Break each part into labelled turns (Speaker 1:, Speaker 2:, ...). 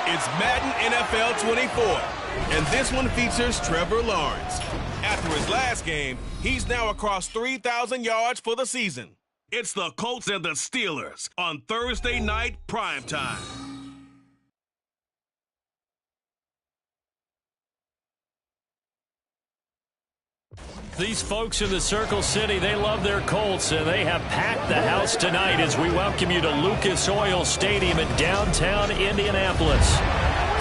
Speaker 1: It's Madden NFL 24, and this one features Trevor Lawrence. After his last game, he's now across 3,000 yards for the season. It's the Colts and the Steelers on Thursday night primetime.
Speaker 2: These folks in the Circle City, they love their Colts, and they have packed the house tonight as we welcome you to Lucas Oil Stadium in downtown Indianapolis.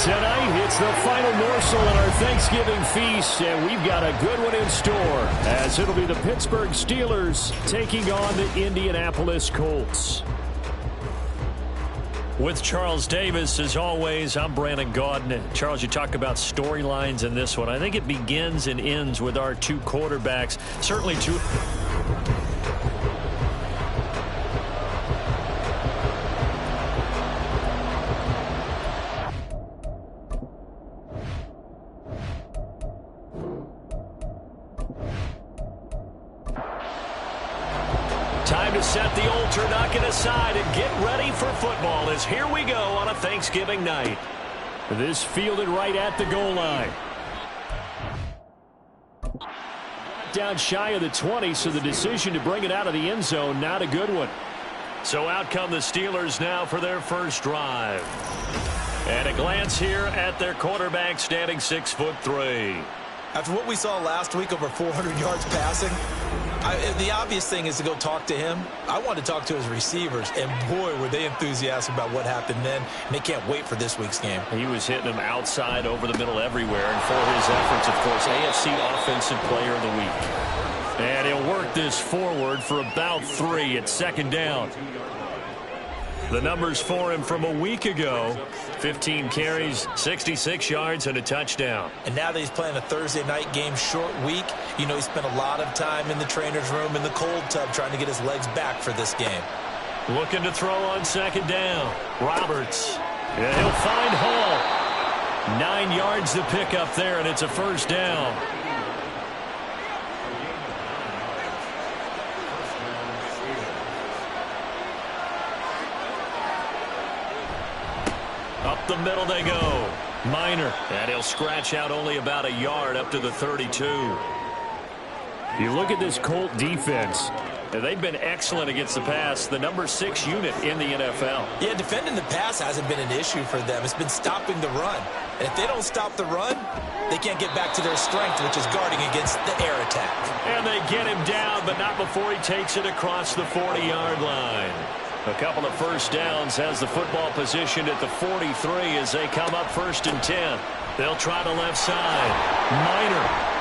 Speaker 2: Tonight, it's the final morsel in our Thanksgiving feast, and we've got a good one in store, as it'll be the Pittsburgh Steelers taking on the Indianapolis Colts. With Charles Davis, as always, I'm Brandon Gaudin. Charles, you talk about storylines in this one. I think it begins and ends with our two quarterbacks. Certainly two. Time to set the old turnocket aside and get ready for football as here we go on a Thanksgiving night. This fielded right at the goal line. Down shy of the 20, so the decision to bring it out of the end zone, not a good one. So out come the Steelers now for their first drive. And a glance here at their quarterback standing 6'3".
Speaker 3: After what we saw last week, over 400 yards passing, the obvious thing is to go talk to him. I want to talk to his receivers, and boy, were they enthusiastic about what happened then, and they can't wait for this week's game.
Speaker 2: He was hitting them outside, over the middle, everywhere, and for his efforts, of course, AFC Offensive Player of the Week. And he'll work this forward for about 3 at second down. The numbers for him from a week ago: 15 carries, 66 yards, and a touchdown.
Speaker 3: And now that he's playing a Thursday night game, short week, you know he spent a lot of time in the trainer's room in the cold tub trying to get his legs back for this game.
Speaker 2: Looking to throw on second down. Roberts. And he'll find Hall. 9 yards to pick up there, and it's a first down. Up the middle they go. Minor. And he'll scratch out only about a yard up to the 32. You look at this Colt defense. They've been excellent against the pass, the number 6 unit in the NFL.
Speaker 3: Yeah, defending the pass hasn't been an issue for them. It's been stopping the run. And if they don't stop the run, they can't get back to their strength, which is guarding against the air attack.
Speaker 2: And they get him down, but not before he takes it across the 40-yard line. A couple of first downs, has the football positioned at the 43 as they come up 1st and 10. They'll try the left side. Minor.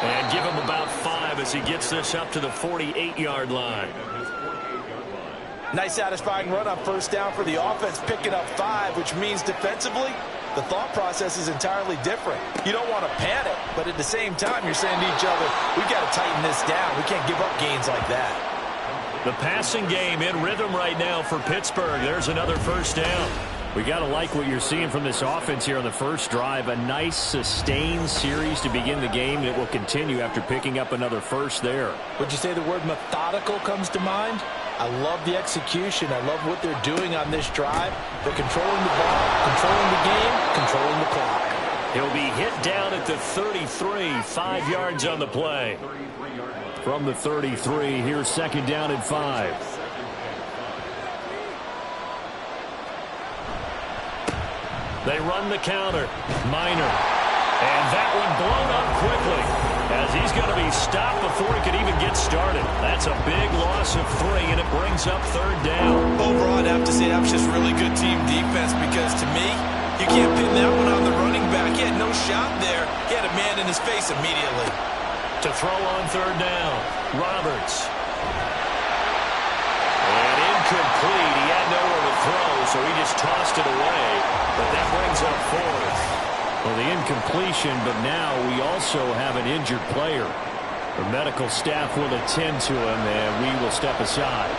Speaker 2: And give him about 5 as he gets this up to the 48-yard line.
Speaker 3: Nice satisfying run on first down for the offense, picking up 5, which means defensively, the thought process is entirely different. You don't want to panic, but at the same time, you're saying to each other, we've got to tighten this down. We can't give up gains like that.
Speaker 2: The passing game in rhythm right now for Pittsburgh. There's another first down. We got to like what you're seeing from this offense here on the first drive. A nice sustained series to begin the game, and it will continue after picking up another first there.
Speaker 3: Would you say the word methodical comes to mind? I love the execution. I love what they're doing on this drive. They're controlling the ball, controlling the game, controlling the clock.
Speaker 2: He'll be hit down at the 33, 5 yards on the play. From the 33, here's second down and 5. They run the counter. Minor. And that one blown up quickly as he's going to be stopped before he could even get started. That's a big loss of 3, and it brings up third down.
Speaker 3: Overall, I'd have to say that was just really good team defense because, to me, you can't pin that one on the running back. He had no shot there. He had a man in his face immediately.
Speaker 2: To throw on third down, Roberts. And incomplete. He had nowhere to throw, so he just tossed it away. But that brings up 4th. Well, the incompletion, but now we also have an injured player. The medical staff will attend to him, and we will step aside.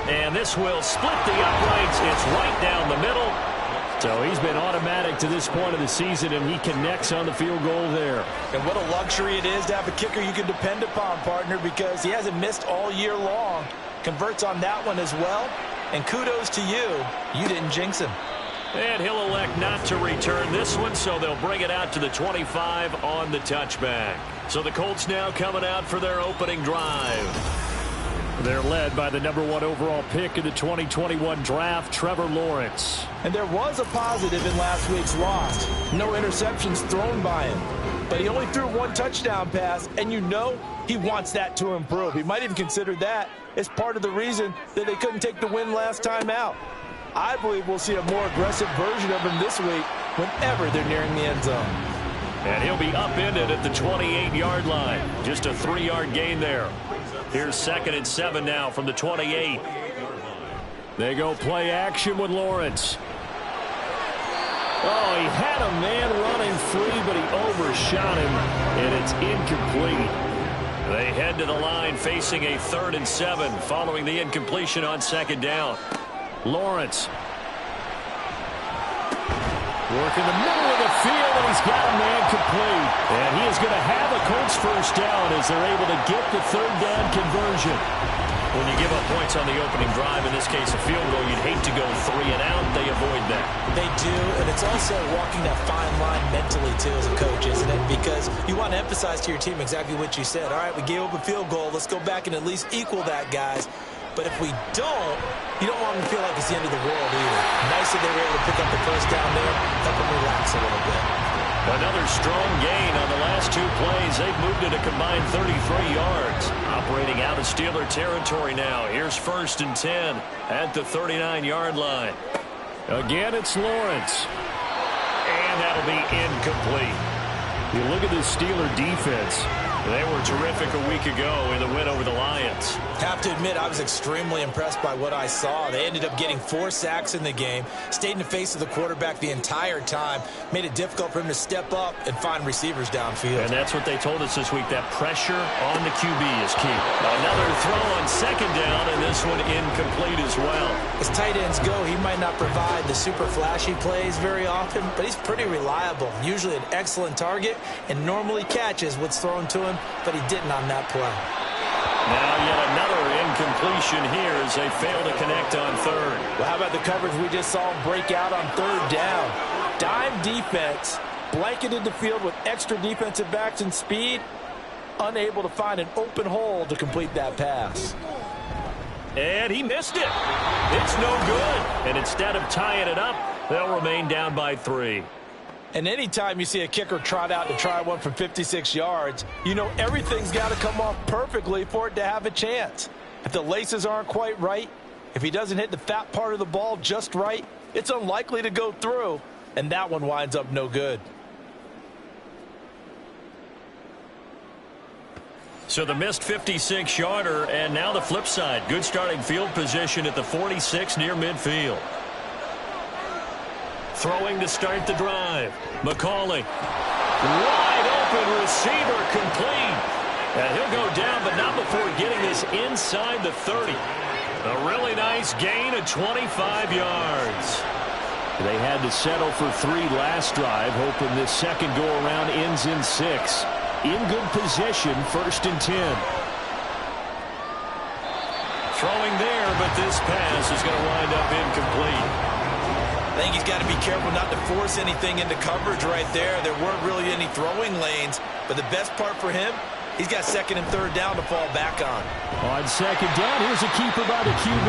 Speaker 2: And this will split the uprights. It's right down the middle. So he's been automatic to this point of the season, and he connects on the field goal there.
Speaker 3: And what a luxury it is to have a kicker you can depend upon, partner, because he hasn't missed all year long. Converts on that one as well. And kudos to you. You didn't jinx him.
Speaker 2: And he'll elect not to return this one, so they'll bring it out to the 25 on the touchback. So the Colts now coming out for their opening drive. They're led by the number 1 overall pick in the 2021 draft, Trevor Lawrence.
Speaker 3: And there was a positive in last week's loss. No interceptions thrown by him. But he only threw 1 touchdown pass, and you know he wants that to improve. He might even consider that as part of the reason that they couldn't take the win last time out. I believe we'll see a more aggressive version of him this week whenever they're nearing the end zone.
Speaker 2: And he'll be upended at the 28-yard line. Just a 3-yard gain there. Here's 2nd and 7 now from the 28. They go play action with Lawrence. Oh, he had a man running free, but he overshot him, and it's incomplete. They head to the line facing a 3rd and 7 following the incompletion on 2nd down. Lawrence. Working the middle of the field, and he's got a man complete. And he is going to have a Colts first down as they're able to get the 3rd down conversion. When you give up points on the opening drive, in this case a field goal, you'd hate to go 3 and out. They avoid that.
Speaker 3: They do, and it's also walking that fine line mentally, too, as a coach, isn't it? Because you want to emphasize to your team exactly what you said. All right, we gave up a field goal. Let's go back and at least equal that, guys. But if we don't, you don't want them to feel like it's the end of the world either. Nice that they were able to pick up the first down there, help them relax a little bit.
Speaker 2: Another strong gain on the last 2 plays. They've moved it a combined 33 yards. Operating out of Steeler territory now. Here's 1st and 10 at the 39-yard line. Again, it's Lawrence. And that'll be incomplete. You look at this Steeler defense. They were terrific a week ago in the win over the Lions.
Speaker 3: Have to admit, I was extremely impressed by what I saw. They ended up getting 4 sacks in the game, stayed in the face of the quarterback the entire time, made it difficult for him to step up and find receivers downfield.
Speaker 2: And that's what they told us this week, that pressure on the QB is key. Another throw on second down, and this one incomplete as well.
Speaker 3: As tight ends go, he might not provide the super flashy plays very often, but he's pretty reliable, usually an excellent target, and normally catches what's thrown to him, but he didn't on that play.
Speaker 2: Now yet another incompletion here as they fail to connect on third.
Speaker 3: Well, how about the coverage we just saw him break out on third down? Dime defense, blanketed the field with extra defensive backs and speed, unable to find an open hole to complete that pass.
Speaker 2: And he missed it. It's no good. And instead of tying it up, they'll remain down by 3.
Speaker 3: And anytime you see a kicker trot out to try one from 56 yards, you know everything's got to come off perfectly for it to have a chance. If the laces aren't quite right, if he doesn't hit the fat part of the ball just right, it's unlikely to go through, and that one winds up no good.
Speaker 2: So the missed 56-yarder, and now the flip side. Good starting field position at the 46 near midfield. Throwing to start the drive. McCauley. Wide open receiver complete. And he'll go down, but not before getting this inside the 30. A really nice gain of 25 yards. They had to settle for 3 last drive, hoping this second go-around ends in 6. In good position, 1st and 10. Throwing there, but this pass is going to wind up incomplete.
Speaker 3: I think he's got to be careful not to force anything into coverage right there. There weren't really any throwing lanes, but the best part for him, he's got 2nd and 3rd down to fall back on.
Speaker 2: On 2nd down, here's a keeper by the QB.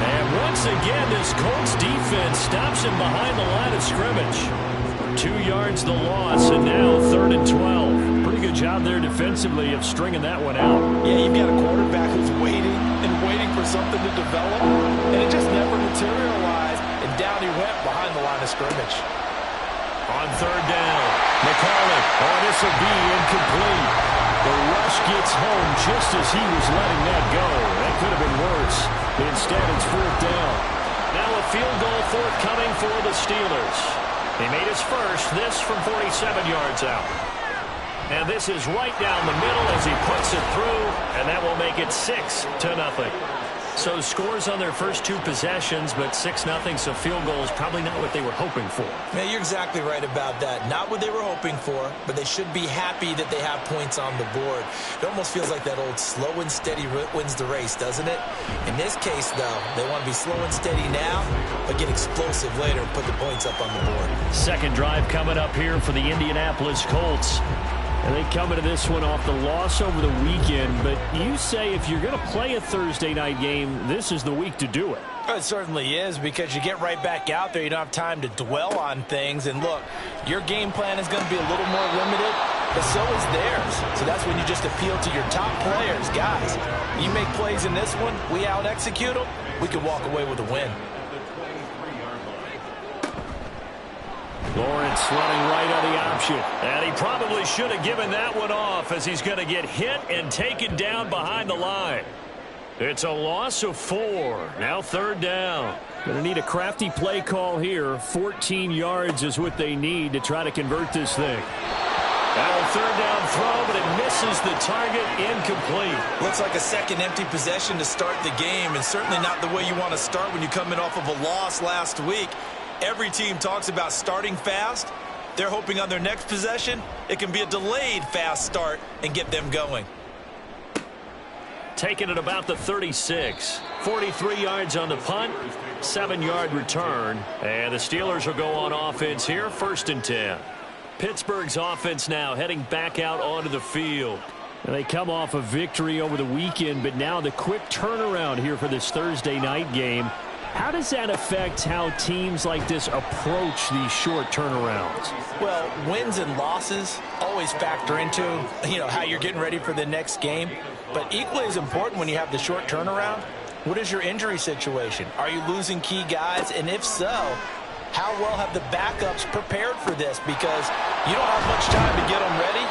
Speaker 2: And once again, this Colts defense stops him behind the line of scrimmage. 2 yards the loss, and now 3rd and 12. Pretty good job there defensively of stringing that one out.
Speaker 3: Yeah, you've got a quarterback who's waiting and waiting for something to develop, and it just never materialized, and down he went behind the line of scrimmage.
Speaker 2: On 3rd down, McCauley. Oh, this will be incomplete. The rush gets home just as he was letting that go. That could have been worse. Instead, it's 4th down. Now a field goal forthcoming for the Steelers. He made his first, this from 47 yards out. And this is right down the middle as he puts it through, and that will make it 6-0. So scores on their first 2 possessions, but 6-0, so field goal is probably not what they were hoping for.
Speaker 3: Yeah, you're exactly right about that. Not what they were hoping for, but they should be happy that they have points on the board. It almost feels like that old slow and steady wins the race, doesn't it? In this case, though, they want to be slow and steady now, but get explosive later and put the points up on the board.
Speaker 2: Second drive coming up here for the Indianapolis Colts. And they come into this one off the loss over the weekend, but you say if you're going to play a Thursday night game, this is the week to do it.
Speaker 3: It certainly is, because you get right back out there. You don't have time to dwell on things. And look, your game plan is going to be a little more limited, but so is theirs. So that's when you just appeal to your top players. Guys, you make plays in this one, we out-execute them, we can walk away with a win.
Speaker 2: Lawrence running right on the option. And he probably should have given that one off, as he's going to get hit and taken down behind the line. It's a loss of 4. Now 3rd down. Going to need a crafty play call here. 14 yards is what they need to try to convert this thing. Now a 3rd down throw, but it misses the target. Incomplete.
Speaker 3: Looks like a second empty possession to start the game, and certainly not the way you want to start when you're coming off of a loss last week. Every team talks about starting fast. They're hoping on their next possession, it can be a delayed fast start and get them going.
Speaker 2: Taking it about the 36. 43 yards on the punt. 7-yard return. And the Steelers will go on offense here. 1st and 10. Pittsburgh's offense now heading back out onto the field. And they come off a victory over the weekend, but now the quick turnaround here for this Thursday night game. How does that affect how teams like this approach these short turnarounds?
Speaker 3: Well, wins and losses always factor into, how you're getting ready for the next game. But equally as important when you have the short turnaround, what is your injury situation? Are you losing key guys? And if so, how well have the backups prepared for this? Because you don't have much time to get them ready.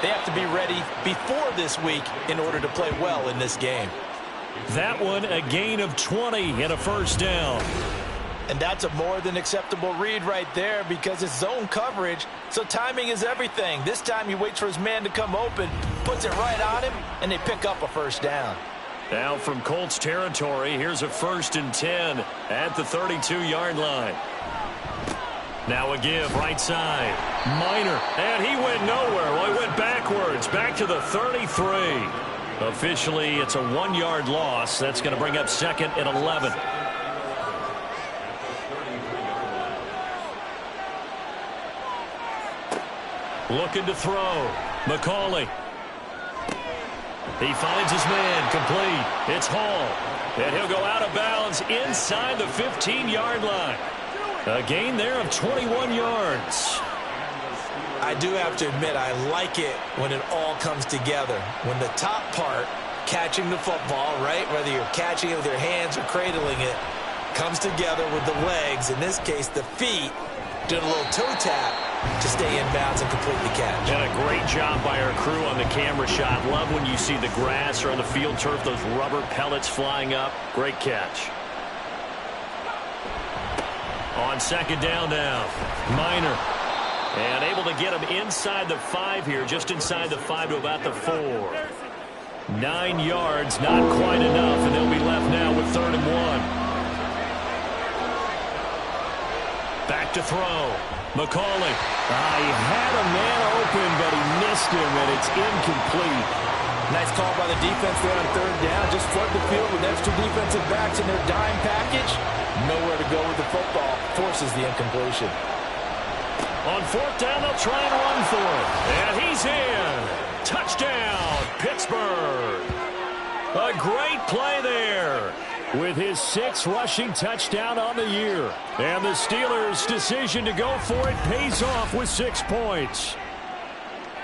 Speaker 3: They have to be ready before this week in order to play well in this game.
Speaker 2: That one, a gain of 20 and a first down.
Speaker 3: And that's a more than acceptable read right there because it's zone coverage, so timing is everything. This time he waits for his man to come open, puts it right on him, and they pick up a first down.
Speaker 2: Now from Colts territory, here's a 1st and 10 at the 32-yard line. Now a give right side. Minor, and he went nowhere. Well, he went backwards, back to the 33. Officially, it's a 1-yard loss. That's going to bring up 2nd and 11. Looking to throw. McCauley. He finds his man. Complete. It's Hall. And he'll go out of bounds inside the 15-yard line. A gain there of 21 yards.
Speaker 3: I do have to admit, I like it when it all comes together. When the top part, catching the football, right, whether you're catching it with your hands or cradling it, comes together with the legs, in this case the feet, doing a little toe tap to stay in bounds and complete the catch.
Speaker 2: And a great job by our crew on the camera shot. Love when you see the grass or on the field turf, those rubber pellets flying up. Great catch. On 2nd down now, Minor. And able to get him inside the 5 here, just inside the 5 to about the 4. 9 yards, not quite enough, and they'll be left now with 3rd and 1. Back to throw. McCauley. He had a man open, but he missed him, and it's incomplete.
Speaker 3: Nice call by the defense there on 3rd down. Just flood the field with extra defensive backs in their dime package. Nowhere to go with the football. Forces the incompletion.
Speaker 2: On 4th down, they'll try and run for it. And he's in. Touchdown, Pittsburgh. A great play there with his 6th rushing touchdown on the year. And the Steelers' decision to go for it pays off with 6 points.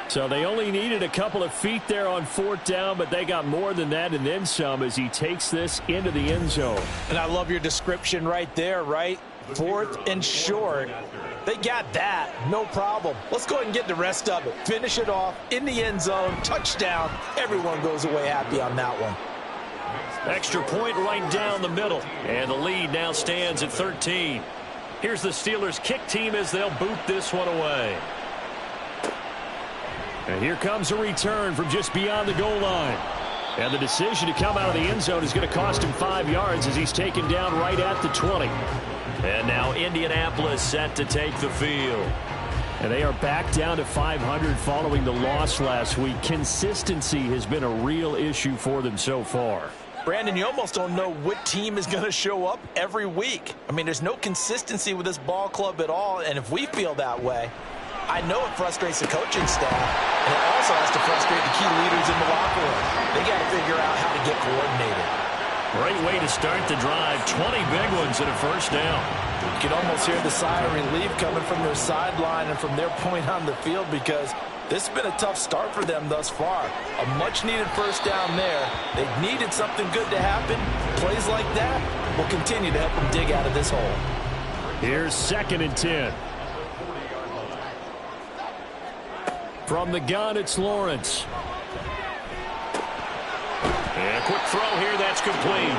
Speaker 2: So they only needed a couple of feet there on 4th down, but they got more than that and then some as he takes this into the end zone.
Speaker 3: And I love your description right there, right? 4th and short. They got that. No problem. Let's go ahead and get the rest of it. Finish it off in the end zone. Touchdown. Everyone goes away happy on that one.
Speaker 2: Extra point right down the middle. And the lead now stands at 13. Here's the Steelers kick team as they'll boot this one away. And here comes a return from just beyond the goal line. And the decision to come out of the end zone is going to cost him 5 yards as he's taken down right at the 20. And now Indianapolis set to take the field. And they are back down to 500 following the loss last week. Consistency has been a real issue for them so far.
Speaker 3: Brandon, you almost don't know what team is going to show up every week. I mean, there's no consistency with this ball club at all, and if we feel that way, I know it frustrates the coaching staff, and it also has to frustrate the key leaders in the locker room. They got to figure out how to get coordinated.
Speaker 2: Great way to start the drive. 20 big ones and a first down.
Speaker 3: You can almost hear the sigh of relief coming from their sideline and from their point on the field because this has been a tough start for them thus far. A much-needed first down there. They needed something good to happen. Plays like that will continue to help them dig out of this hole.
Speaker 2: Here's 2nd and 10. From the gun, it's Lawrence. And a quick throw here, that's complete.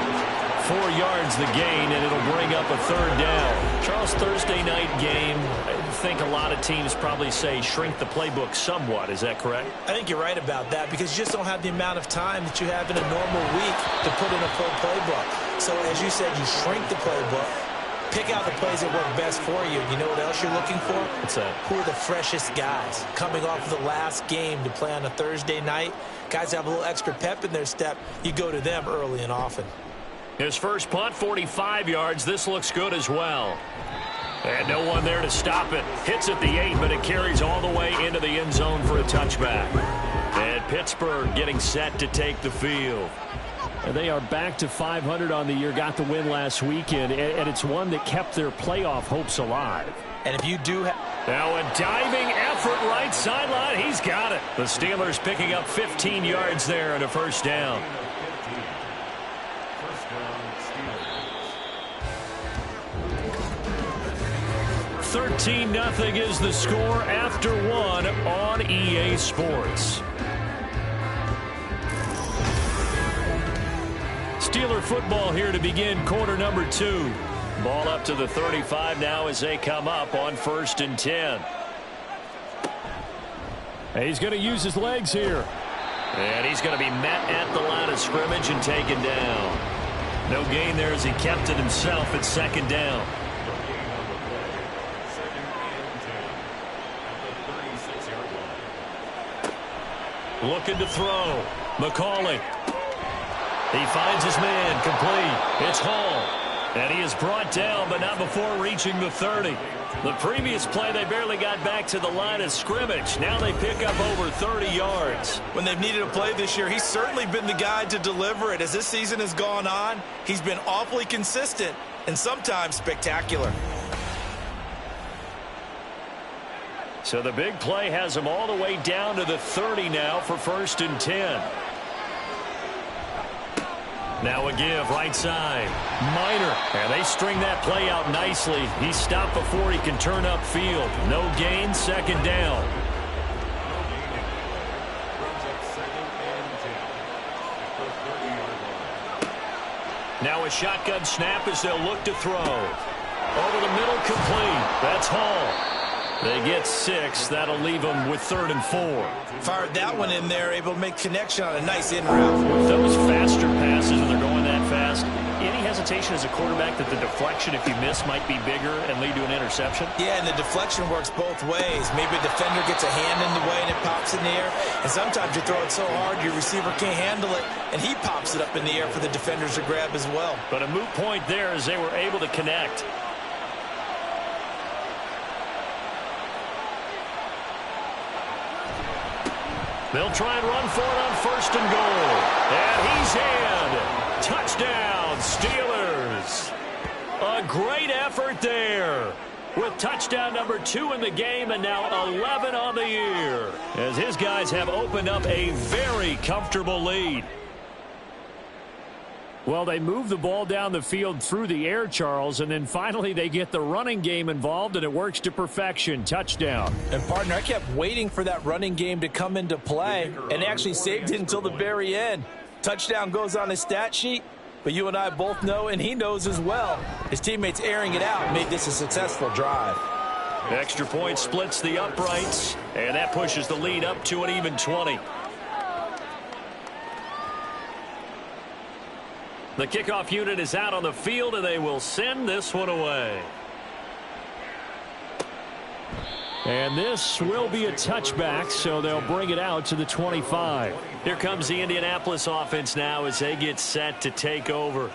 Speaker 2: 4 yards the gain, and it'll bring up a 3rd down. Charles, Thursday night game, I think a lot of teams probably say shrink the playbook somewhat. Is that correct?
Speaker 3: I think you're right about that because you just don't have the amount of time that you have in a normal week to put in a full playbook. So as you said, you shrink the playbook. Pick out the plays that work best for you. You know what else you're looking for?
Speaker 2: What's that?
Speaker 3: Who are the freshest guys coming off of the last game to play on a Thursday night? Guys have a little extra pep in their step. You go to them early and often.
Speaker 2: His first punt, 45 yards. This looks good as well. And no one there to stop it. Hits at the 8, but it carries all the way into the end zone for a touchback. And Pittsburgh getting set to take the field. And they are back to 500 on the year, got the win last weekend, and it's one that kept their playoff hopes alive.
Speaker 3: And if you do
Speaker 2: now a diving effort right sideline, he's got it. The Steelers picking up 15 yards there and a first down. 13-0 is the score after one on EA Sports. Steeler football here to begin quarter number 2. Ball up to the 35 now as they come up on 1st and 10. And he's going to use his legs here. And he's going to be met at the line of scrimmage and taken down. No gain there as he kept it himself at 2nd down. Looking to throw. McCauley. He finds his man complete. It's Hall. And he is brought down, but not before reaching the 30. The previous play, they barely got back to the line of scrimmage. Now they pick up over 30 yards.
Speaker 3: When they've needed a play this year, he's certainly been the guy to deliver it. As this season has gone on, he's been awfully consistent and sometimes spectacular.
Speaker 2: So the big play has him all the way down to the 30 now for 1st and 10. Now a give, right side. Minor. And they string that play out nicely. He's stopped before he can turn upfield. No gain, 2nd down. Now a shotgun snap as they'll look to throw. Over the middle, complete. That's Hall. They get 6. That'll leave them with 3rd and 4.
Speaker 3: Fired that one in there, able to make connection on a nice in route.
Speaker 2: With those faster passes, when they're going that fast, any hesitation as a quarterback that the deflection, if you miss, might be bigger and lead to an interception?
Speaker 3: Yeah, and the deflection works both ways. Maybe a defender gets a hand in the way and it pops in the air. And sometimes you throw it so hard your receiver can't handle it, and he pops it up in the air for the defenders to grab as well.
Speaker 2: But a moot point there as they were able to connect. They'll try and run for it on 1st and goal. And he's in. Touchdown, Steelers. A great effort there. With touchdown number 2 in the game and now 11 on the year. As his guys have opened up a very comfortable lead. Well, they move the ball down the field through the air, Charles, and then finally they get the running game involved, and it works to perfection. Touchdown.
Speaker 3: And, partner, I kept waiting for that running game to come into play, and actually saved it until the very end. Touchdown goes on his stat sheet, but you and I both know, and he knows as well, his teammates airing it out made this a successful drive.
Speaker 2: Extra point splits the uprights, and that pushes the lead up to an even 20. The kickoff unit is out on the field, and they will send this one away. And this will be a touchback, so they'll bring it out to the 25. Here comes the Indianapolis offense now as they get set to take over.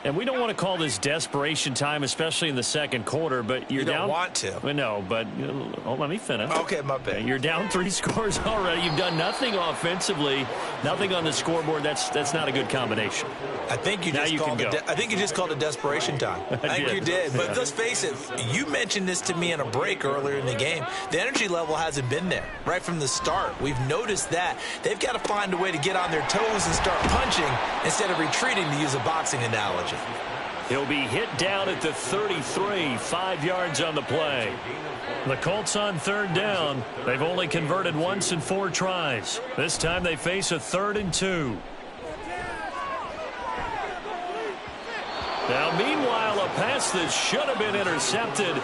Speaker 2: And we don't want to call this desperation time, especially in the 2nd quarter, but you're down.
Speaker 3: You don't want to.
Speaker 2: Well, no, but let me finish.
Speaker 3: Okay, my bad.
Speaker 2: You're down 3 scores already. You've done nothing offensively, nothing on the scoreboard. That's not a good combination.
Speaker 3: I think you just called it desperation time. I think you did. But let's face it, you mentioned this to me in a break earlier in the game. The energy level hasn't been there right from the start. We've noticed that. They've got to find a way to get on their toes and start punching instead of retreating, to use a boxing analogy.
Speaker 2: He'll be hit down at the 33, 5 yards on the play. The Colts on 3rd down. They've only converted once in 4 tries. This time they face a 3rd and 2. Now, meanwhile, a pass that should have been intercepted,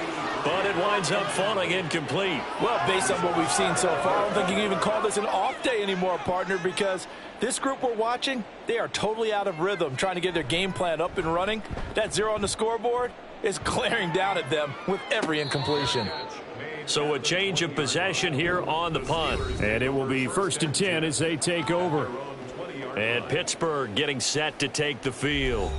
Speaker 2: but it winds up falling incomplete.
Speaker 4: Well, based on what we've seen so far, I don't think you can even call this an off day anymore, partner, because this group we're watching, they are totally out of rhythm, trying to get their game plan up and running. That 0 on the scoreboard is glaring down at them with every incompletion.
Speaker 2: So a change of possession here on the punt. And it will be 1st and 10 as they take over. And Pittsburgh getting set to take the field.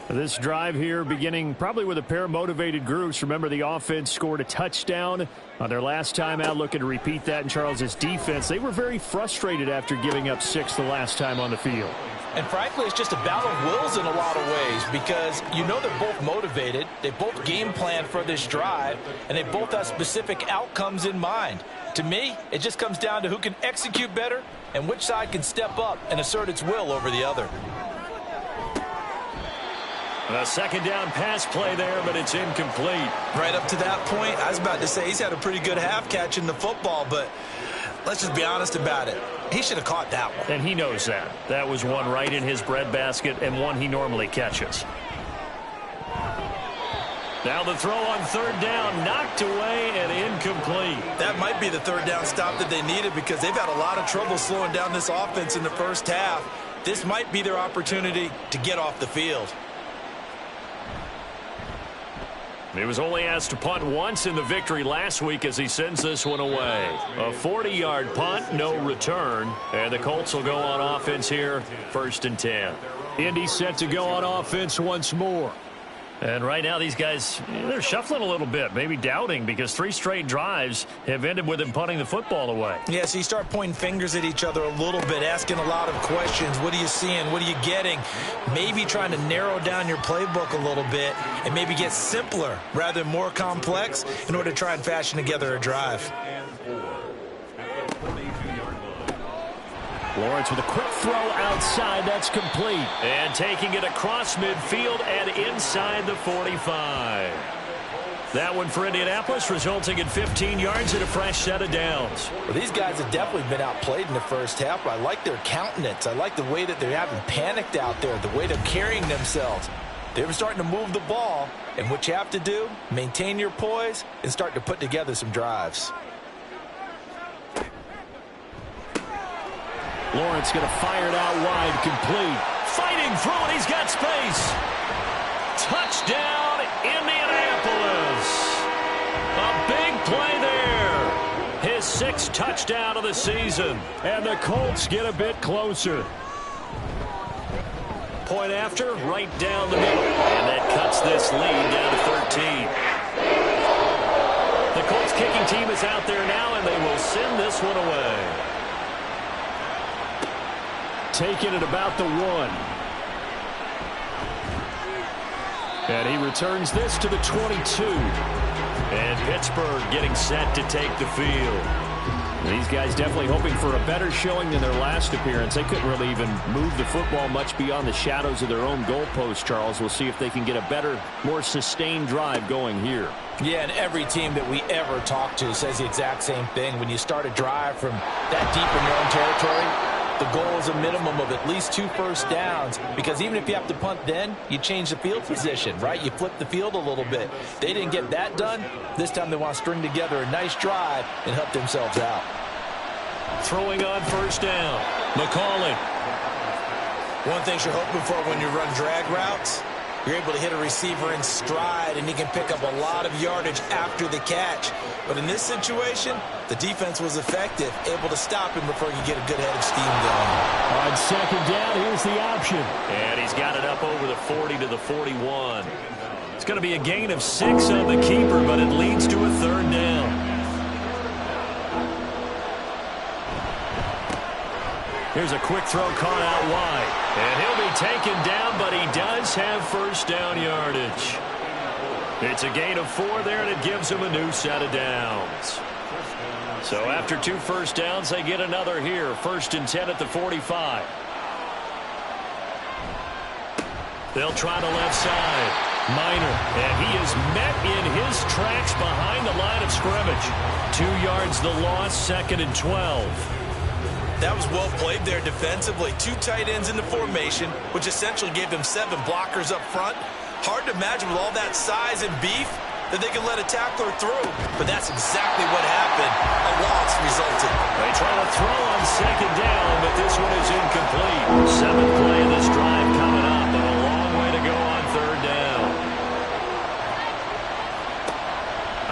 Speaker 2: This drive here beginning probably with a pair of motivated groups. Remember, the offense scored a touchdown on their last time out, looking to repeat that in Charles's defense. They were very frustrated after giving up 6 the last time on the field.
Speaker 3: And frankly, it's just a battle of wills in a lot of ways, because you know they're both motivated, they both game planned for this drive, and they both have specific outcomes in mind. To me, it just comes down to who can execute better and which side can step up and assert its will over the other.
Speaker 2: A second down pass play there, but it's incomplete.
Speaker 3: Right up to that point, I was about to say he's had a pretty good half catching the football, but let's just be honest about it. He should have caught that one.
Speaker 2: And he knows that. That was one right in his breadbasket and one he normally catches. Now the throw on third down, knocked away and incomplete.
Speaker 3: That might be the third down stop that they needed because they've had a lot of trouble slowing down this offense in the first half. This might be their opportunity to get off the field.
Speaker 2: He was only asked to punt once in the victory last week as he sends this one away. A 40-yard punt, no return. And the Colts will go on offense here, 1st and 10. Indy set to go on offense once more. And right now these guys, they're shuffling a little bit, maybe doubting, because 3 straight drives have ended with them punting the football away.
Speaker 3: Yeah, so you start pointing fingers at each other a little bit, asking a lot of questions. What are you seeing? What are you getting? Maybe trying to narrow down your playbook a little bit and maybe get simpler rather than more complex in order to try and fashion together a drive.
Speaker 2: Lawrence with a quick throw outside. That's complete. And taking it across midfield and inside the 45. That one for Indianapolis, resulting in 15 yards and a fresh set of downs.
Speaker 4: Well, these guys have definitely been outplayed in the first half, but I like their countenance. I like the way that they haven't panicked out there, the way they're carrying themselves. They were starting to move the ball, and what you have to do, maintain your poise and start to put together some drives.
Speaker 2: Lawrence going to fire it out wide, complete. Fighting through it, he's got space. Touchdown, Indianapolis. A big play there. His 6th touchdown of the season. And the Colts get a bit closer. Point after, right down the middle. And that cuts this lead down to 13. The Colts kicking team is out there now, and they will send this one away. Taking it about the 1. And he returns this to the 22. And Pittsburgh getting set to take the field. These guys definitely hoping for a better showing than their last appearance. They couldn't really even move the football much beyond the shadows of their own goalpost, Charles. We'll see if they can get a better, more sustained drive going here.
Speaker 4: Yeah, and every team that we ever talk to says the exact same thing. When you start a drive from that deep in your own territory, the goal is a minimum of at least 2 first downs, because even if you have to punt then, you change the field position, right? You flip the field a little bit. They didn't get that done. This time they want to string together a nice drive and help themselves out.
Speaker 2: Throwing on 1st down. McCauley.
Speaker 3: One thing you're hoping for when you run drag routes, you're able to hit a receiver in stride, and he can pick up a lot of yardage after the catch. But in this situation, the defense was effective, able to stop him before you get a good head of steam going.
Speaker 2: On 2nd down, here's the option. And he's got it up over the 40 to the 41. It's going to be a gain of 6 on the keeper, but it leads to a 3rd down. Here's a quick throw caught out wide. And he'll be taken down, but he does have 1st down yardage. It's a gain of 4 there, and it gives him a new set of downs. So after 2 first downs, they get another here. 1st and 10 at the 45. They'll try the left side. Minor, and he is met in his tracks behind the line of scrimmage. 2 yards the loss, 2nd and 12.
Speaker 3: That was well played there defensively. 2 tight ends in the formation, which essentially gave them 7 blockers up front. Hard to imagine with all that size and beef that they could let a tackler through. But that's exactly what happened. A loss resulted.
Speaker 2: They try to throw on 2nd down, but this one is incomplete. 7th play of this drive coming up, and a long way to go on 3rd down.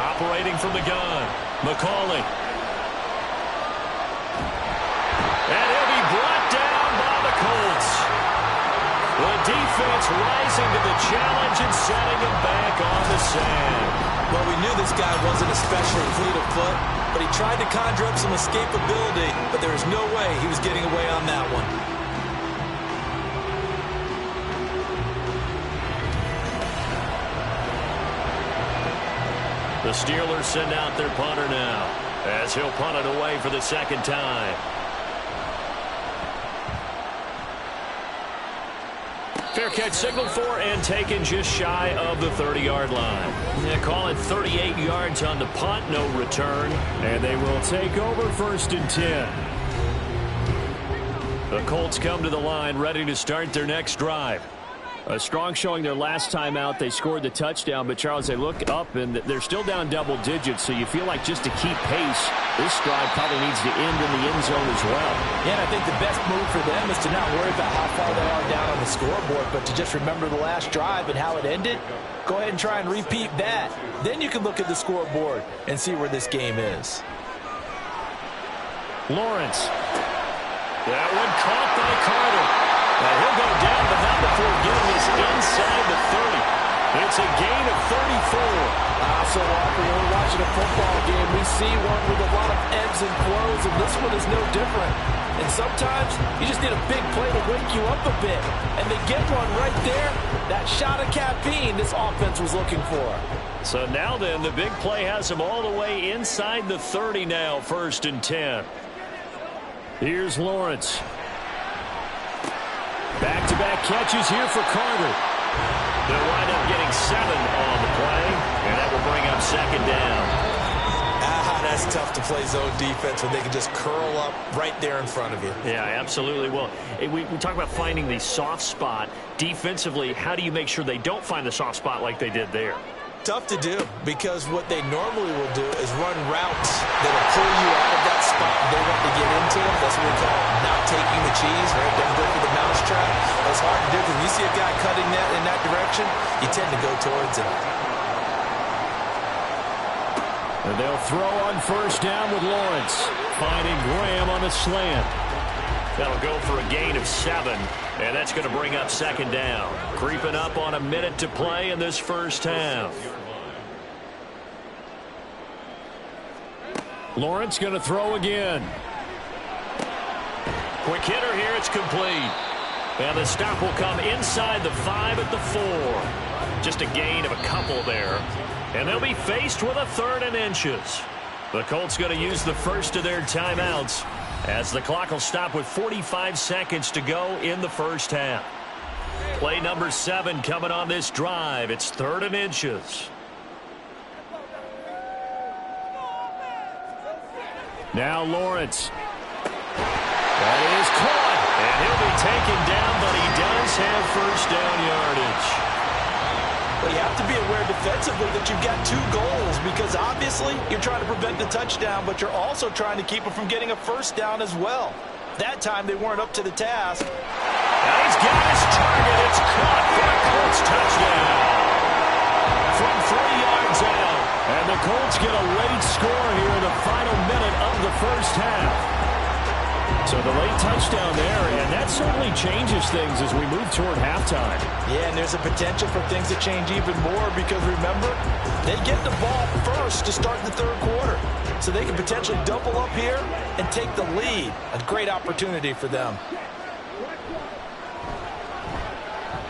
Speaker 2: Operating from the gun, McCauley. And he'll be brought down by the Colts. The defense rising to the challenge and setting him back on the sand.
Speaker 3: Well, we knew this guy wasn't especially fleet of foot, but he tried to conjure up some escapability, but there was no way he was getting away on that one.
Speaker 2: The Steelers send out their punter now, as he'll punt it away for the 2nd time. Fair catch signaled for and taken just shy of the 30-yard line. Yeah, call it 38 yards on the punt, no return. And they will take over 1st and 10. The Colts come to the line ready to start their next drive. A strong showing their last time out. They scored the touchdown, but, Charles, they look up, and they're still down double digits, so you feel like just to keep pace, this drive probably needs to end in the end zone as well.
Speaker 4: Yeah, and I think the best move for them is to not worry about how far they are down on the scoreboard, but to just remember the last drive and how it ended. Go ahead and try and repeat that. Then you can look at the scoreboard and see where this game is.
Speaker 2: Lawrence. That one caught by Carter. Now he'll go down, but not before getting this inside the 30. It's a gain of 34.
Speaker 4: So often when we're watching a football game, we see one with a lot of ebbs and flows, and this one is no different. And sometimes you just need a big play to wake you up a bit. And they get one right there. That shot of caffeine this offense was looking for.
Speaker 2: So now then, the big play has them all the way inside the 30 now, 1st and 10. Here's Lawrence. Back-to-back catches here for Carter. They'll wind up getting 7 on the play, and that will bring up 2nd down.
Speaker 3: That's tough to play zone defense when they can just curl up right there in front of you.
Speaker 2: Yeah, absolutely. Well, we talk about finding the soft spot. Defensively, how do you make sure they don't find the soft spot like they did there?
Speaker 3: Tough to do, because what they normally will do is run routes that will pull you out of that spot they want to get into. That's what we call not taking the cheese, right? Don't go for the mousetrap. That's hard to do, because when you see a guy cutting that in that direction, you tend to go towards him.
Speaker 2: And they'll throw on 1st down with Lawrence, finding Graham on a slant. That'll go for a gain of 7, and that's going to bring up 2nd down. Creeping up on a minute to play in this first half. Lawrence going to throw again. Quick hitter here, it's complete. And the stop will come inside the 5 at the 4. Just a gain of a couple there. And they'll be faced with a 3rd and inches. The Colts going to use the first of their timeouts, as the clock will stop with 45 seconds to go in the first half. Play number 7 coming on this drive. It's 3rd and inches. Now Lawrence. That is caught. And he'll be taken down, but he does have 1st down yardage.
Speaker 4: But you have to be aware defensively that you've got 2 goals, because obviously you're trying to prevent the touchdown, but you're also trying to keep it from getting a 1st down as well. That time they weren't up to the task.
Speaker 2: Now he's got his target. It's caught for a Colts touchdown. From 3 yards out. And the Colts get a late score here in the final minute of the first half. So the late touchdown there, and that certainly changes things as we move toward halftime.
Speaker 4: Yeah, and there's a potential for things to change even more, because remember, they get the ball first to start the 3rd quarter. So they can potentially double up here and take the lead. A great opportunity for them.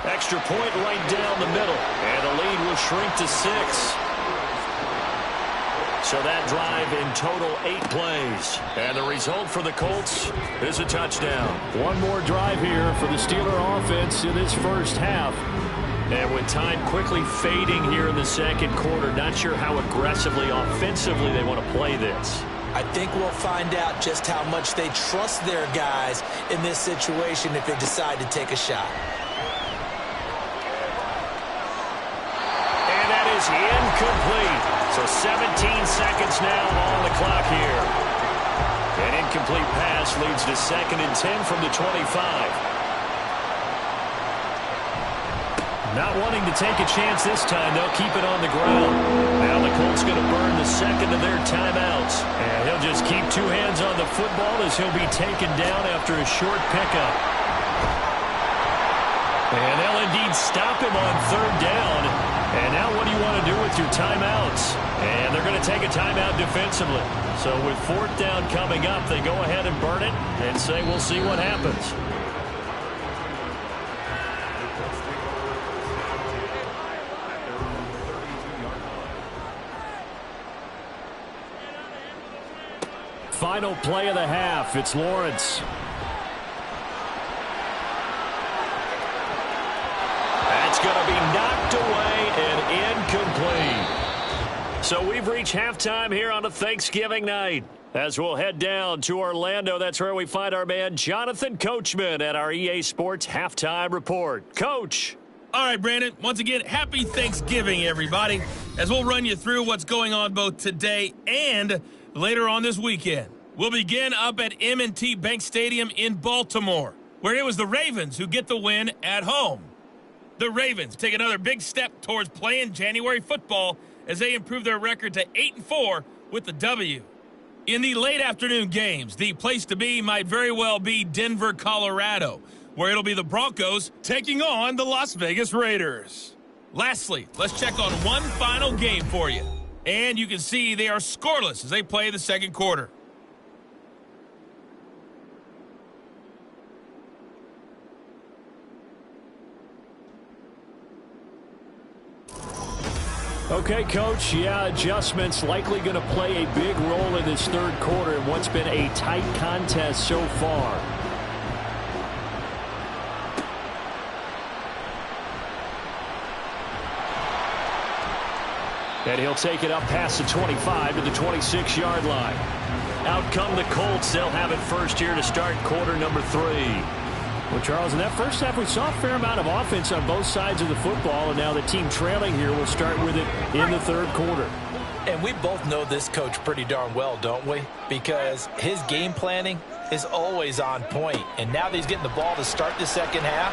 Speaker 2: Extra point right down the middle, and the lead will shrink to 6. So that drive in total 8 plays. And the result for the Colts is a touchdown. One more drive here for the Steeler offense in this first half. And with time quickly fading here in the 2nd quarter, not sure how aggressively, offensively they want to play this.
Speaker 3: I think we'll find out just how much they trust their guys in this situation if they decide to take a shot.
Speaker 2: And that is incomplete. So 17 seconds now on the clock here. An incomplete pass leads to 2nd and 10 from the 25. Not wanting to take a chance this time, they'll keep it on the ground. Now the Colts going to burn the 2nd of their timeouts. And he'll just keep 2 hands on the football as he'll be taken down after a short pickup. And they'll indeed stop him on 3rd down. And now what do you want to do with your timeouts? And they're going to take a timeout defensively. So with 4th down coming up, they go ahead and burn it and say we'll see what happens. Final play of the half. It's Lawrence. going to be knocked away and incomplete. So we've reached halftime here on a Thanksgiving night. As we'll head down to Orlando, that's where we find our man Jonathan Coachman at our EA Sports Halftime Report. Coach.
Speaker 5: All right, Brandon, once again, happy Thanksgiving, everybody, as we'll run you through what's going on both today and later on this weekend. We'll begin up at M&T Bank Stadium in Baltimore, where it was the Ravens who get the win at home. The Ravens take another big step towards playing January football as they improve their record to 8-4 with the W. In the late afternoon games, the place to be might very well be Denver, Colorado, where it'll be the Broncos taking on the Las Vegas Raiders. Lastly, let's check on one final game for you. And you can see they are scoreless as they play the second quarter.
Speaker 2: Okay, Coach, yeah, adjustments likely going to play a big role in this third quarter in what's been a tight contest so far. And he'll take it up past the 25 to the 26-yard line. Out come the Colts. They'll have it first here to start quarter number 3. Well, Charles, in that first half, we saw a fair amount of offense on both sides of the football, and now the team trailing here will start with it in the third quarter.
Speaker 3: And we both know this coach pretty darn well, don't we? Because his game planning is always on point. And now that he's getting the ball to start the second half,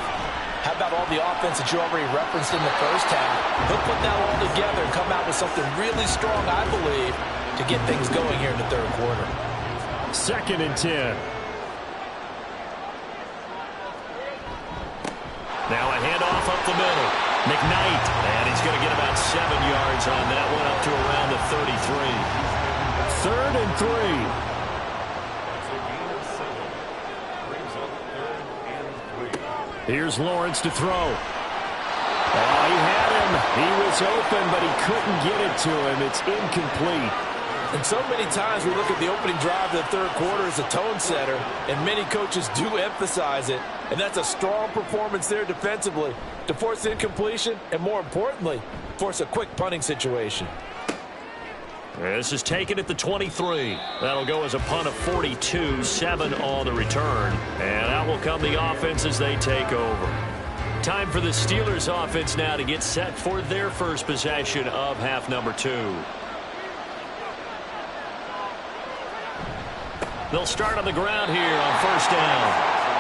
Speaker 3: how about all the offense that you already referenced in the first half? He'll put that all together and come out with something really strong, I believe, to get things going here in the third quarter.
Speaker 2: 2nd and 10. Now a handoff up the middle. McKnight, and he's going to get about 7 yards on that one, up to around the 33. 3rd and 3. Here's Lawrence to throw. Oh, he had him. He was open, but he couldn't get it to him. It's incomplete.
Speaker 3: And so many times we look at the opening drive of the third quarter as a tone setter, and many coaches do emphasize it. And that's a strong performance there defensively to force incompletion and, more importantly, force a quick punting situation.
Speaker 2: This is taken at the 23. That'll go as a punt of 42, 7 on the return. And out will come the offense as they take over. Time for the Steelers offense now to get set for their first possession of half number 2. They'll start on the ground here on first down.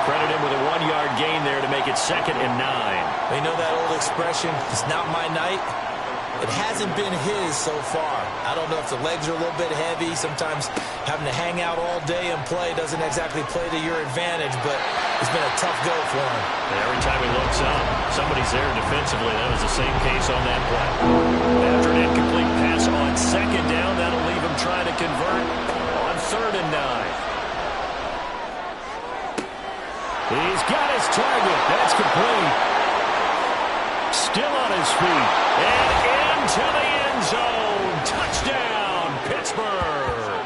Speaker 2: Credit him with a 1-yard gain there to make it 2nd and 9.
Speaker 3: You know that old expression, it's not my night? It hasn't been his so far. I don't know if the legs are a little bit heavy. Sometimes having to hang out all day and play doesn't exactly play to your advantage, but it's been a tough go for him.
Speaker 2: And every time he looks up, somebody's there defensively. That was the same case on that play. After an incomplete pass on 2nd down, that'll leave him trying to convert on 3rd and 9. He's got his target. That's complete. Still on his feet. And into the end zone. Touchdown, Pittsburgh.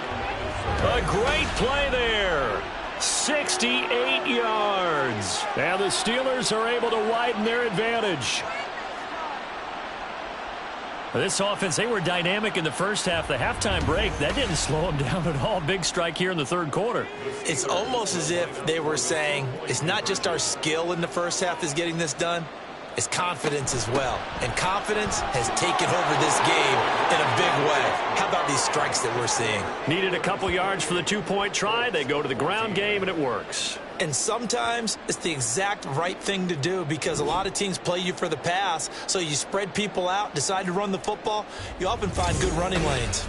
Speaker 2: A great play there. 68 yards. And the Steelers are able to widen their advantage. This offense, they were dynamic in the first half. The halftime break, that didn't slow them down at all. Big strike here in the third quarter.
Speaker 3: It's almost as if they were saying, it's not just our skill in the first half that's getting this done, it's confidence as well. And confidence has taken over this game in a big way. How about these strikes that we're seeing?
Speaker 2: Needed a couple yards for the 2-point try. They go to the ground game, and it works.
Speaker 3: And sometimes it's the exact right thing to do because a lot of teams play you for the pass. So you spread people out, decide to run the football. You often find good running lanes.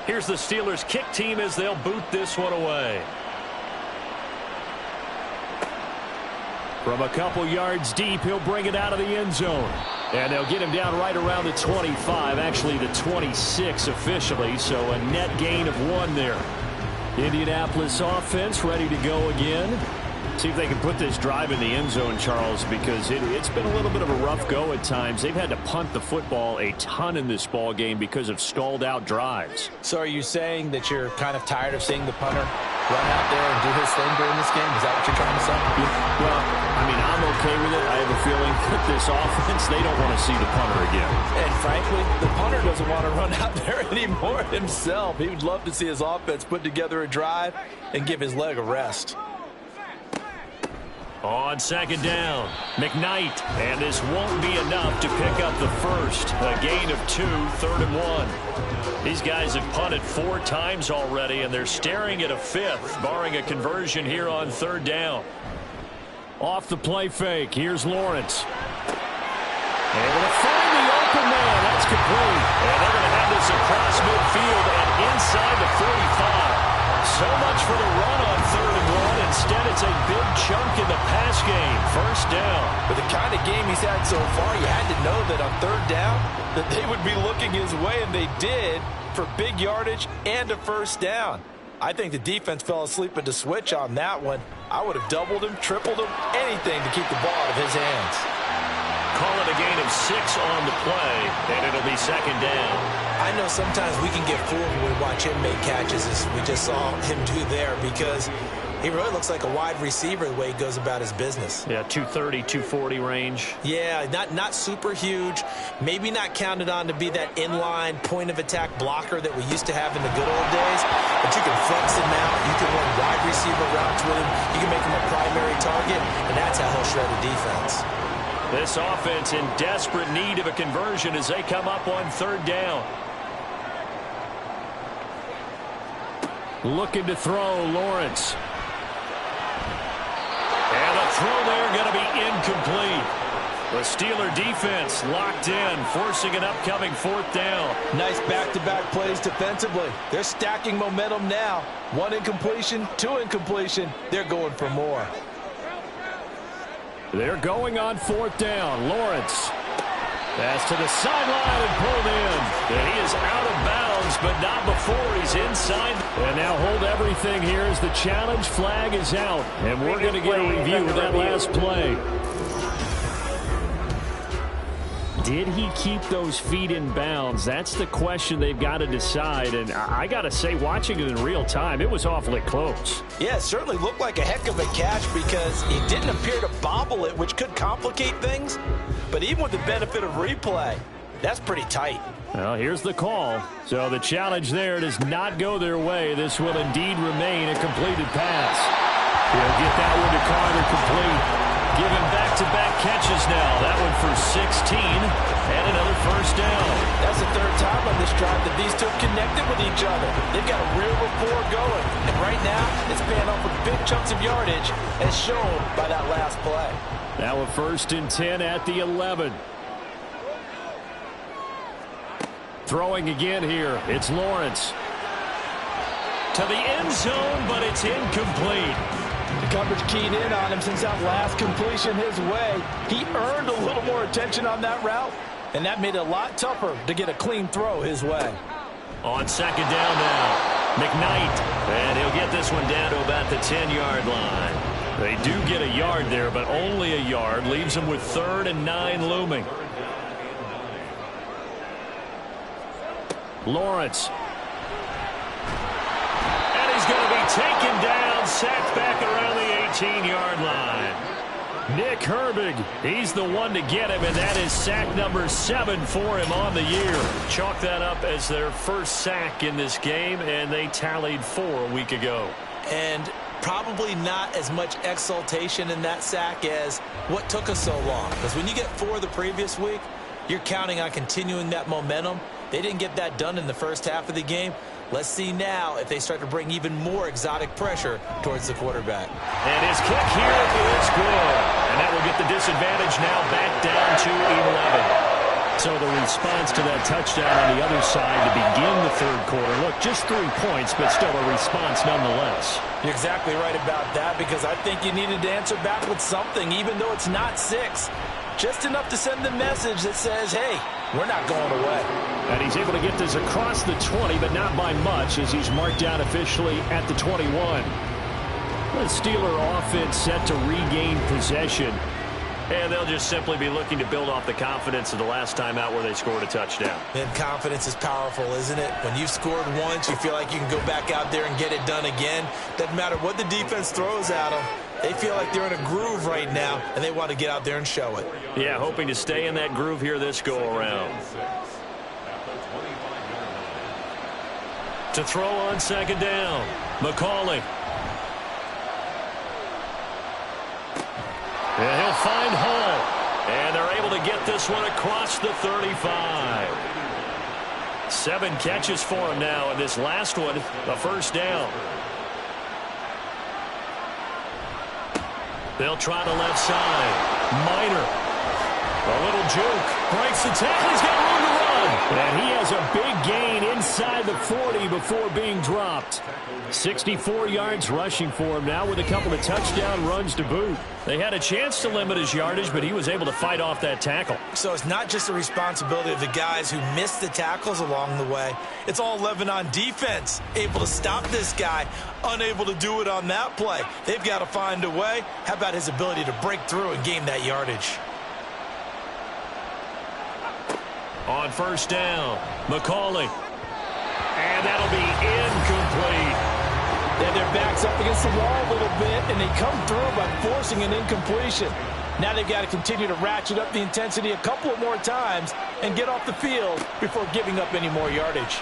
Speaker 2: Here's the Steelers kick team as they'll boot this one away. From a couple yards deep, he'll bring it out of the end zone. And they'll get him down right around the 25, actually the 26 officially, so a net gain of 1 there. Indianapolis offense ready to go again. See if they can put this drive in the end zone, Charles, because it's been a little bit of a rough go at times. They've had to punt the football a ton in this ball game because of stalled out drives.
Speaker 4: So are you saying that you're kind of tired of seeing the punter run out there and do his thing during this game? Is that what you're trying to say?
Speaker 2: Well, I mean, I'm okay with it. I have a feeling that this offense, they don't want to see the punter again.
Speaker 4: And frankly, the punter doesn't want to run out there anymore himself. He would love to see his offense put together a drive and give his leg a rest.
Speaker 2: On second down, McKnight, and this won't be enough to pick up the first. A gain of 2, 3rd and 1. These guys have punted 4 times already, and they're staring at a 5th, barring a conversion here on 3rd down. Off the play fake, here's Lawrence. Able to find the open man, that's complete. And they're going to have this across midfield and inside the 45. So much for the run on 3rd and 1. Instead, it's a big chunk in the pass game. First down.
Speaker 4: With the kind of game he's had so far, you had to know that on 3rd down that they would be looking his way, and they did, for big yardage and a first down. I think the defense fell asleep at the switch on that one. I would have doubled him, tripled him, anything to keep the ball out of his hands.
Speaker 2: Call it a gain of 6 on the play, and it'll be second down.
Speaker 3: I know sometimes we can get fooled when we watch him make catches, as we just saw him do there, because he really looks like a wide receiver the way he goes about his business.
Speaker 2: Yeah, 230, 240 range.
Speaker 3: Yeah, not super huge. Maybe not counted on to be that inline point-of-attack blocker that we used to have in the good old days. But you can flex him out. You can run wide receiver routes with him. You can make him a primary target, and that's how he'll shred a defense.
Speaker 2: This offense in desperate need of a conversion as they come up on 3rd down. Looking to throw, Lawrence. And the throw there going to be incomplete. The Steeler defense locked in, forcing an upcoming 4th down.
Speaker 4: Nice back-to-back plays defensively. They're stacking momentum now. 1 incompletion, 2 incompletion. They're going for more.
Speaker 2: They're going on 4th down. Lawrence. Pass to the sideline and pulled in. And he is out of bounds, but not before he's inside. And now hold everything here as the challenge flag is out. And we're going to get a review of that last play. Did he keep those feet in bounds? That's the question they've got to decide. And I got to say, watching it in real time, it was awfully close.
Speaker 4: Yeah, it certainly looked like a heck of a catch because he didn't appear to bobble it, which could complicate things. But even with the benefit of replay, that's pretty tight.
Speaker 2: Well, here's the call. So the challenge there does not go their way. This will indeed remain a completed pass. He'll get that one to Carter complete. Giving back-to-back catches now. That one for 16 and another first down.
Speaker 4: That's the 3rd time on this drive that these two have connected with each other. They've got a real rapport going. And right now, it's paying off with big chunks of yardage as shown by that last play.
Speaker 2: Now a 1st and 10 at the 11. Throwing again here. It's Lawrence. To the end zone, but it's incomplete.
Speaker 4: The coverage keyed in on him since that last completion his way. He earned a little more attention on that route, and that made it a lot tougher to get a clean throw his way.
Speaker 2: On second down now, McKnight. And he'll get this one down to about the 10-yard line. They do get a yard there, but only a yard. Leaves them with 3rd and 9 looming. Lawrence. And he's going to be taken down, sacked back around the 18-yard line. Nick Herbig, he's the one to get him, and that is sack number 7 for him on the year. Chalk that up as their first sack in this game, and they tallied 4 a week ago.
Speaker 3: And probably not as much exultation in that sack as what took us so long. Because when you get 4 the previous week, you're counting on continuing that momentum. They didn't get that done in the first half of the game. Let's see now if they start to bring even more exotic pressure towards the quarterback.
Speaker 2: And his kick here is good. And that will get the disadvantage now back down to 11. So the response to that touchdown on the other side to begin the 3rd quarter. Look, just 3 points, but still a response nonetheless.
Speaker 4: You're exactly right about that because I think you needed to answer back with something, even though it's not 6. Just enough to send the message that says, hey, we're not going away.
Speaker 2: And he's able to get this across the 20, but not by much as he's marked down officially at the 21. The Steeler offense set to regain possession.
Speaker 6: And they'll just simply be looking to build off the confidence of the last time out where they scored a touchdown.
Speaker 3: And confidence is powerful, isn't it? When you've scored once, you feel like you can go back out there and get it done again. Doesn't matter what the defense throws at them. They feel like they're in a groove right now, and they want to get out there and show it.
Speaker 6: Yeah, hoping to stay in that groove here this go-around.
Speaker 2: To throw on second down, McCauley. And he'll find Hall. And they're able to get this one across the 35. 7 catches for him now, and this last one, a first down. They'll try the left side. Minor. A little juke. Breaks the tackle. He's got room to run. And he has a big gain inside the 40 before being dropped. 64 yards rushing for him now with a couple of touchdown runs to boot. They had a chance to limit his yardage, but he was able to fight off that tackle.
Speaker 3: So it's not just the responsibility of the guys who missed the tackles along the way. It's all 11 on defense, able to stop this guy, unable to do it on that play. They've got to find a way. How about his ability to break through and gain that yardage?
Speaker 2: On first down, McCauley. And that'll be incomplete.
Speaker 4: And their back's up against the wall a little bit, and they come through by forcing an incompletion. Now they've got to continue to ratchet up the intensity a couple of more times and get off the field before giving up any more yardage.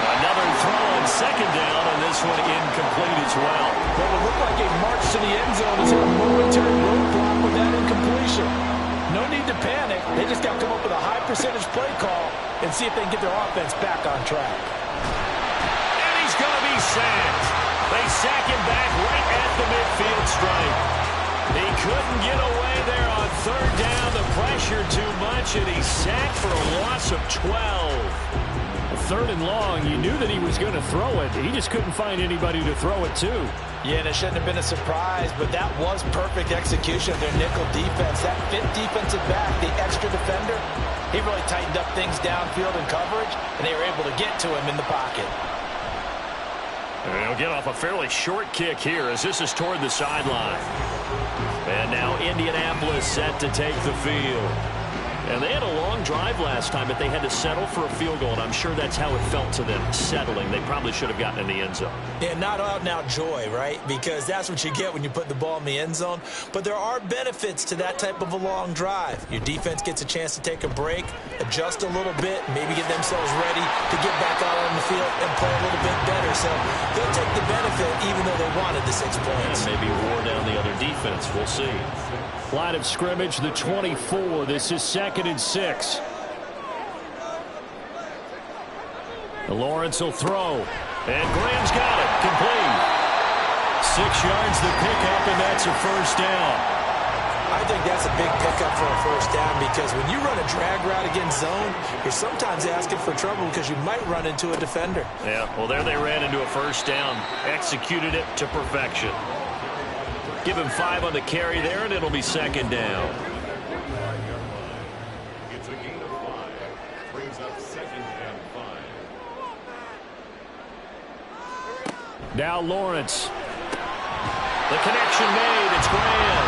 Speaker 2: Another throw on second down, and this one incomplete as well.
Speaker 4: What would look like a march to the end zone is a momentary roadblock with that incompletion. No need to panic. They just got to come up with a high percentage play call and see if they can get their offense back on track.
Speaker 2: And he's going to be sacked. They sack him back right at the midfield stripe. He couldn't get away there on third down. The pressure too much, and he's sacked for a loss of 12. Third and long, you knew that he was going to throw it. He just couldn't find anybody to throw it to.
Speaker 4: Yeah, and it shouldn't have been a surprise, but that was perfect execution of their nickel defense. That fifth defensive back, the extra defender, he really tightened up things downfield in coverage, and they were able to get to him in the pocket.
Speaker 2: And they'll get off a fairly short kick here as this is toward the sideline. And now Indianapolis set to take the field. And they had a long drive last time, but they had to settle for a field goal, and I'm sure that's how it felt to them, settling. They probably should have gotten in the end zone.
Speaker 3: Yeah, not out-and-out joy, right? Because that's what you get when you put the ball in the end zone. But there are benefits to that type of a long drive. Your defense gets a chance to take a break, adjust a little bit, maybe get themselves ready to get back out on the field and play a little bit better. So they'll take the benefit even though they wanted the 6 points.
Speaker 2: And maybe wore down the other defense. We'll see. Line of scrimmage, the 24. This is 2nd and 6. Lawrence will throw. And Graham's got it. Complete. 6 yards the pickup, and that's a first down.
Speaker 3: I think that's a big pickup for a first down because when you run a drag route against zone, you're sometimes asking for trouble because you might run into a defender.
Speaker 2: Yeah, well, there they ran into a first down. Executed it to perfection. Give him 5 on the carry there, and it'll be 2nd down.
Speaker 7: It's a gain of 5. Brings up 2nd and 5.
Speaker 2: Now Lawrence. The connection made. It's Graham.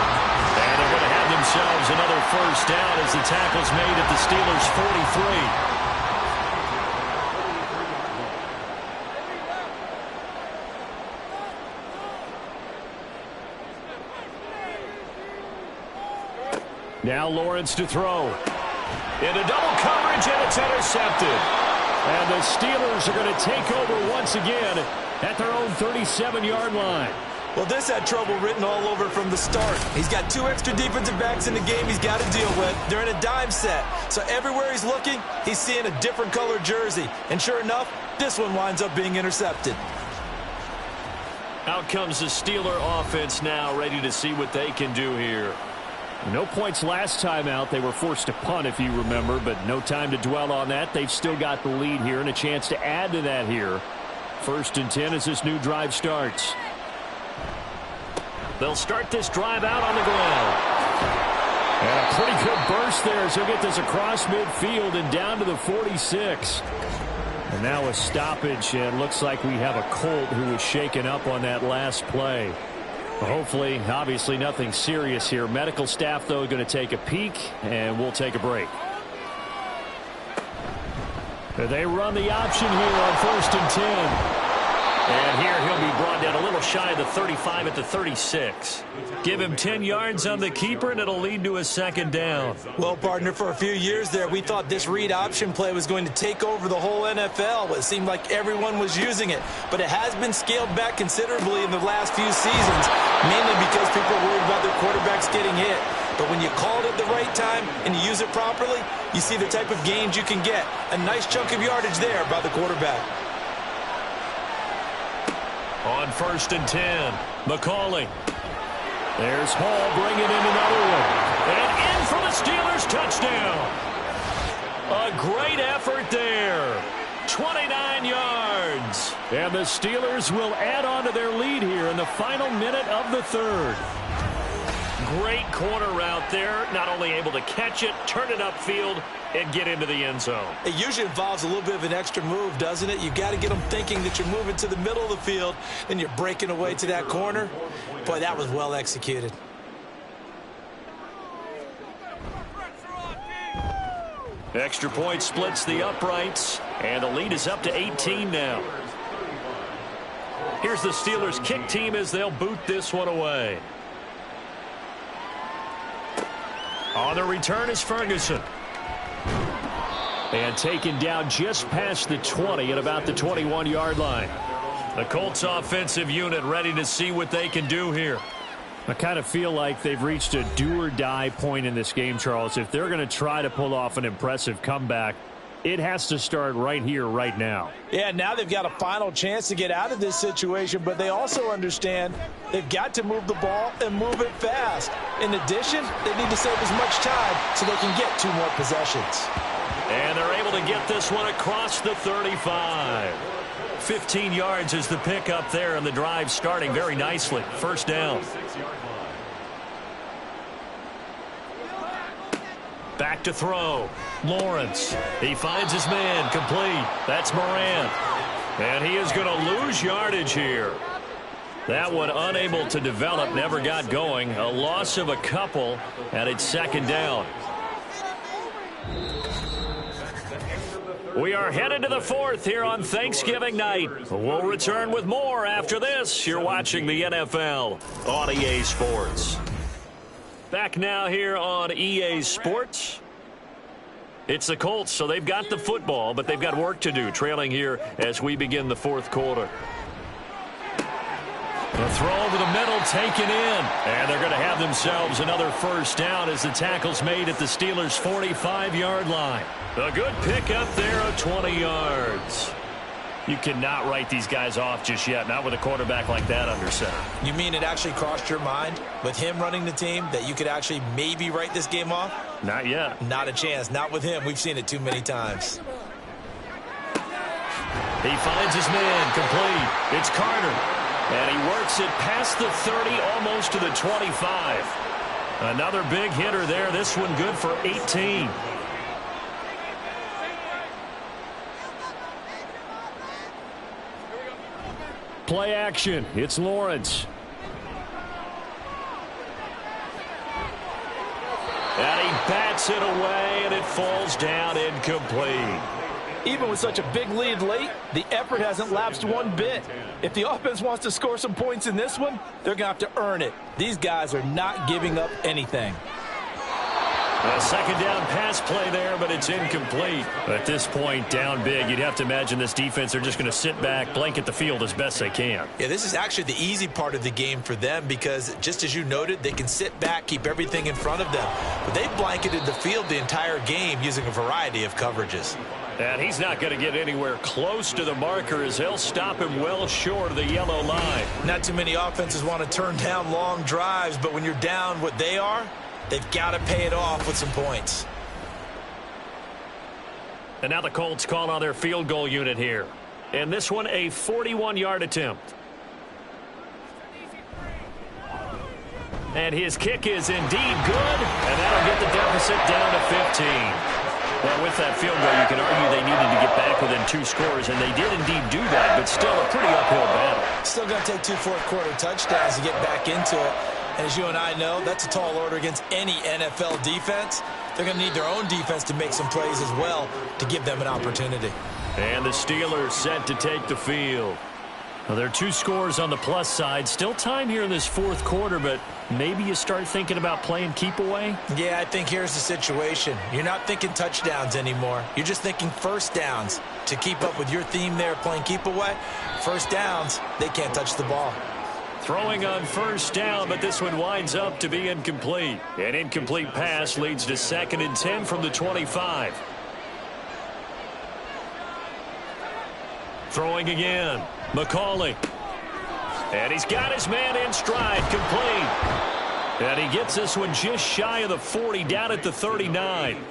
Speaker 2: And they're going to have themselves another first down as the tackle's made at the Steelers' 43. Now Lawrence to throw. Into double coverage, and it's intercepted. And the Steelers are going to take over once again at their own 37-yard line.
Speaker 3: Well, this had trouble written all over from the start. He's got 2 extra defensive backs in the game he's got to deal with. They're in a dime set. So everywhere he's looking, he's seeing a different color jersey. And sure enough, this one winds up being intercepted.
Speaker 2: Out comes the Steeler offense now, ready to see what they can do here. No points last time out. They were forced to punt, if you remember, but no time to dwell on that. They've still got the lead here and a chance to add to that here. 1st and 10 as this new drive starts. They'll start this drive out on the ground. And a pretty good burst there, so he'll get this across midfield and down to the 46. And now a stoppage, and looks like we have a Colt who was shaken up on that last play. Hopefully, obviously nothing serious here. Medical staff, though, going to take a peek, and we'll take a break. They run the option here on 1st and 10. And here he'll be brought down a little shy of the 35 at the 36. Give him 10 yards on the keeper, and it'll lead to a 2nd down.
Speaker 3: Well, partner, for a few years there, we thought this read option play was going to take over the whole NFL. It seemed like everyone was using it. But it has been scaled back considerably in the last few seasons, mainly because people are worried about their quarterbacks getting hit. But when you call it at the right time and you use it properly, you see the type of gains you can get. A nice chunk of yardage there by the quarterback.
Speaker 2: On 1st and 10, McCauley. There's Hall bringing in another one. And in for the Steelers touchdown. A great effort there. 29 yards. And the Steelers will add on to their lead here in the final minute of the 3rd.
Speaker 6: Great corner route there. Not only able to catch it, turn it upfield, and get into the end zone.
Speaker 3: It usually involves a little bit of an extra move, doesn't it? You've got to get them thinking that you're moving to the middle of the field, and you're breaking away to that corner. Boy, that was well executed.
Speaker 2: Extra point splits the uprights, and the lead is up to 18 now. Here's the Steelers kick team as they'll boot this one away. On the return is Ferguson. And taken down just past the 20 at about the 21-yard line. The Colts offensive unit ready to see what they can do here. I kind of feel like they've reached a do-or-die point in this game, Charles. If they're going to try to pull off an impressive comeback, it has to start right here, right now.
Speaker 4: Yeah, now they've got a final chance to get out of this situation, but they also understand they've got to move the ball and move it fast. In addition, they need to save as much time so they can get 2 more possessions.
Speaker 2: And they're able to get this one across the 35. 15 yards is the pickup there, and the drive starting very nicely. 1st down. Back to throw. Lawrence. He finds his man. Complete. That's Moran. And he is going to lose yardage here. That one unable to develop, never got going. A loss of a couple, and it's 2nd down. We are headed to the 4th here on Thanksgiving night. We'll return with more after this. You're watching the NFL on EA Sports. Back now here on EA Sports. It's the Colts, so they've got the football, but they've got work to do, trailing here as we begin the 4th quarter. The throw over the middle taken in, and they're going to have themselves another 1st down as the tackle's made at the Steelers' 45-yard line. A good pickup there of 20 yards. You cannot write these guys off just yet, not with a quarterback like that under center.
Speaker 3: You mean it actually crossed your mind with him running the team that you could actually maybe write this game off?
Speaker 2: Not yet.
Speaker 3: Not a chance. Not with him. We've seen it too many times.
Speaker 2: He finds his man. Complete. It's Carter. And he works it past the 30, almost to the 25. Another big hitter there. This one good for 18. Play action. It's Lawrence. And he bats it away, and it falls down incomplete.
Speaker 4: Even with such a big lead late, the effort hasn't lapsed one bit. If the offense wants to score some points in this one, they're going to have to earn it. These guys are not giving up anything.
Speaker 2: A 2nd down pass play there, but it's incomplete. At this point, down big, you'd have to imagine this defense are just going to sit back, blanket the field as best they can.
Speaker 3: Yeah, this is actually the easy part of the game for them because, just as you noted, they can sit back, keep everything in front of them. But they've blanketed the field the entire game using a variety of coverages.
Speaker 2: And he's not going to get anywhere close to the marker as they'll stop him well short of the yellow line.
Speaker 3: Not too many offenses want to turn down long drives, but when you're down what they are, they've got to pay it off with some points.
Speaker 2: And now the Colts call on their field goal unit here. And this one a 41-yard attempt.
Speaker 6: And his kick is indeed good, and that'll get the deficit down to 15. Well, with that field goal, you can argue they needed to get back within 2 scores, and they did indeed do that, but still a pretty uphill battle.
Speaker 3: Still going to take 2 fourth-quarter touchdowns to get back into it. And as you and I know, that's a tall order against any NFL defense. They're going to need their own defense to make some plays as well to give them an opportunity.
Speaker 6: And the Steelers set to take the field. Well, there are 2 scores on the plus side. Still time here in this 4th quarter, but maybe you start thinking about playing keep away?
Speaker 3: Yeah, I think here's the situation. You're not thinking touchdowns anymore. You're just thinking first downs. To keep up with your theme there, playing keep away, first downs, they can't touch the ball.
Speaker 6: Throwing on first down, but this one winds up to be incomplete. An incomplete pass leads to 2nd and 10 from the 25. Throwing again. McCauley. And he's got his man in stride, complete. And he gets this one just shy of the 40, down at the 39.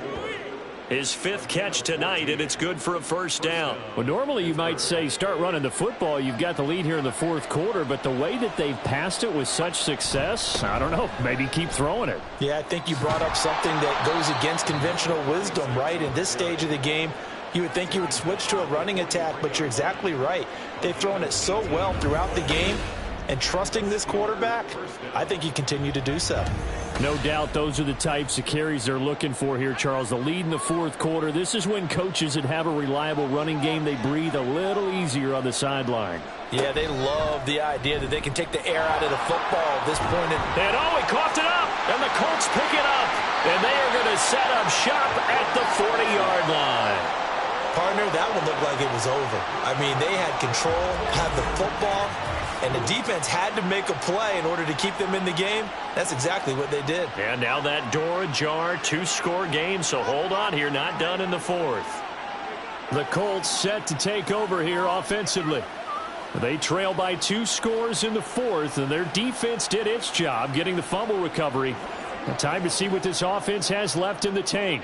Speaker 6: His 5th catch tonight, and it's good for a first down.
Speaker 2: Well, normally you might say start running the football. You've got the lead here in the 4th quarter, but the way that they've passed it with such success, I don't know, maybe keep throwing it.
Speaker 4: Yeah, I think you brought up something that goes against conventional wisdom, right? In this stage of the game, you would think you would switch to a running attack, but you're exactly right. They've thrown it so well throughout the game, and trusting this quarterback, I think you continue to do so.
Speaker 2: No doubt those are the types of carries they're looking for here, Charles. The lead in the 4th quarter. This is when coaches that have a reliable running game, they breathe a little easier on the sideline.
Speaker 4: Yeah, they love the idea that they can take the air out of the football at this point.
Speaker 6: And oh, he coughed it up, and the Colts pick it up, and they are going to set up shop at the 40-yard line.
Speaker 3: Partner, that one looked like it was over. I mean, they had control, had the football, and the defense had to make a play in order to keep them in the game. That's exactly what they did.
Speaker 6: And now that door ajar, 2-score game, so hold on here, not done in the 4th.
Speaker 2: The Colts set to take over here offensively. They trail by 2 scores in the 4th, and their defense did its job getting the fumble recovery. Time to see what this offense has left in the tank.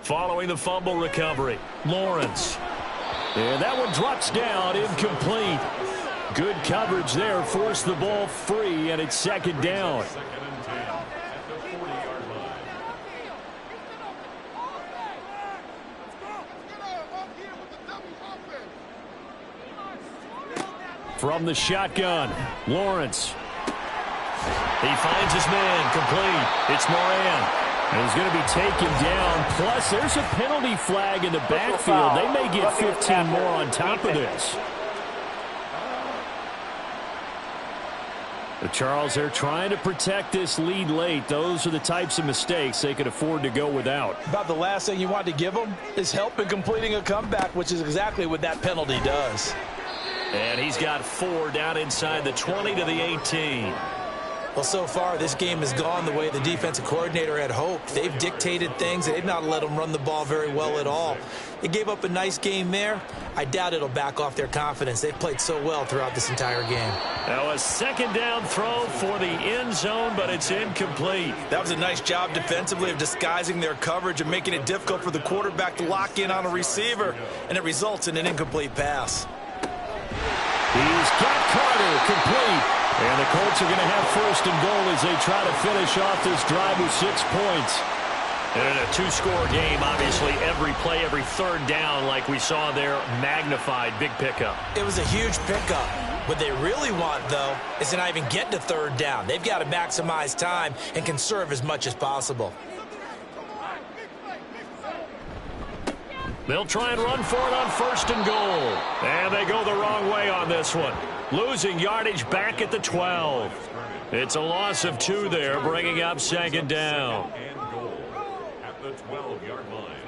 Speaker 6: Following the fumble recovery, Lawrence. And that one drops down, incomplete. Good coverage there, forced the ball free, and it's 2nd down.
Speaker 2: From the shotgun, Lawrence.
Speaker 6: He finds his man, complete. It's Moran.
Speaker 2: And he's going to be taken down. Plus, there's a penalty flag in the backfield. They may get 15 more on top of this. But Charles, they're trying to protect this lead late. Those are the types of mistakes they could afford to go without.
Speaker 4: About the last thing you want to give them is help in completing a comeback, which is exactly what that penalty does.
Speaker 6: And he's got 4 down inside the 20 to the 18.
Speaker 3: Well, so far, this game has gone the way the defensive coordinator had hoped. They've dictated things. They've not let them run the ball very well at all. They gave up a nice game there. I doubt it'll back off their confidence. They've played so well throughout this entire game.
Speaker 6: Now a 2nd down throw for the end zone, but it's incomplete.
Speaker 3: That was a nice job defensively of disguising their coverage and making it difficult for the quarterback to lock in on a receiver, and it results in an incomplete pass.
Speaker 2: He's got Carter, complete. And the Colts are going to have 1st and goal as they try to finish off this drive with 6 points.
Speaker 6: And in a 2-score game, obviously every play, every 3rd down, like we saw there, magnified, big pickup.
Speaker 3: It was a huge pickup. What they really want, though, is to not even get to 3rd down. They've got to maximize time and conserve as much as possible.
Speaker 6: They'll try and run for it on 1st and goal. And they go the wrong way on this one. Losing yardage back at the 12. It's a loss of 2 there, bringing up 2nd down.
Speaker 7: And goal at the 12-yard line.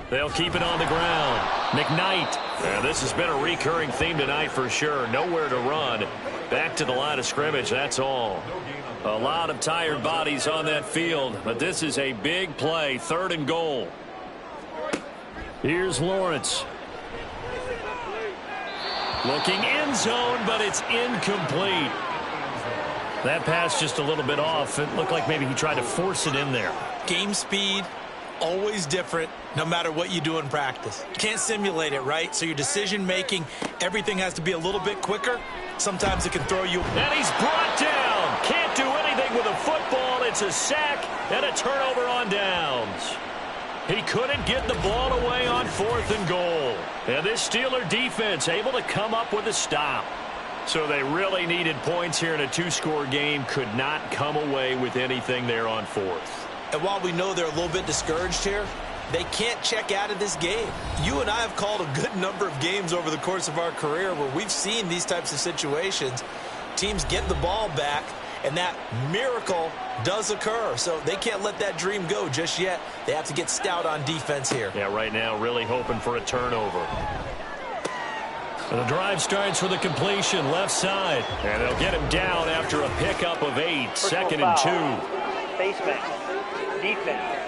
Speaker 6: They'll keep it on the ground. McKnight. This has been a recurring theme tonight for sure. Nowhere to run. Back to the line of scrimmage, that's all. A lot of tired bodies on that field, but this is a big play, 3rd and goal.
Speaker 2: Here's Lawrence.
Speaker 6: Looking end zone, but it's incomplete.
Speaker 2: That pass just a little bit off. It looked like maybe he tried to force it in there.
Speaker 3: Game speed, always different, no matter what you do in practice. You can't simulate it, right? So your decision-making, everything has to be a little bit quicker. Sometimes it can throw you.
Speaker 6: And he's brought down. Can't do anything with a football. It's a sack and a turnover on downs. He couldn't get the ball away on 4th and goal. And this Steeler defense able to come up with a stop. So they really needed points here in a 2-score game. Could not come away with anything there on 4th.
Speaker 3: And while we know they're a little bit discouraged here, they can't check out of this game. You and I have called a good number of games over the course of our career where we've seen these types of situations. Teams get the ball back, and that miracle does occur. So they can't let that dream go just yet. They have to get stout on defense here.
Speaker 6: Yeah, right now really hoping for a turnover.
Speaker 2: The drive starts with a completion left side.
Speaker 6: And they'll get him down after a pickup of 8. 2nd and 2.
Speaker 8: Face mask. Defense.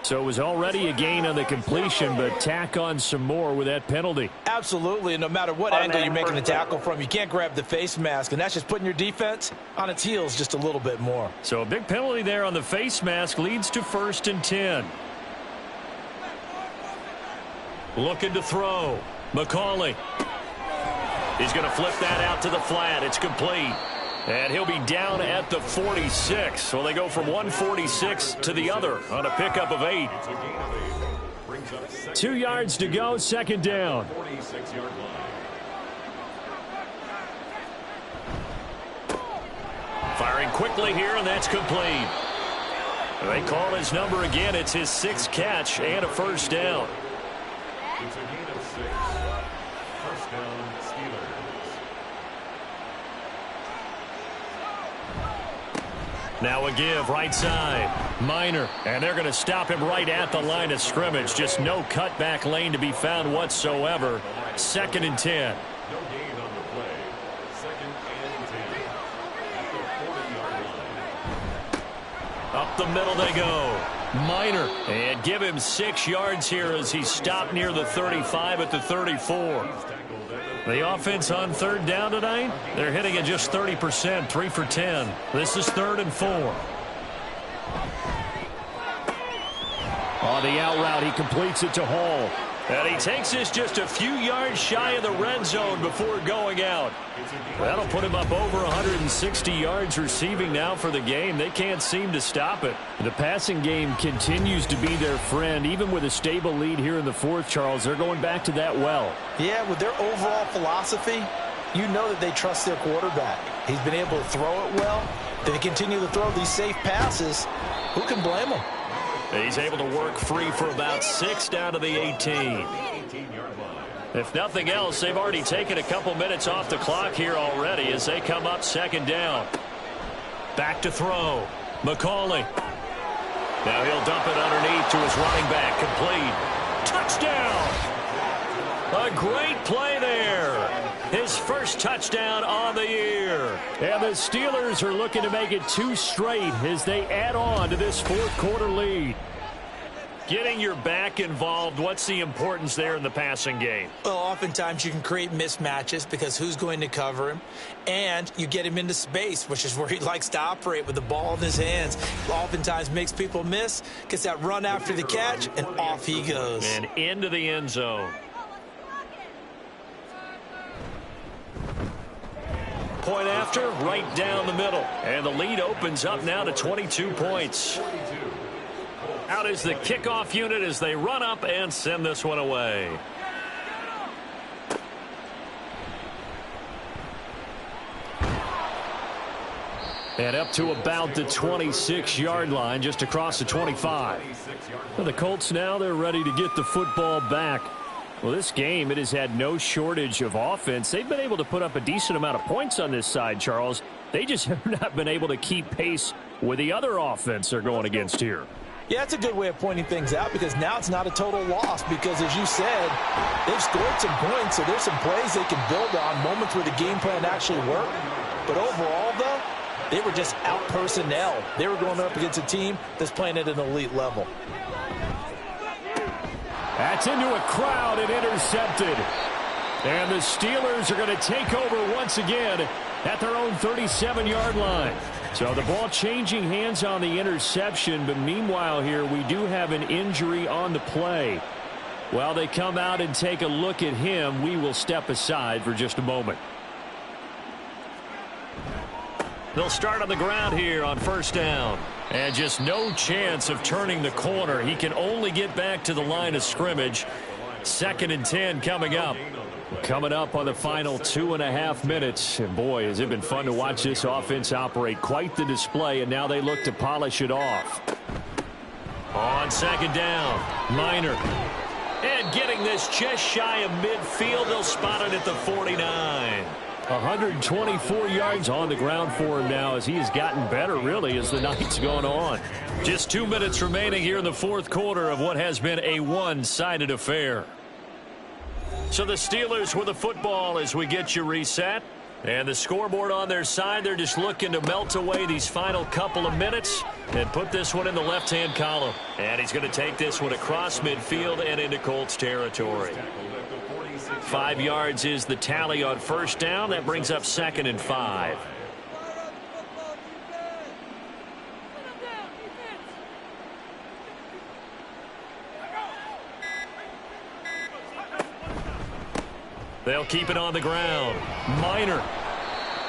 Speaker 2: So it was already a gain on the completion, but tack on some more with that penalty.
Speaker 3: Absolutely, and no matter what angle you're making the tackle from, you can't grab the face mask, and that's just putting your defense on its heels just a little bit more.
Speaker 2: So a big penalty there on the face mask leads to 1st and 10. Looking to throw. McCauley. He's going to flip that out to the flat. It's complete. And he'll be down at the 46. So they go from 146 to the other on a pickup of 8. 2 yards to go, 2nd down.
Speaker 6: Firing quickly here, and that's complete. They call his number again. It's his 6th catch and a 1st down.
Speaker 7: It's a gain of 6. 1st down, Steelers.
Speaker 2: Now a give right side. Minor. And they're going to stop him right at the line of scrimmage. Just no cutback lane to be found whatsoever. 2nd and 10.
Speaker 7: No gain on the play. 2nd and 10. At the 40-yard line.
Speaker 2: Up the middle they go. Minor. And give him 6 yards here as he stopped near the 35 at the 34. The offense on 3rd down tonight, they're hitting at just 30%, 3 for 10. This is 3rd and 4. On the out route, he completes it to Hall.
Speaker 6: And he takes this just a few yards shy of the red zone before going out.
Speaker 2: That'll put him up over 160 yards receiving now for the game. They can't seem to stop it. The passing game continues to be their friend. Even with a stable lead here in the 4th, Charles, they're going back to that well.
Speaker 3: Yeah, with their overall philosophy, you know that they trust their quarterback. He's been able to throw it well. They continue to throw these safe passes. Who can blame them?
Speaker 6: He's able to work free for about 6 down to the 18.
Speaker 2: If nothing else, they've already taken a couple minutes off the clock here already as they come up 2nd down. Back to throw. McCauley.
Speaker 6: Now he'll dump it underneath to his running back. Complete.
Speaker 2: Touchdown! A great play there. His 1st touchdown on the year. And the Steelers are looking to make it 2 straight as they add on to this 4th quarter lead.
Speaker 6: Getting your back involved, what's the importance there in the passing game?
Speaker 3: Well, oftentimes you can create mismatches because who's going to cover him? And you get him into space, which is where he likes to operate with the ball in his hands. Oftentimes makes people miss, gets that run after the catch, and off he goes.
Speaker 6: And into the end zone.
Speaker 2: Point after, right down the middle. And the lead opens up now to 22 points. Out is the kickoff unit as they run up and send this one away. And up to about the 26-yard line, just across the 25. For the Colts now, they're ready to get the football back. Well, this game, it has had no shortage of offense. They've been able to put up a decent amount of points on this side, Charles. They just have not been able to keep pace with the other offense they're going against here.
Speaker 3: Yeah, that's a good way of pointing things out because now it's not a total loss because, as you said, they've scored some points, so there's some plays they can build on, moments where the game plan actually worked. But overall, though, they were just out personnel. They were going up against a team that's playing at an elite level.
Speaker 2: That's into a crowd and intercepted. And the Steelers are going to take over once again at their own 37-yard line. So the ball changing hands on the interception, but meanwhile here we do have an injury on the play. While they come out and take a look at him, we will step aside for just a moment. They'll start on the ground here on first down. And just no chance of turning the corner. He can only get back to the line of scrimmage. 2nd and 10 coming up. Coming up on the final 2.5 minutes. And boy, has it been fun to watch this offense operate. Quite the display, and now they look to polish it off. On 2nd down, Minor. And getting this just shy of midfield. They'll spot it at the 49. 124 yards on the ground for him now as he has gotten better, really, as the night's gone on. Just 2 minutes remaining here in the 4th quarter of what has been a one-sided affair. So the Steelers with the football as we get you reset. And the scoreboard on their side, they're just looking to melt away these final couple of minutes and put this one in the left-hand column. And he's going to take this one across midfield and into Colts territory. 5 yards is the tally on first down. That brings up 2nd and 5. They'll keep it on the ground. Minor.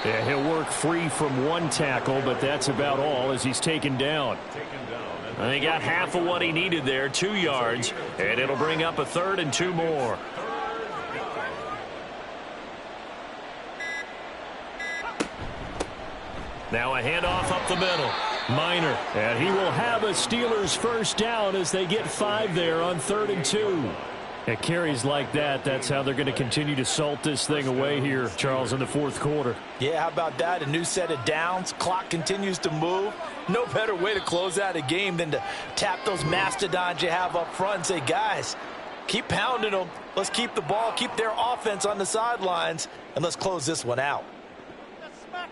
Speaker 2: Yeah, he'll work free from one tackle, but that's about all as he's taken down. And he got half of what he needed there, 2 yards, and it'll bring up a 3rd and 2 more. Now a handoff up the middle. Minor. And he will have a Steelers first down as they get 5 there on 3rd and 2. At carries like that, that's how they're going to continue to salt this thing away here, Charles, in the 4th quarter.
Speaker 4: Yeah, how about that? A new set of downs. Clock continues to move. No better way to close out a game than to tap those mastodons you have up front and say, guys, keep pounding them. Let's keep the ball, keep their offense on the sidelines, and let's close this one out.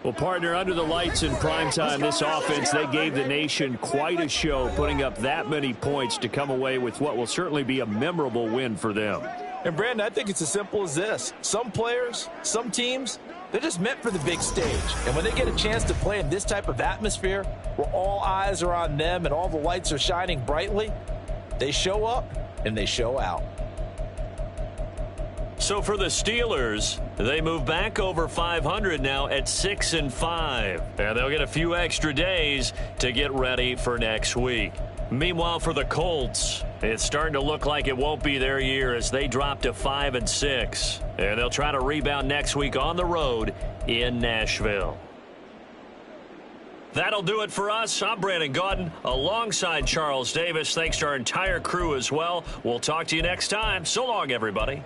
Speaker 2: Well, partner, under the lights in primetime, this offense, they gave the nation quite a show, putting up that many points to come away with what will certainly be a memorable win for them.
Speaker 4: And, Brandon, I think it's as simple as this. Some players, some teams, they're just meant for the big stage. And when they get a chance to play in this type of atmosphere where all eyes are on them and all the lights are shining brightly, they show up and they show out.
Speaker 6: So for the Steelers, they move back over 500 now at 6-5. And they'll get a few extra days to get ready for next week. Meanwhile, for the Colts, it's starting to look like it won't be their year as they drop to 5-6. And they'll try to rebound next week on the road in Nashville. That'll do it for us. I'm Brandon Gaudin alongside Charles Davis. Thanks to our entire crew as well. We'll talk to you next time. So long, everybody.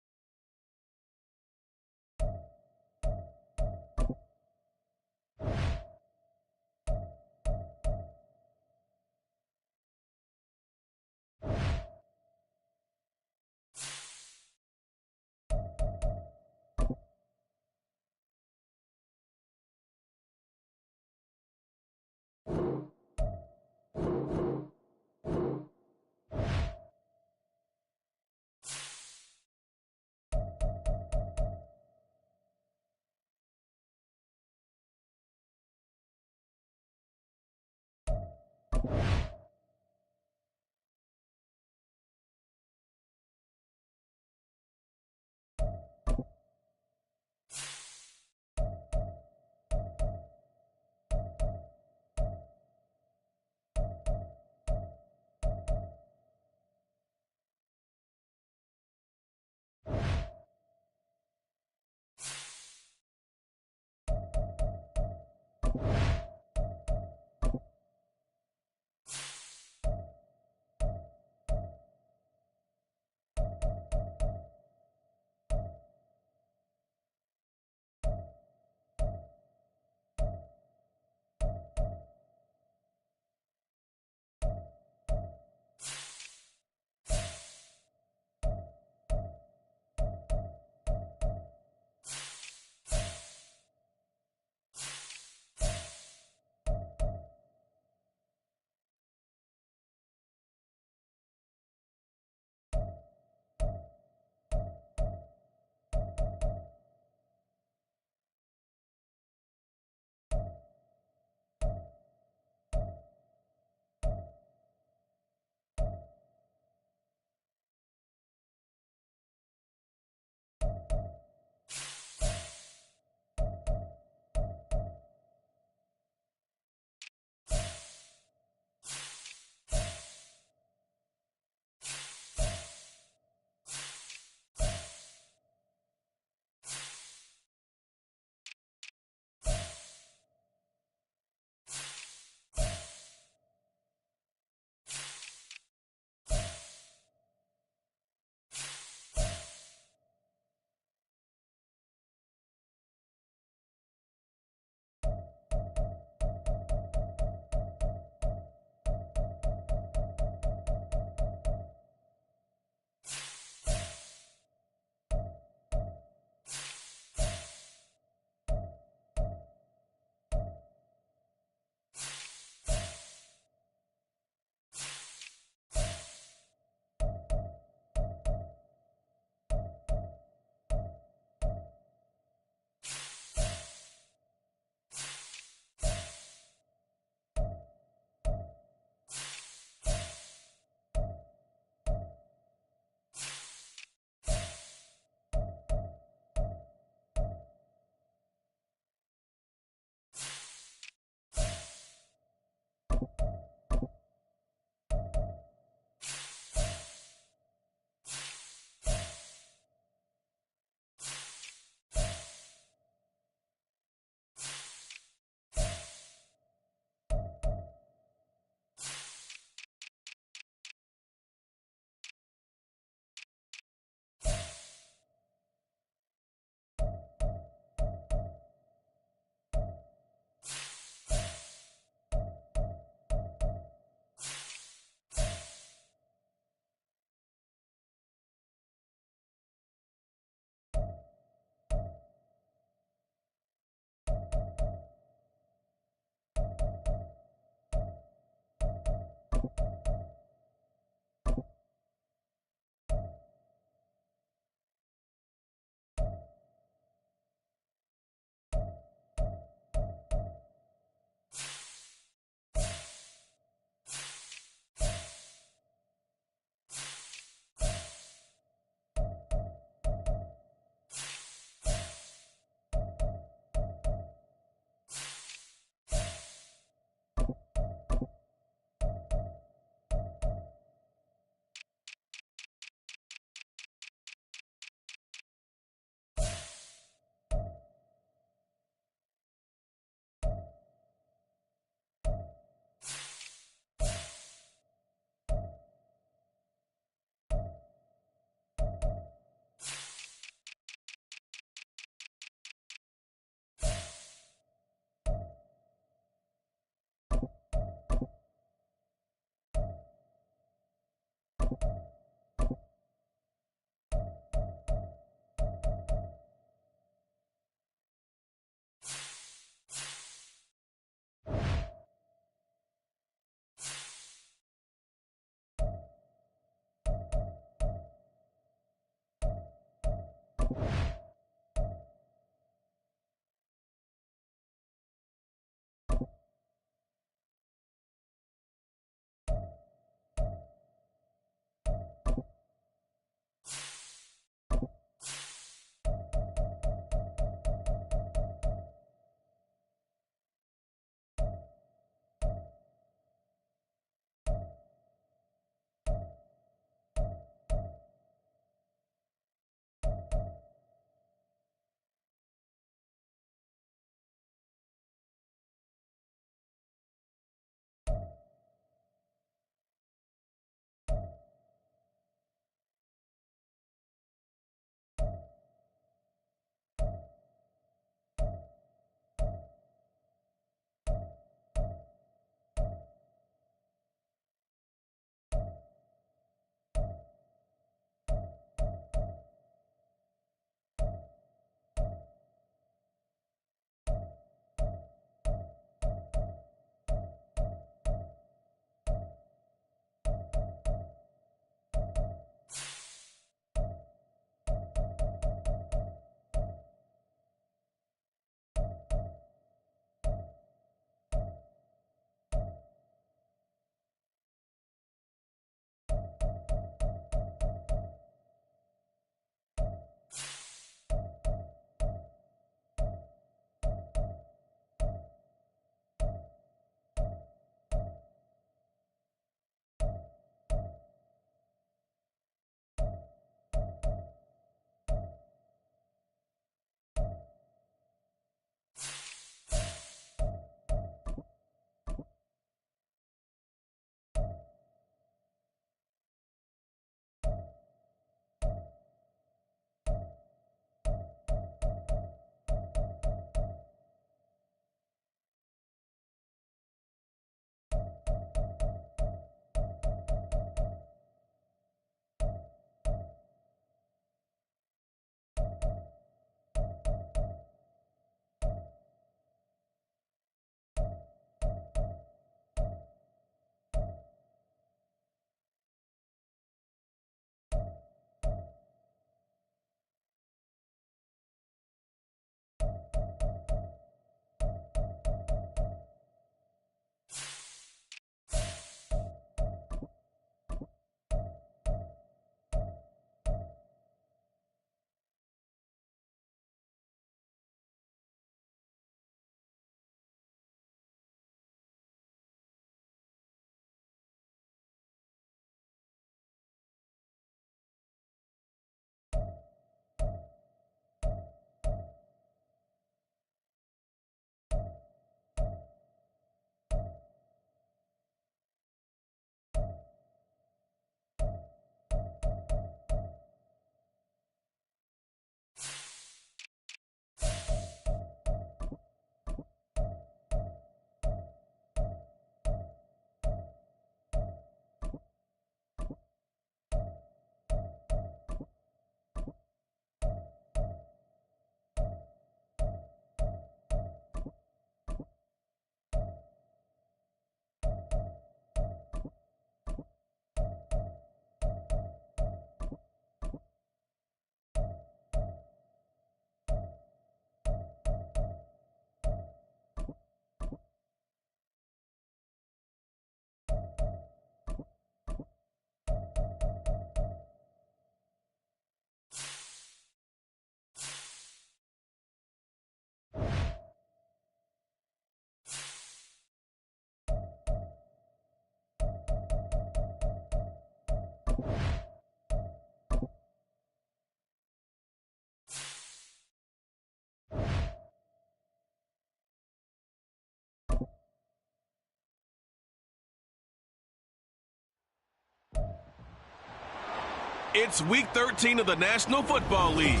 Speaker 1: It's Week 13 of the National Football League,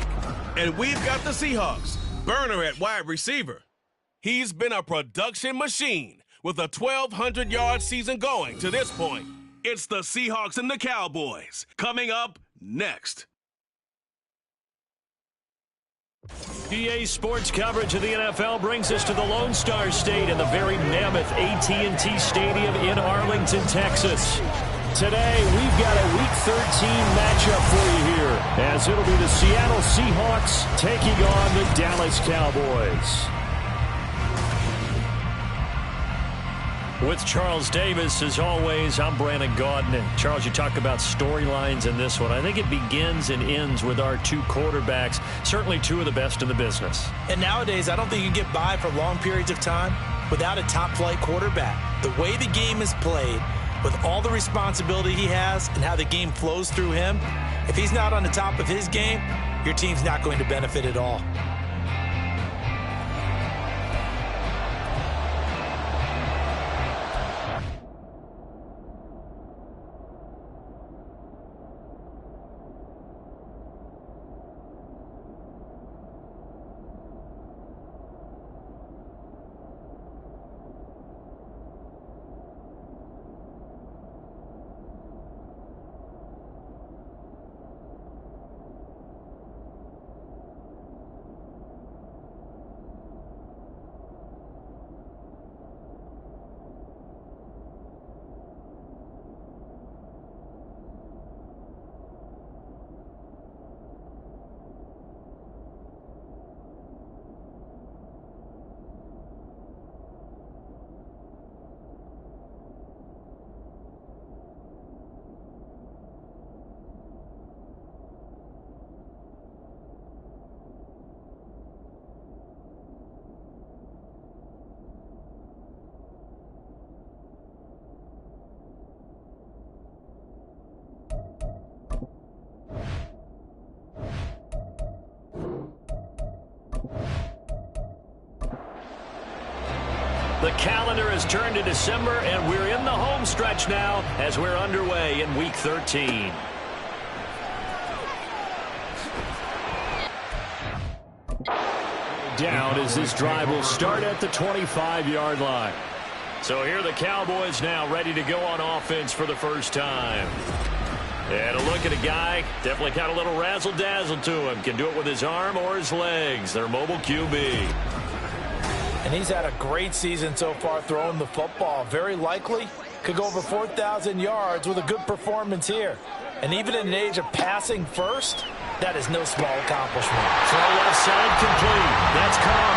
Speaker 1: and we've got the Seahawks. Burner at wide receiver. He's been a production machine with a 1,200-yard season going to this point. It's the Seahawks and the Cowboys. Coming up next.
Speaker 2: EA Sports coverage of the NFL brings us to the Lone Star State in the very mammoth AT&T Stadium in Arlington, Texas. Today, we've got a Week 13 matchup for you here, as it'll be the Seattle Seahawks taking on the Dallas Cowboys. With Charles Davis, as always, I'm Brandon Gaudin. And Charles, you talk about storylines in this one. I think it begins and ends with our two quarterbacks, certainly two of the best in the business.
Speaker 3: And nowadays, I don't think you get by for long periods of time without a top-flight quarterback. The way the game is played, with all the responsibility he has and how the game flows through him, if he's not on the top of his game, your team's not going to benefit at all.
Speaker 2: The calendar has turned to December, and we're in the home stretch now as we're underway in Week 13. Down as this drive will start at the 25-yard line. So here are the Cowboys now ready to go on offense for the first time. And a look at a guy, definitely got a little razzle-dazzle to him. Can do it with his arm or his legs. Their mobile QB.
Speaker 4: And he's had a great season so far throwing the football. Very likely could go over 4,000 yards with a good performance here. And even in an age of passing first, that is no small accomplishment.
Speaker 2: Throw left side complete. That's Carr.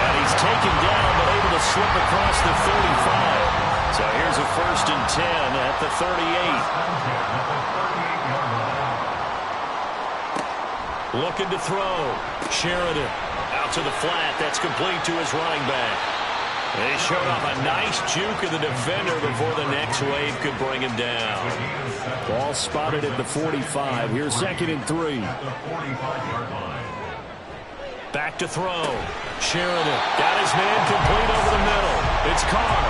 Speaker 2: And he's taken down but able to slip across the 35. So here's a 1st and 10 at the 38. Looking to throw. Sheridan. Out to the flat. That's complete to his running back. And he showed off a nice juke of the defender before the next wave could bring him down. Ball spotted at the 45. Here's 2nd and 3. Back to throw. Sheridan got his man complete over the middle. It's Carr.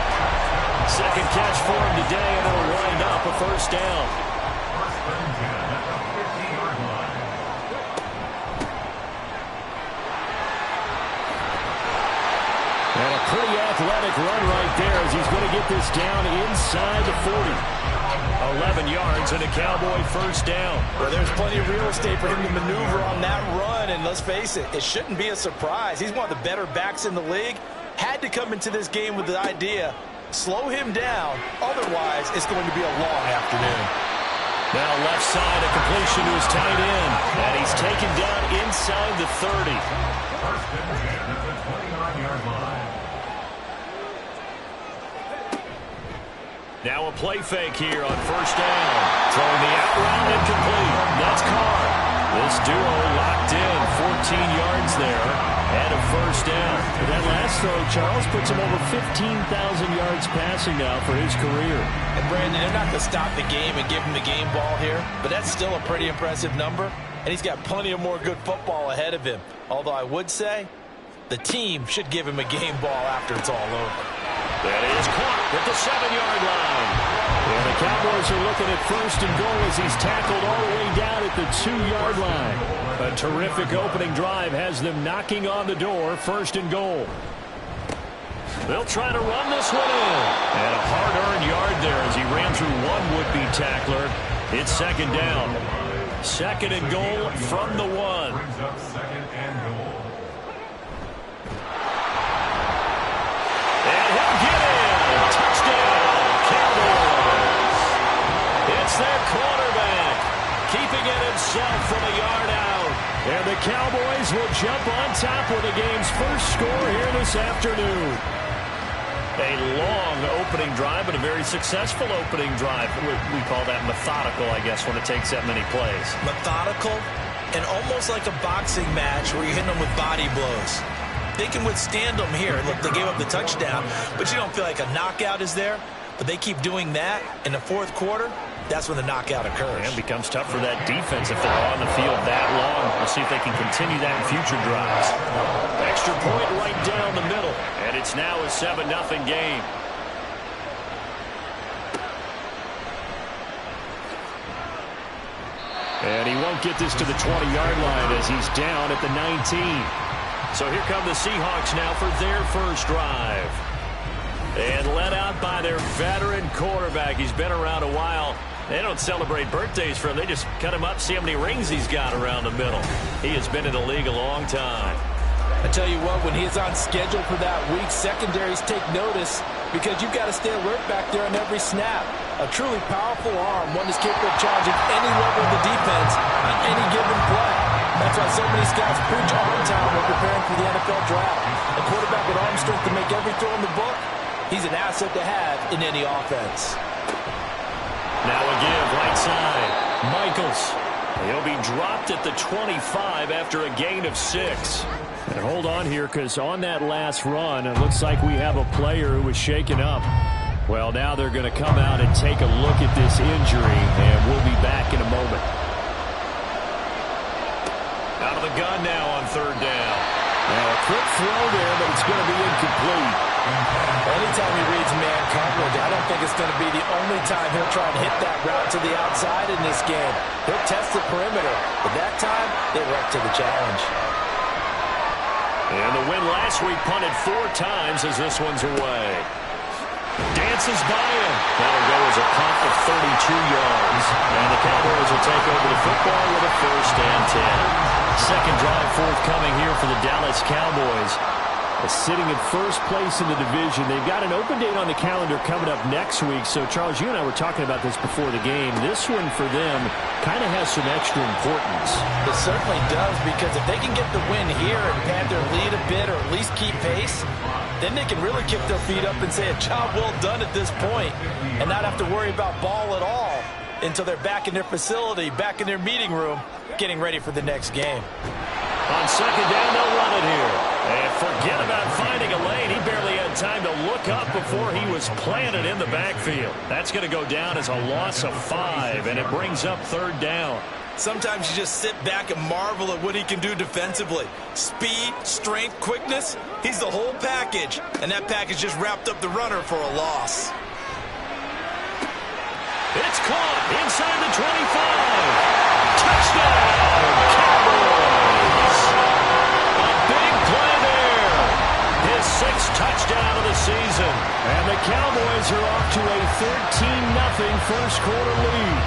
Speaker 2: Second catch for him today, and it'll wind up a 1st down. And a pretty athletic run right there as he's going to get this down inside the 40. 11 yards and a Cowboy 1st down.
Speaker 4: Well, there's plenty of real estate for him to maneuver on that run, and let's face it, it shouldn't be a surprise. He's one of the better backs in the league. Had to come into this game with the idea, slow him down, otherwise it's going to be a long afternoon.
Speaker 2: Now left side, a completion to his tight end, and he's taken down inside the 30.
Speaker 7: First and 10 at the 29-yard line.
Speaker 2: Now a play fake here on 1st down. Throwing the out route incomplete. That's Carr. This duo locked in, 14 yards there, and a first down.
Speaker 9: That last throw, Charles, puts him over 15,000 yards passing now for his career.
Speaker 3: And Brandon, they're not going to stop the game and give him the game ball here, but that's still a pretty impressive number, and he's got plenty of more good football ahead of him. Although I would say the team should give him a game ball after it's all over.
Speaker 6: That is caught at the 7-yard line.
Speaker 2: And the Cowboys are looking at first and goal as he's tackled all the way down at the 2-yard line. A terrific opening drive has them knocking on the door, first and goal. They'll try to run this one in. And a hard-earned yard there as he ran through one would-be tackler. It's second down. Second and goal from the 1.
Speaker 7: Brings up second and goal.
Speaker 6: And he'll get in. Touchdown, Cowboys. It's their quarterback, keeping it himself from a yard out.
Speaker 2: And the Cowboys will jump on top with the game's first score here this afternoon. A long opening drive, but a very successful opening drive. We call that methodical, I guess, when it takes that many plays.
Speaker 3: Methodical and almost like a boxing match where you're hitting them with body blows. They can withstand them here. Look, they gave up the touchdown, but you don't feel like a knockout is there. But they keep doing that in the fourth quarter. That's when the knockout occurs.
Speaker 2: And it becomes tough for that defense if they're on the field that long. We'll see if they can continue that in future drives.
Speaker 6: Extra point right down the middle. And it's now a 7-0 game.
Speaker 2: And he won't get this to the 20-yard line as he's down at the 19.
Speaker 6: So here come the Seahawks now for their first drive. And led out by their veteran quarterback. He's been around a while. They don't celebrate birthdays for him. They just cut him up, see how many rings he's got around the middle. He has been in the league a long time.
Speaker 4: I tell you what, when he's on schedule for that week, secondaries take notice because you've got to stay alert back there on every snap. A truly powerful arm, one that's capable of challenging any level of the defense on any given play. That's why so many scouts preach arm time when preparing for the NFL draft. A quarterback with arm strength to make every throw in the book, he's an asset to have in any offense.
Speaker 6: Now a give, right side. Michaels. He'll be dropped at the 25 after a gain of 6.
Speaker 2: And hold on here, because on that last run, it looks like we have a player who was shaken up. Well, now they're going to come out and take a look at this injury, and we'll be back in a moment.
Speaker 6: Out of the gun now on third down.
Speaker 2: Now a quick throw there, but it's going to be incomplete.
Speaker 4: Anytime he reads man coverage, I don't think it's going to be the only time he'll try and hit that route to the outside in this game. He'll test the perimeter, but that time, they were up to the challenge.
Speaker 6: And the win last week punted 4 times as this one's away. Dances by him. That'll go as a punt of 32 yards. And the Cowboys will take over the football with a first and 10. Second drive forthcoming here for the Dallas Cowboys.
Speaker 2: Sitting in first place in the division. They've got an open date on the calendar coming up next week. So, Charles, you and I were talking about this before the game. This one for them kind of has some extra importance.
Speaker 4: It certainly does, because if they can get the win here and pad their lead a bit or at least keep pace, then they can really kick their feet up and say a job well done at this point and not have to worry about ball at all until they're back in their facility, back in their meeting room, getting ready for the next game.
Speaker 6: On second down, they'll run it here. And forget about finding a lane. He barely had time to look up before he was planted in the backfield. That's going to go down as a loss of 5, and it brings up third down.
Speaker 3: Sometimes you just sit back and marvel at what he can do defensively. Speed, strength, quickness, he's the whole package. And that package just wrapped up the runner for a loss.
Speaker 6: It's caught inside the 25. Touchdown, Cowboys. A big play there. His 6th touchdown of the season.
Speaker 2: And the Cowboys are off to a 13-0 first quarter lead.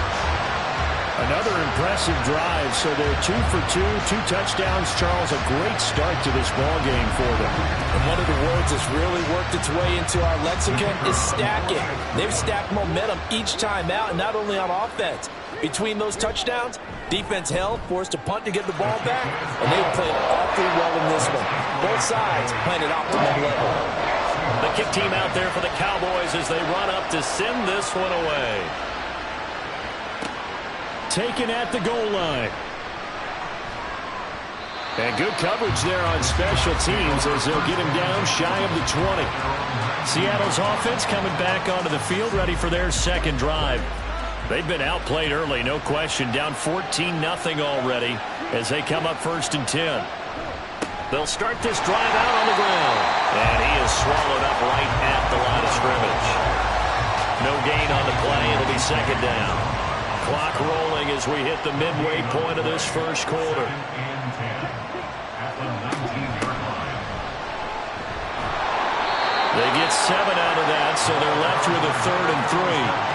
Speaker 2: Another impressive drive, so they're 2 for 2, 2 touchdowns. Charles, a great start to this ball game for them.
Speaker 4: And one of the words that's really worked its way into our lexicon is stacking. They've stacked momentum each time out, and not only on offense. Between those touchdowns, defense held, forced to punt to get the ball back, and they've played awfully well in this one. Both sides playing at optimum level.
Speaker 6: The kick team out there for the Cowboys as they run up to send this one away.
Speaker 2: Taken at the goal line. And good coverage there on special teams as they'll get him down shy of the 20. Seattle's offense coming back onto the field, ready for their second drive. They've been outplayed early, no question. Down 14-0 already as they come up 1st and 10. They'll start this drive out on the ground. And he is swallowed up right at the line of scrimmage. No gain on the play. It'll be second down. Clock rolling as we hit the midway point of this first quarter. They get 7 out of that, so they're left with a 3rd and 3.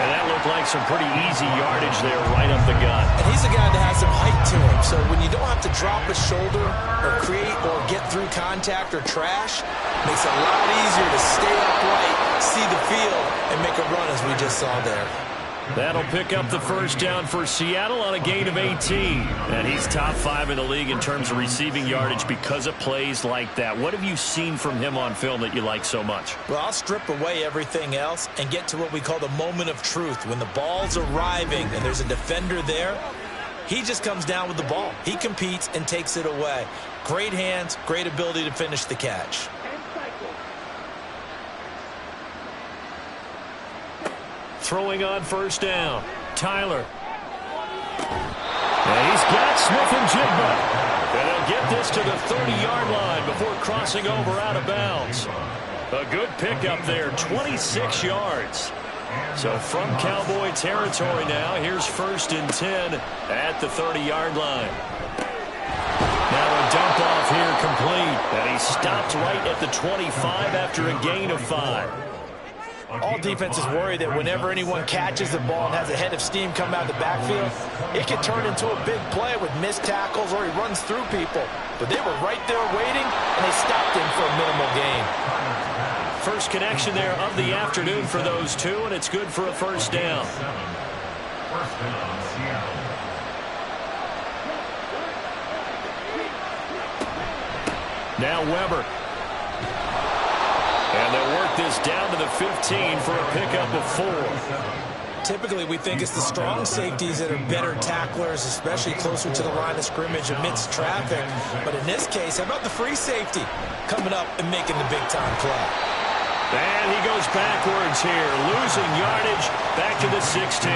Speaker 2: And that looked like some pretty easy yardage there right up the gut.
Speaker 3: And he's a guy that has some height to him, so when you don't have to drop a shoulder or create or get through contact or trash, makes it a lot easier to stay upright, see the field, and make a run as we just saw there.
Speaker 2: That'll pick up the first down for Seattle on a gain of 18. And he's top 5 in the league in terms of receiving yardage because of plays like that. What have you seen from him on film that you like so much?
Speaker 3: Well, I'll strip away everything else and get to what we call the moment of truth. When the ball's arriving and there's a defender there, he just comes down with the ball. He competes and takes it away. Great hands, great ability to finish the catch.
Speaker 2: Throwing on first down. Tyler. And he's got Smith and Jigba. And they'll get this to the 30-yard line before crossing over out of bounds. A good pickup there, 26 yards. So from Cowboy territory now, here's 1st and 10 at the 30-yard line. Now a dump off here complete. And he stopped right at the 25 after a gain of 5.
Speaker 3: All defenses worry that whenever anyone catches the ball and has a head of steam come out of the backfield, it can turn into a big play with missed tackles or he runs through people. But they were right there waiting, and they stopped him for a minimal gain.
Speaker 2: First connection there of the afternoon for those two, and it's good for a first down. Now Weber. And they'll work this down to the 15 for a pickup of 4.
Speaker 3: Typically, we think it's the strong safeties that are better tacklers, especially closer to the line of scrimmage amidst traffic. But in this case, how about the free safety coming up and making the big-time play?
Speaker 2: And he goes backwards here, losing yardage back to the 16.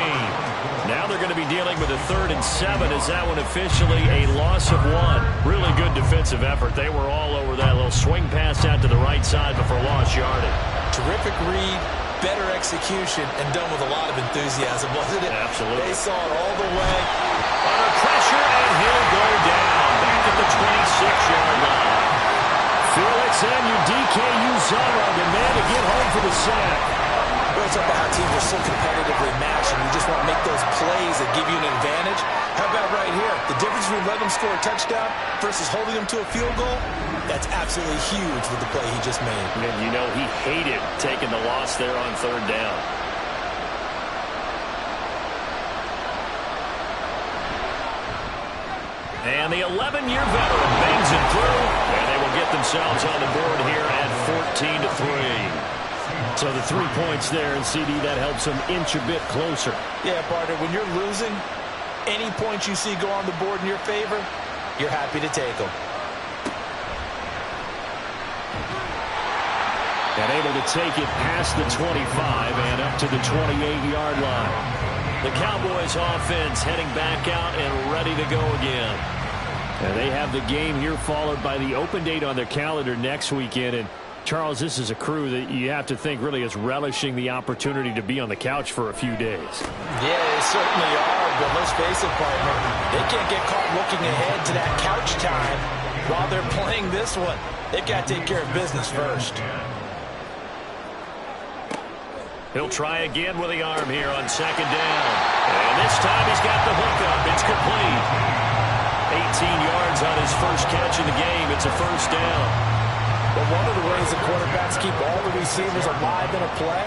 Speaker 2: Now they're going to be dealing with a 3rd and 7 as that one officially a loss of 1. Really good defensive effort. They were all over that little swing pass out to the right side before lost yardage.
Speaker 3: Terrific read, better execution, and done with a lot of enthusiasm, wasn't it?
Speaker 2: Absolutely.
Speaker 3: They saw it all the way.
Speaker 2: Under pressure, and he'll go down back at the 26-yard line. Felix and DK Uzama, the man to get home for the sack.
Speaker 3: Well, it's about how teams are so competitively matched, and you just want to make those plays that give you an advantage. How about right here? The difference between letting them score a touchdown versus holding them to a field goal, that's absolutely huge with the play he just made.
Speaker 2: And you know he hated taking the loss there on 3rd down. And the 11-year veteran bangs it through, and they will get themselves on the board here at 14-3. So the 3 points there, and CD, that helps them inch a bit closer.
Speaker 3: Yeah, partner, when you're losing, any points you see go on the board in your favor, you're happy to take them.
Speaker 2: And able to take it past the 25 and up to the 28-yard line. The Cowboys offense heading back out and ready to go again. And they have the game here followed by the open date on their calendar next weekend. And Charles, this is a crew that you have to think really is relishing the opportunity to be on the couch for a few days.
Speaker 3: Yeah, they certainly are, but let's face it, partner, they can't get caught looking ahead to that couch time while they're playing this one. They've got to take care of business first.
Speaker 2: He'll try again with the arm here on 2nd down. And this time he's got the hookup. It's complete. 18 yards on his first catch in the game. It's a first down.
Speaker 3: But one of the ways the quarterbacks keep all the receivers alive in a play,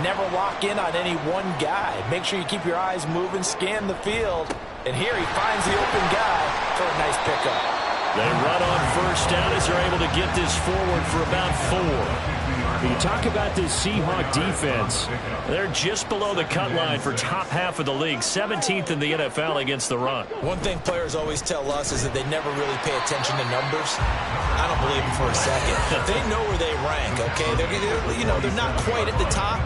Speaker 3: never lock in on any one guy. Make sure you keep your eyes moving, scan the field. And here he finds the open guy for a nice pickup.
Speaker 2: They run on first down as they're able to get this forward for about 4.
Speaker 9: You talk about this Seahawk defense.
Speaker 2: They're just below the cut line for top half of the league, 17th in the NFL against the run.
Speaker 3: One thing players always tell us is that they never really pay attention to numbers. I don't believe it for a second. They know where they rank, okay? They're not quite at the top,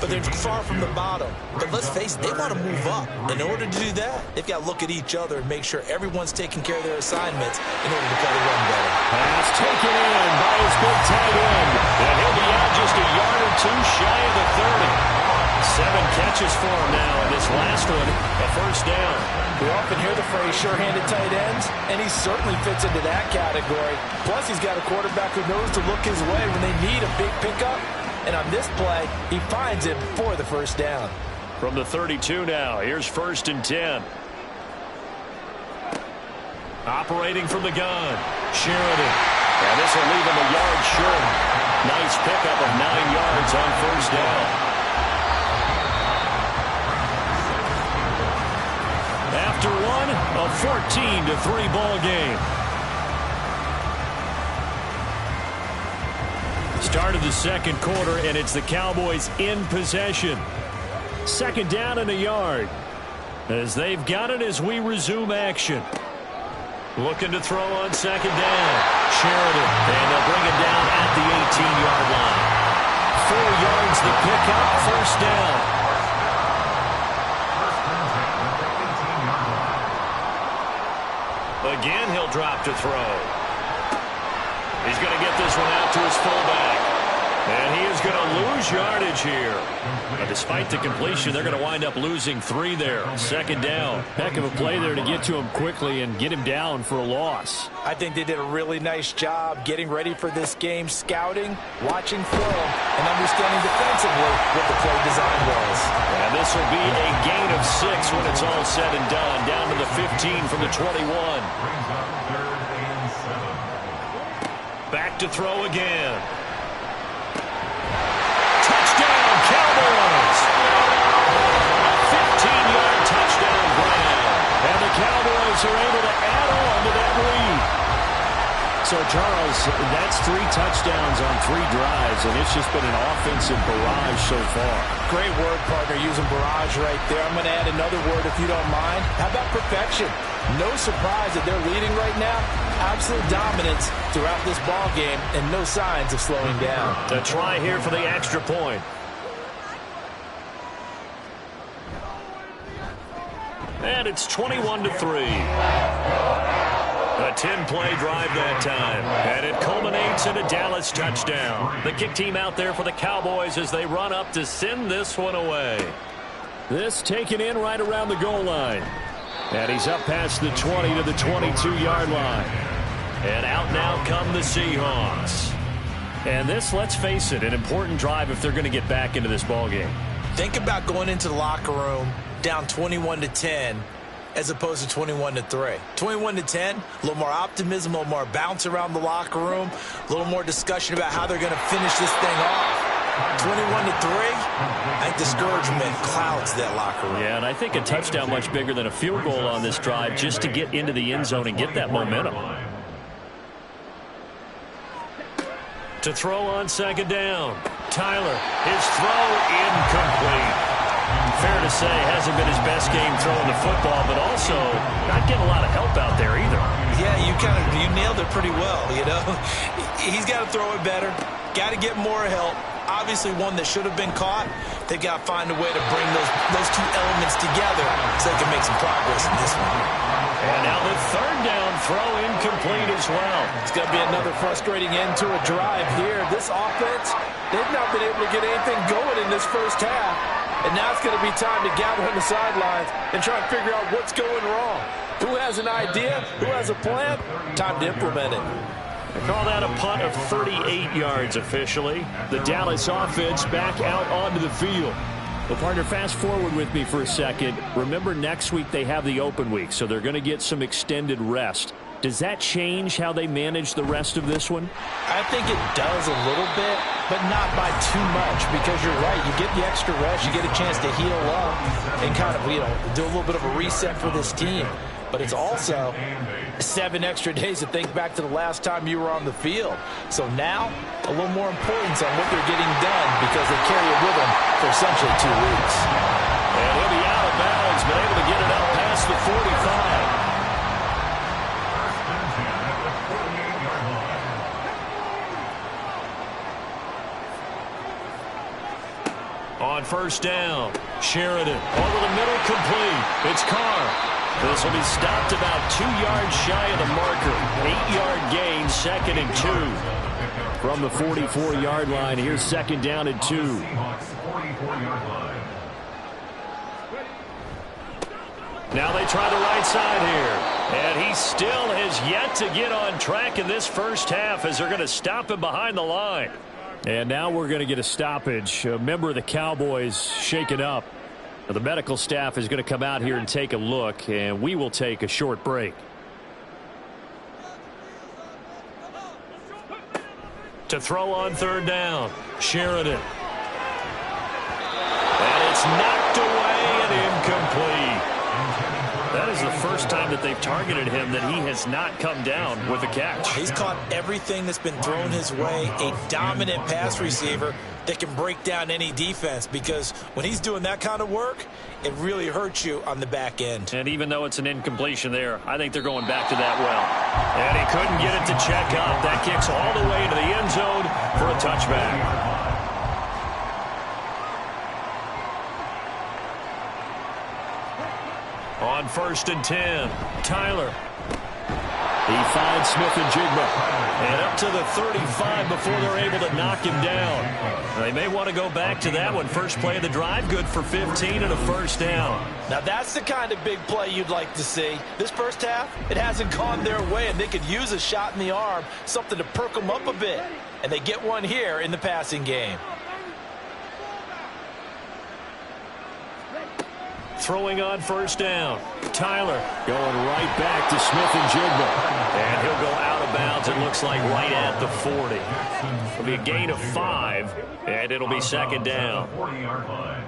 Speaker 3: but they're far from the bottom. But let's face it, they want to move up. In order to do that, they've got to look at each other and make sure everyone's taking care of their assignments in order to play the run better.
Speaker 2: Pass taken in by his big tight end. And he'll be out just a yard or two shy of the 30. 7 catches for him now, and this last one, a first down.
Speaker 4: We often hear the phrase sure-handed tight ends, and he certainly fits into that category. Plus, he's got a quarterback who knows to look his way when they need a big pickup. And on this play, he finds him for the first down.
Speaker 2: From the 32 now, here's 1st and 10. Operating from the gun, Sheridan. And this will leave him a yard short. Nice pickup of 9 yards on first down. After one, a 14-3 ball game. Start of the second quarter, and it's the Cowboys in possession. 2nd down and a yard. As they've got it as we resume action. Looking to throw on 2nd down. Sheridan, and they'll bring it down at the 18-yard line. 4 yards the pickup, first down. Again, he'll drop to throw. He's going to get this one out to his fullback. And he is going to lose yardage here. But despite the completion, they're going to wind up losing 3 there. 2nd down.
Speaker 9: Heck of a play there to get to him quickly and get him down for a loss.
Speaker 4: I think they did a really nice job getting ready for this game, scouting, watching film, and understanding defensively what the play design was.
Speaker 2: And this will be a gain of 6 when it's all said and done. Down to the 15 from the 21. Back to throw again. Touchdown, Cowboys! 15-yard touchdown grab. And the Cowboys are able to add on to that lead.
Speaker 9: So, Charles, that's 3 touchdowns on 3 drives, and it's just been an offensive barrage so far.
Speaker 4: Great word, partner, using barrage right there. I'm going to add another word if you don't mind. How about perfection? No surprise that they're leading right now. Absolute dominance throughout this ball game and no signs of slowing down.
Speaker 2: A try here for the extra point. And it's 21-3. A 10-play drive that time. And it culminates in a Dallas touchdown. The kick team out there for the Cowboys as they run up to send this one away.
Speaker 9: This taken in right around the goal line. And he's up past the 20 to the 22-yard line.
Speaker 2: And out now come the Seahawks.
Speaker 9: And this, let's face it, an important drive if they're going to get back into this ballgame.
Speaker 3: Think about going into the locker room down 21-10 as opposed to 21-3. 21-10, a little more optimism, a little more bounce around the locker room, a little more discussion about how they're going to finish this thing off. 21-3, I think discouragement clouds that locker room.
Speaker 2: Yeah, and I think a touchdown much bigger than a field goal on this drive just to get into the end zone and get that momentum. To throw on 2nd down. Tyler, his throw incomplete. Fair to say, hasn't been his best game throwing the football, but also not getting a lot of help out there either.
Speaker 3: Yeah, you nailed it pretty well, you know. He's got to throw it better, got to get more help. Obviously one that should have been caught. They've got to find a way to bring those 2 elements together so they can make some progress in this one.
Speaker 2: And now the 3rd down throw incomplete as well.
Speaker 4: It's going to be another frustrating end to a drive here. This offense, they've not been able to get anything going in this first half. And now it's going to be time to gather on the sidelines and try and figure out what's going wrong. Who has an idea? Who has a plan? Time to implement it.
Speaker 2: They call that a punt of 38 yards officially.
Speaker 9: The Dallas offense back out onto the field. Well, partner, fast forward with me for a second. Remember, next week they have the open week, so they're going to get some extended rest. Does that change how they manage the rest of this one?
Speaker 4: I think it does a little bit, but not by too much, because you're right. You get the extra rest. You get a chance to heal up and kind of, do a little bit of a reset for this team. but it's also 7 extra days to think back to the last time you were on the field. So now, a little more importance on what they're getting done because they carry it with them for essentially 2 weeks.
Speaker 6: And he'll be out of bounds, but able to get it out past the 45. On first down, Sheridan over the middle, complete. It's Carr. This will be stopped about 2 yards shy of the marker. 8-yard gain, 2nd and 2.
Speaker 9: From the 44-yard line, here's 2nd down and 2.
Speaker 6: Now they try the right side here. And he still has yet to get on track in this first half as they're going to stop him behind the line.
Speaker 9: And now we're going to get a stoppage. A member of the Cowboys shaken up. Now, the medical staff is going to come out here and take a look, and we will take a short break.
Speaker 6: To throw on 3rd down, Sheridan. And it's knocked away and incomplete. That is the first time that they've targeted him that he has not come down with a catch.
Speaker 3: He's caught everything that's been thrown his way. A dominant pass receiver that can break down any defense, because when he's doing that kind of work, it really hurts you on the back end.
Speaker 6: And even though it's an incompletion there, I think they're going back to that well. And he couldn't get it to check up. That kicks all the way to the end zone for a touchback. On 1st and 10, Tyler.
Speaker 9: He finds Smith and Jigba.
Speaker 6: And up to the 35 before they're able to knock him down. They may want to go back to that one. First play of the drive, good for 15 and a first down.
Speaker 4: Now that's the kind of big play you'd like to see. This first half, it hasn't gone their way, and they could use a shot in the arm, something to perk them up a bit. And they get one here in the passing game.
Speaker 6: Throwing on first down, Tyler.
Speaker 9: Going right back to Smith and Jigba.
Speaker 6: And he'll go out of bounds, it looks like, right at the 40. It'll be a gain of 5, and it'll be 2nd down.
Speaker 7: 40-yard line.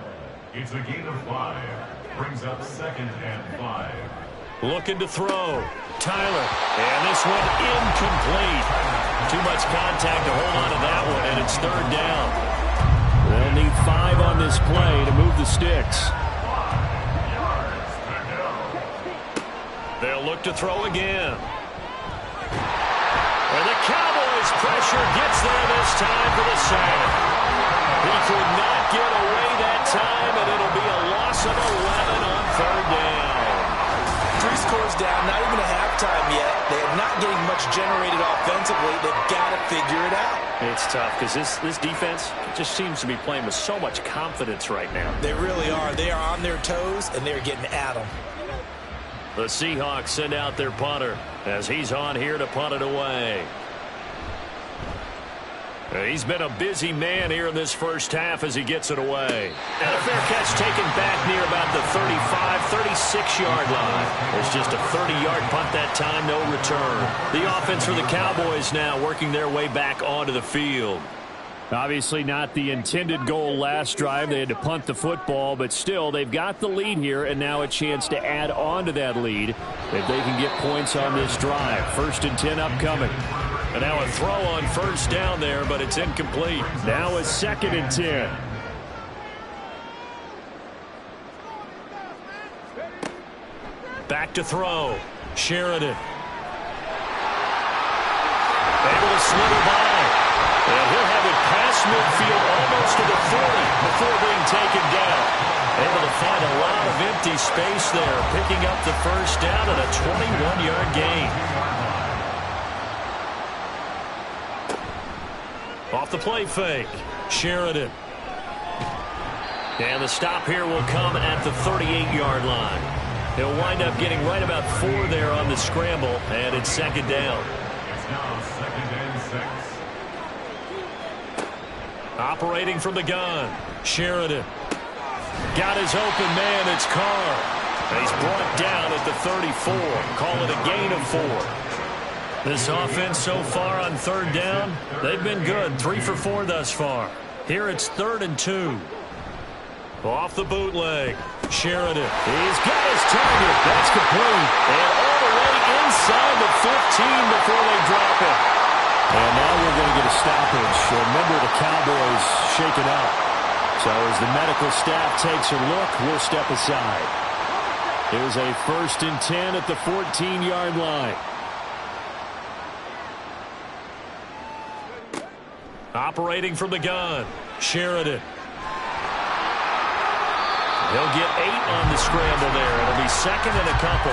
Speaker 7: It's a gain of 5. Brings up 2nd and 5.
Speaker 6: Looking to throw, Tyler. And this one incomplete. Too much contact to hold on to that one, and it's 3rd down.
Speaker 9: They'll need 5 on this play to move the sticks.
Speaker 6: They'll look to throw again. And the Cowboys' pressure gets there this time for the sack. He could not get away that time, and it'll be a loss of 11 on 3rd down.
Speaker 3: 3 scores down, not even a halftime yet. They're not getting much generated offensively. They've got to figure it out.
Speaker 6: It's tough because this defense just seems to be playing with so much confidence right now.
Speaker 3: They really are. They are on their toes, and they're getting at them.
Speaker 6: The Seahawks send out their punter as he's on here to punt it away. He's been a busy man here in this first half as he gets it away. And a fair catch taken back near about the 35, 36-yard line. It's just a 30-yard punt that time, no return. The offense for the Cowboys now working their way back onto the field.
Speaker 9: Obviously not the intended goal last drive. They had to punt the football, but still, they've got the lead here, and now a chance to add on to that lead if they can get points on this drive. 1st and 10 upcoming.
Speaker 6: And now a throw on first down there, but it's incomplete.
Speaker 9: Now a 2nd and 10.
Speaker 6: Back to throw. Sheridan. Able to slither by. And he'll have it past midfield almost to the 40 before being taken down. Able to find a lot of empty space there, picking up the first down and a 21-yard gain. Off the play fake, Sheridan. And the stop here will come at the 38-yard line. He'll wind up getting right about 4 there on the scramble, and it's 2nd down.
Speaker 7: It's now 2nd and 6.
Speaker 6: Operating from the gun, Sheridan. Got his open man, it's Carr. He's brought down at the 34. Call it a gain of 4. This offense so far on 3rd down, they've been good. 3 for 4 thus far. Here it's 3rd and 2. Off the bootleg. Sheridan. He's got his target. That's complete. And all the way inside the 15 before they drop it.
Speaker 9: And now we're going to get a stoppage. A member of the Cowboys shaken up. So as the medical staff takes a look, we'll step aside. Here's a 1st and 10 at the 14-yard line.
Speaker 6: Operating from the gun. Sheridan. He'll get 8 on the scramble there. It'll be 2nd and a couple.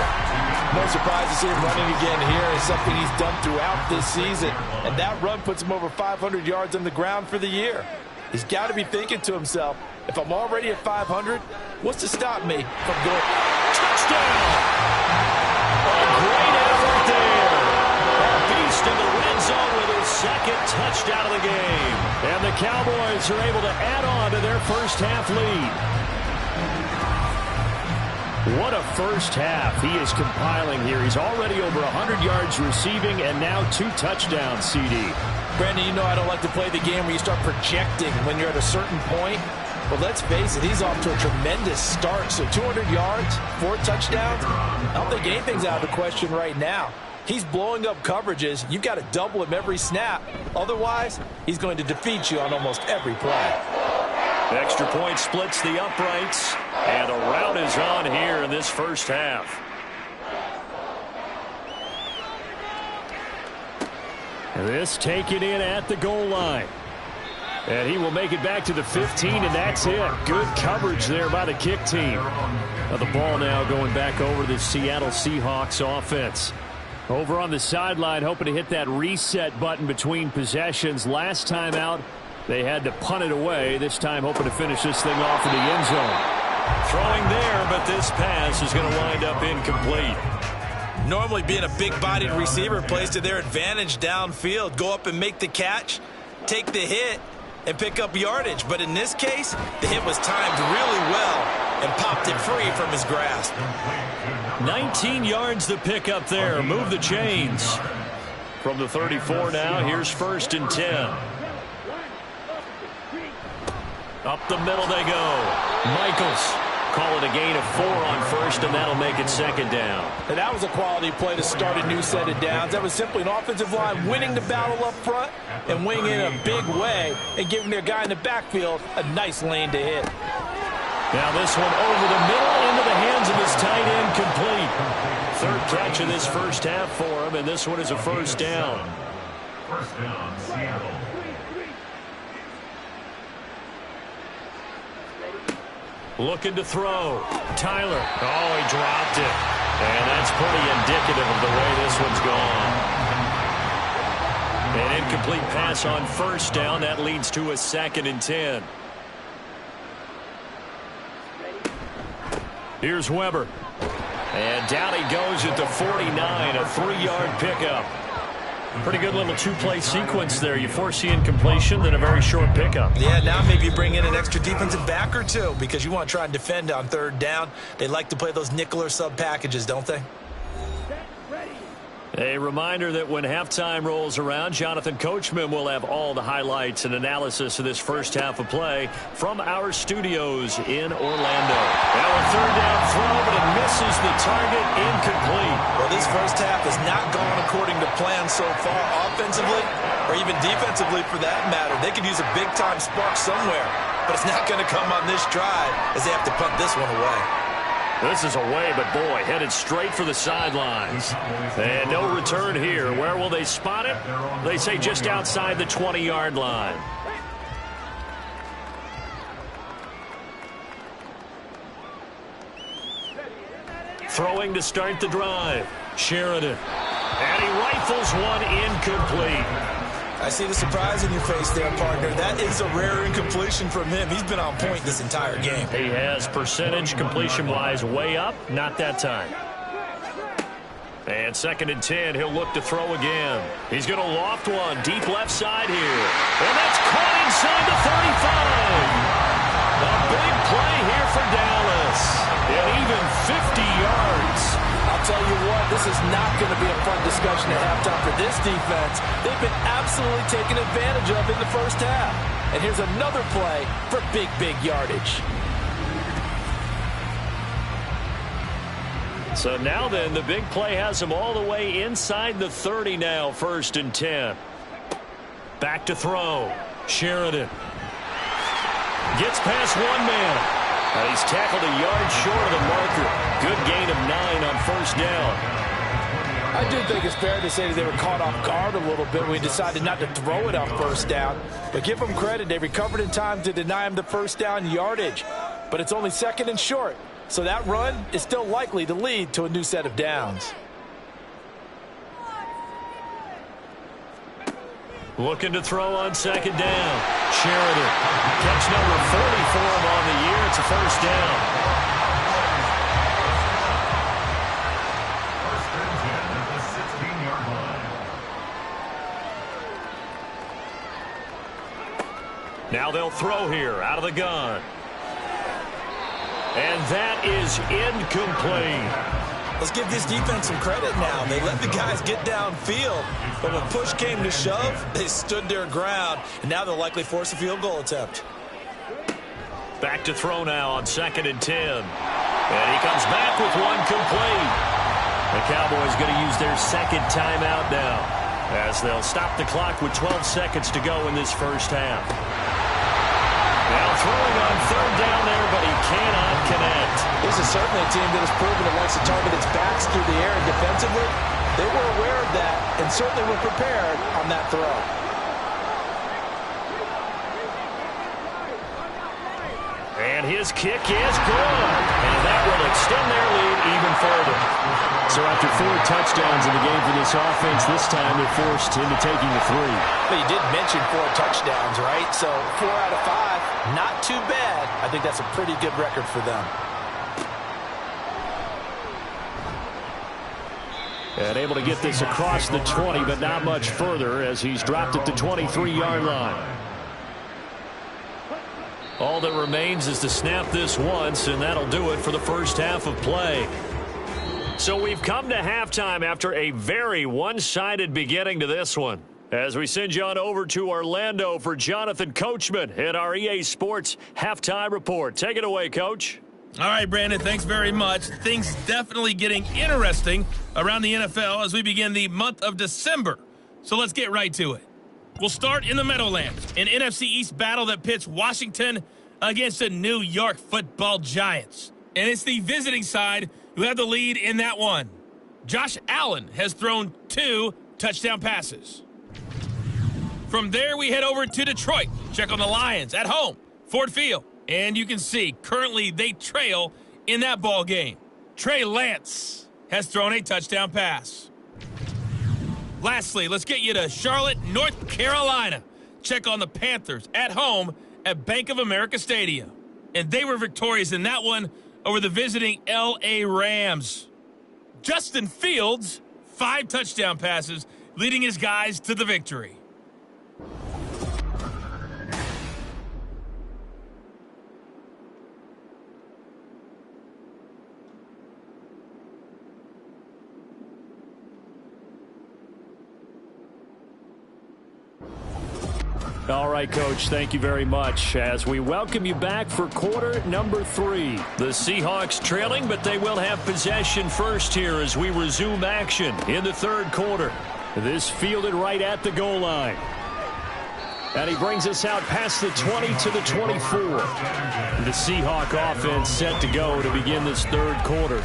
Speaker 4: No surprise to see him running again here. It's something he's done throughout this season. And that run puts him over 500 yards on the ground for the year. He's got to be thinking to himself, if I'm already at 500, what's to stop me from going
Speaker 6: touchdown? A great effort there. A beast in the red zone with his 2nd touchdown of the game.
Speaker 9: And the Cowboys are able to add on to their first half lead. What a first half he is compiling here. He's already over 100 yards receiving and now 2 touchdowns, CD.
Speaker 4: Brandon, you know I don't like to play the game where you start projecting when you're at a certain point. But let's face it, he's off to a tremendous start. So 200 yards, 4 touchdowns. I don't think anything's out of the question right now. He's blowing up coverages. You've got to double him every snap. Otherwise, he's going to defeat you on almost every play.
Speaker 6: Extra point splits the uprights, and a rout is on here in this first half.
Speaker 9: This taken in at the goal line. And he will make it back to the 15, and that's it. Good coverage there by the kick team. The ball now going back over to the Seattle Seahawks offense. Over on the sideline, hoping to hit that reset button between possessions. Last time out, they had to punt it away. This time hoping to finish this thing off in the end zone.
Speaker 6: Throwing there, but this pass is going to wind up incomplete.
Speaker 3: Normally being a big-bodied receiver plays to their advantage downfield. Go up and make the catch, take the hit, and pick up yardage. But in this case, the hit was timed really well and popped it free from his grasp.
Speaker 6: 19 yards the pick up there. Move the chains. From the 34 now, here's 1st and 10. Up the middle they go. Michaels. Call it a gain of 4 on 1st, and that'll make it 2nd down.
Speaker 4: And that was a quality play to start a new set of downs. That was simply an offensive line winning the battle up front and winning in a big way and giving their guy in the backfield a nice lane to hit.
Speaker 6: Now this one over the middle into the hands of his tight end, complete. 3rd catch of this first half for him, and this one is a 1st down.
Speaker 7: 1st down, Seattle.
Speaker 6: Looking to throw. Tyler. Oh, he dropped it. And that's pretty indicative of the way this one's gone. An incomplete pass on 1st down. That leads to a 2nd and 10. Here's Weber. And down he goes at the 49. A 3-yard pickup. Pretty good little 2-play sequence there. You force the incompletion, then a very short pickup.
Speaker 3: Yeah, now maybe you bring in an extra defensive back or 2 because you want to try and defend on 3rd down. They like to play those nickel or sub packages, don't they?
Speaker 6: A reminder that when halftime rolls around, Jonathan Coachman will have all the highlights and analysis of this first half of play from our studios in Orlando. Now a 3rd down throw, but it misses the target, incomplete.
Speaker 3: Well, this first half has not gone according to plan so far, offensively or even defensively for that matter. They could use a big-time spark somewhere, but it's not going to come on this drive as they have to punt this one away.
Speaker 6: This is away, but boy, headed straight for the sidelines. And no return here. Where will they spot it? They say just outside the 20-yard line. Throwing to start the drive. Sheridan. And he rifles one incomplete.
Speaker 3: I see the surprise in your face there, partner. That is a rare incompletion from him. He's been on point this entire game.
Speaker 6: He has percentage completion-wise way up. Not that time. And 2nd and 10. He'll look to throw again. He's going to loft one deep left side here. And that's caught inside the 35. A big play here for Dallas. And even 50 yards.
Speaker 4: I'll tell you what, this is not going to be a fun discussion at halftime for this defense. They've been absolutely taken advantage of in the first half. And here's another play for big, big yardage.
Speaker 6: So now then, the big play has him all the way inside the 30 now, 1st and 10. Back to throw. Sheridan. Gets past one man. And he's tackled a yard short of the marker. Good gain of 9 on 1st down.
Speaker 4: I do think it's fair to say that they were caught off guard a little bit when we decided not to throw it on 1st down. But give them credit. They recovered in time to deny him the 1st down yardage. But it's only 2nd and short. So that run is still likely to lead to a new set of downs.
Speaker 6: Looking to throw on 2nd down. Sheridan. Catch number 40 for him on the year. It's a 1st down. Now they'll throw here out of the gun. And that is incomplete.
Speaker 3: Let's give this defense some credit now. They let the guys get downfield, but when push came to shove, they stood their ground, and now they'll likely force a field goal attempt.
Speaker 6: Back to throw now on 2nd and 10. And he comes back with one complete. The Cowboys going to use their 2nd timeout now, as they'll stop the clock with 12 seconds to go in this 1st half. Now throwing on 3rd down there, but he cannot connect.
Speaker 3: This is certainly a team that has proven it likes to target its backs through the air and defensively. They were aware of that and certainly were prepared on that throw.
Speaker 6: And his kick is good. And that will extend their lead even further.
Speaker 9: So after 4 touchdowns in the game for this offense, this time they're forced into taking the 3.
Speaker 4: But you did mention 4 touchdowns, right? So 4 out of 5, not too bad. I think that's a pretty good record for them.
Speaker 9: And able to get this across the 20, but not much further as he's dropped at the 23-yard line.
Speaker 6: All that remains is to snap this once, and that'll do it for the 1st half of play. So we've come to halftime after a very one-sided beginning to this one. As we send you on over to Orlando for Jonathan Coachman at our EA Sports Halftime Report. Take it away, Coach.
Speaker 5: All right, Brandon, thanks very much. Things definitely getting interesting around the NFL as we begin the month of December. So let's get right to it. We'll start in the Meadowlands, an NFC East battle that pits Washington against the New York Football Giants. And it's the visiting side who have the lead in that one. Josh Allen has thrown 2 touchdown passes. From there, we head over to Detroit. Check on the Lions at home, Ford Field. And you can see, currently they trail in that ball game. Trey Lance has thrown a touchdown pass. Lastly, let's get you to Charlotte, North Carolina. Check on the Panthers at home at Bank of America Stadium. And they were victorious in that one over the visiting L.A. Rams. Justin Fields, 5 touchdown passes, leading his guys to the victory.
Speaker 9: All right, Coach, thank you very much as we welcome you back for quarter number 3.
Speaker 6: The Seahawks trailing, but they will have possession first here as we resume action in the 3rd quarter.
Speaker 9: This fielded right at the goal line. And he brings us out past the 20 to the 24. The Seahawk offense set to go to begin this 3rd quarter.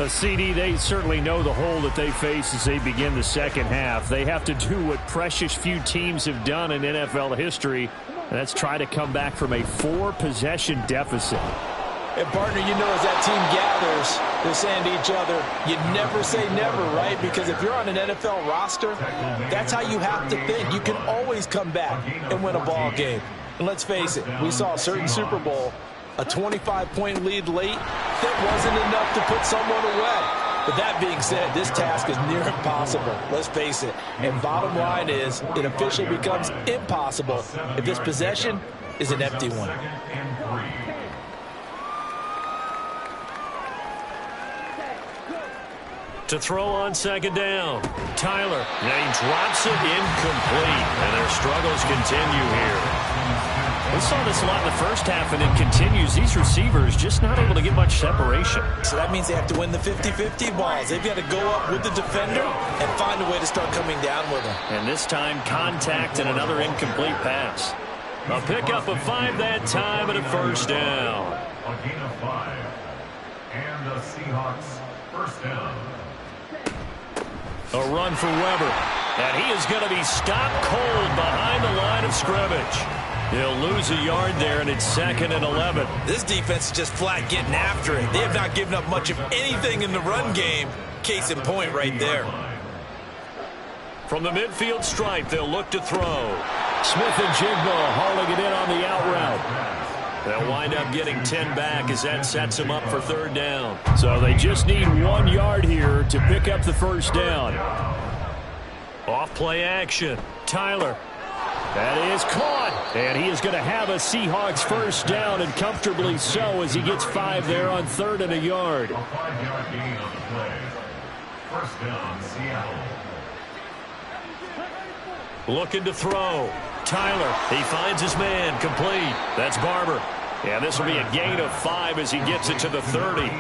Speaker 9: CD, they certainly know the hole that they face as they begin the 2nd half. They have to do what precious few teams have done in NFL history, and that's try to come back from a 4-possession deficit.
Speaker 3: And, partner, you know as that team gathers, they're saying to each other, you never say never, right? Because if you're on an NFL roster, that's how you have to think. You can always come back and win a ball game. And let's face it, we saw a certain Super Bowl, a 25-point lead late, that wasn't enough to put someone away. But that being said, this task is near impossible. Let's face it. And bottom line is, it officially becomes impossible if this possession is an empty one.
Speaker 6: To throw on 2nd down. Tyler. And he drops it incomplete. And their struggles continue here.
Speaker 2: We saw this a lot in the first half, and it continues. These receivers just not able to get much separation.
Speaker 3: So that means they have to win the 50-50 balls. They've got to go up with the defender and find a way to start coming down with them.
Speaker 2: And this time, contact and another incomplete pass. A pickup of 5 that time and a first down.
Speaker 7: A gain of 5. And the Seahawks first down.
Speaker 2: A run for Weber. And he is going to be stopped cold behind the line of scrimmage. He'll lose a yard there, and it's 2nd and 11.
Speaker 3: This defense is just flat getting after it. They have not given up much of anything in the run game. Case in point right there.
Speaker 2: From the midfield stripe, they'll look to throw. Smith and Jigba hauling it in on the out route. They'll wind up getting 10 back as that sets them up for 3rd down. So they just need 1 yard here to pick up the first down. Off play action. Tyler. That is caught. And he is going to have a Seahawks first down, and comfortably so, as he gets 5 there on 3rd and a yard.
Speaker 7: A 5-yard gain on the play. First down, Seattle.
Speaker 2: Looking to throw. Tyler, he finds his man, complete. That's Barber. And this will be a gain of 5 as he gets it to the 30.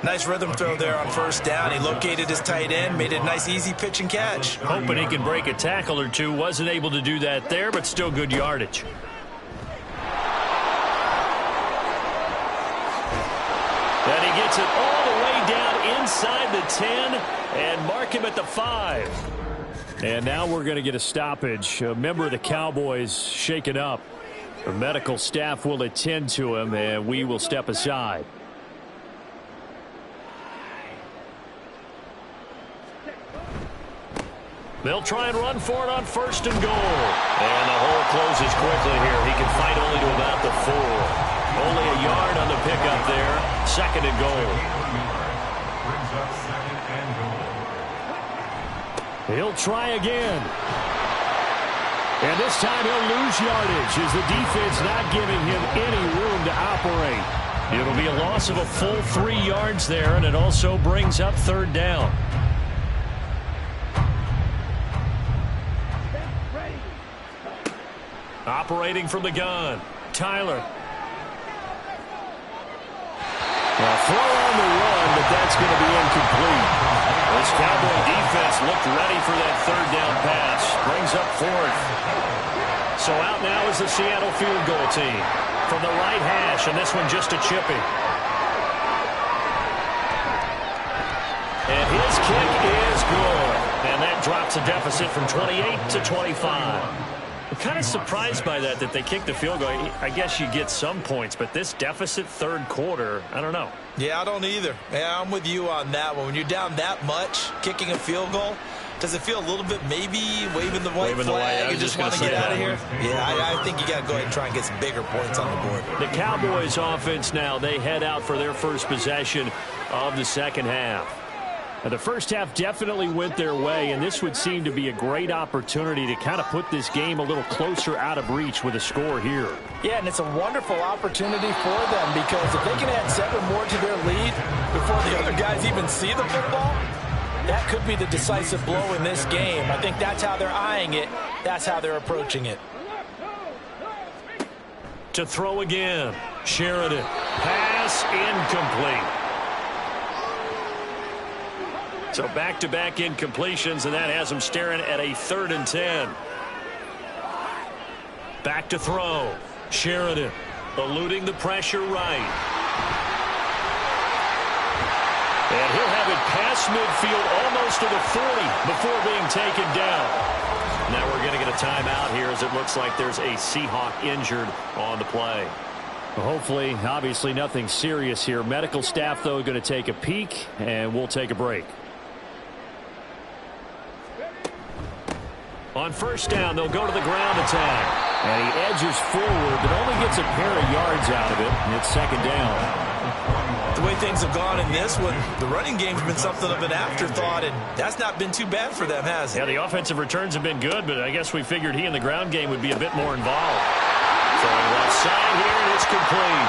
Speaker 3: Nice rhythm throw there on first down. He located his tight end, made it a nice easy pitch and catch.
Speaker 2: Hoping he can break a tackle or two. Wasn't able to do that there, but still good yardage. And he gets it all the way down inside the 10 and mark him at the 5. And now we're going to get a stoppage. A member of the Cowboys shaken up. The medical staff will attend to him, and we will step aside. They'll try and run for it on 1st and goal. And the hole closes quickly here. He can fight only to about the 4. Only a yard on the pickup there. 2nd and goal.
Speaker 7: Brings up 2nd and goal.
Speaker 2: He'll try again. And this time he'll lose yardage as the defense not giving him any room to operate. It'll be a loss of a full 3 yards there, and it also brings up 3rd down. Operating from the gun, Tyler. Now throw on the run, but that's going to be incomplete. This Cowboy defense looked ready for that 3rd down pass. Brings up 4th. So out now is the Seattle field goal team. From the right hash, and this one just a chipping. And his kick is good. And that drops a deficit from 28 to 25. I'm kind of surprised by that they kicked the field goal. I guess you get some points, but this deficit 3rd quarter, I don't know.
Speaker 3: Yeah, I don't either. Yeah, I'm with you on that one. When you're down that much, kicking a field goal, does it feel a little bit maybe waving the white flag and just want to get out of here? Yeah, I think you got to go ahead and try and get some bigger points on the board.
Speaker 2: The Cowboys offense now, they head out for their first possession of the 2nd half. Now, the first half definitely went their way, and this would seem to be a great opportunity to kind of put this game a little closer out of reach with a score here.
Speaker 4: Yeah, and it's a wonderful opportunity for them because if they can add 7 more to their lead before the other guys even see the football, that could be the decisive blow in this game. I think that's how they're eyeing it. That's how they're approaching it.
Speaker 2: To throw again, Sheridan. Pass incomplete. So back-to-back incompletions, and that has them staring at a 3rd and 10. Back to throw. Sheridan eluding the pressure right. And he'll have it past midfield almost to the 40 before being taken down. Now we're going to get a timeout here as it looks like there's a Seahawk injured on the play. Hopefully, obviously nothing serious here. Medical staff, though, going to take a peek, and we'll take a break. On 1st down, they'll go to the ground attack. And he edges forward, but only gets a pair of yards out of it, and it's 2nd down.
Speaker 3: The way things have gone in this one, the running game's been something of an afterthought, and that's not been too bad for them, has it?
Speaker 2: Yeah, the offensive returns have been good, but I guess we figured he in the ground game would be a bit more involved. Throwing left side here, and it's complete.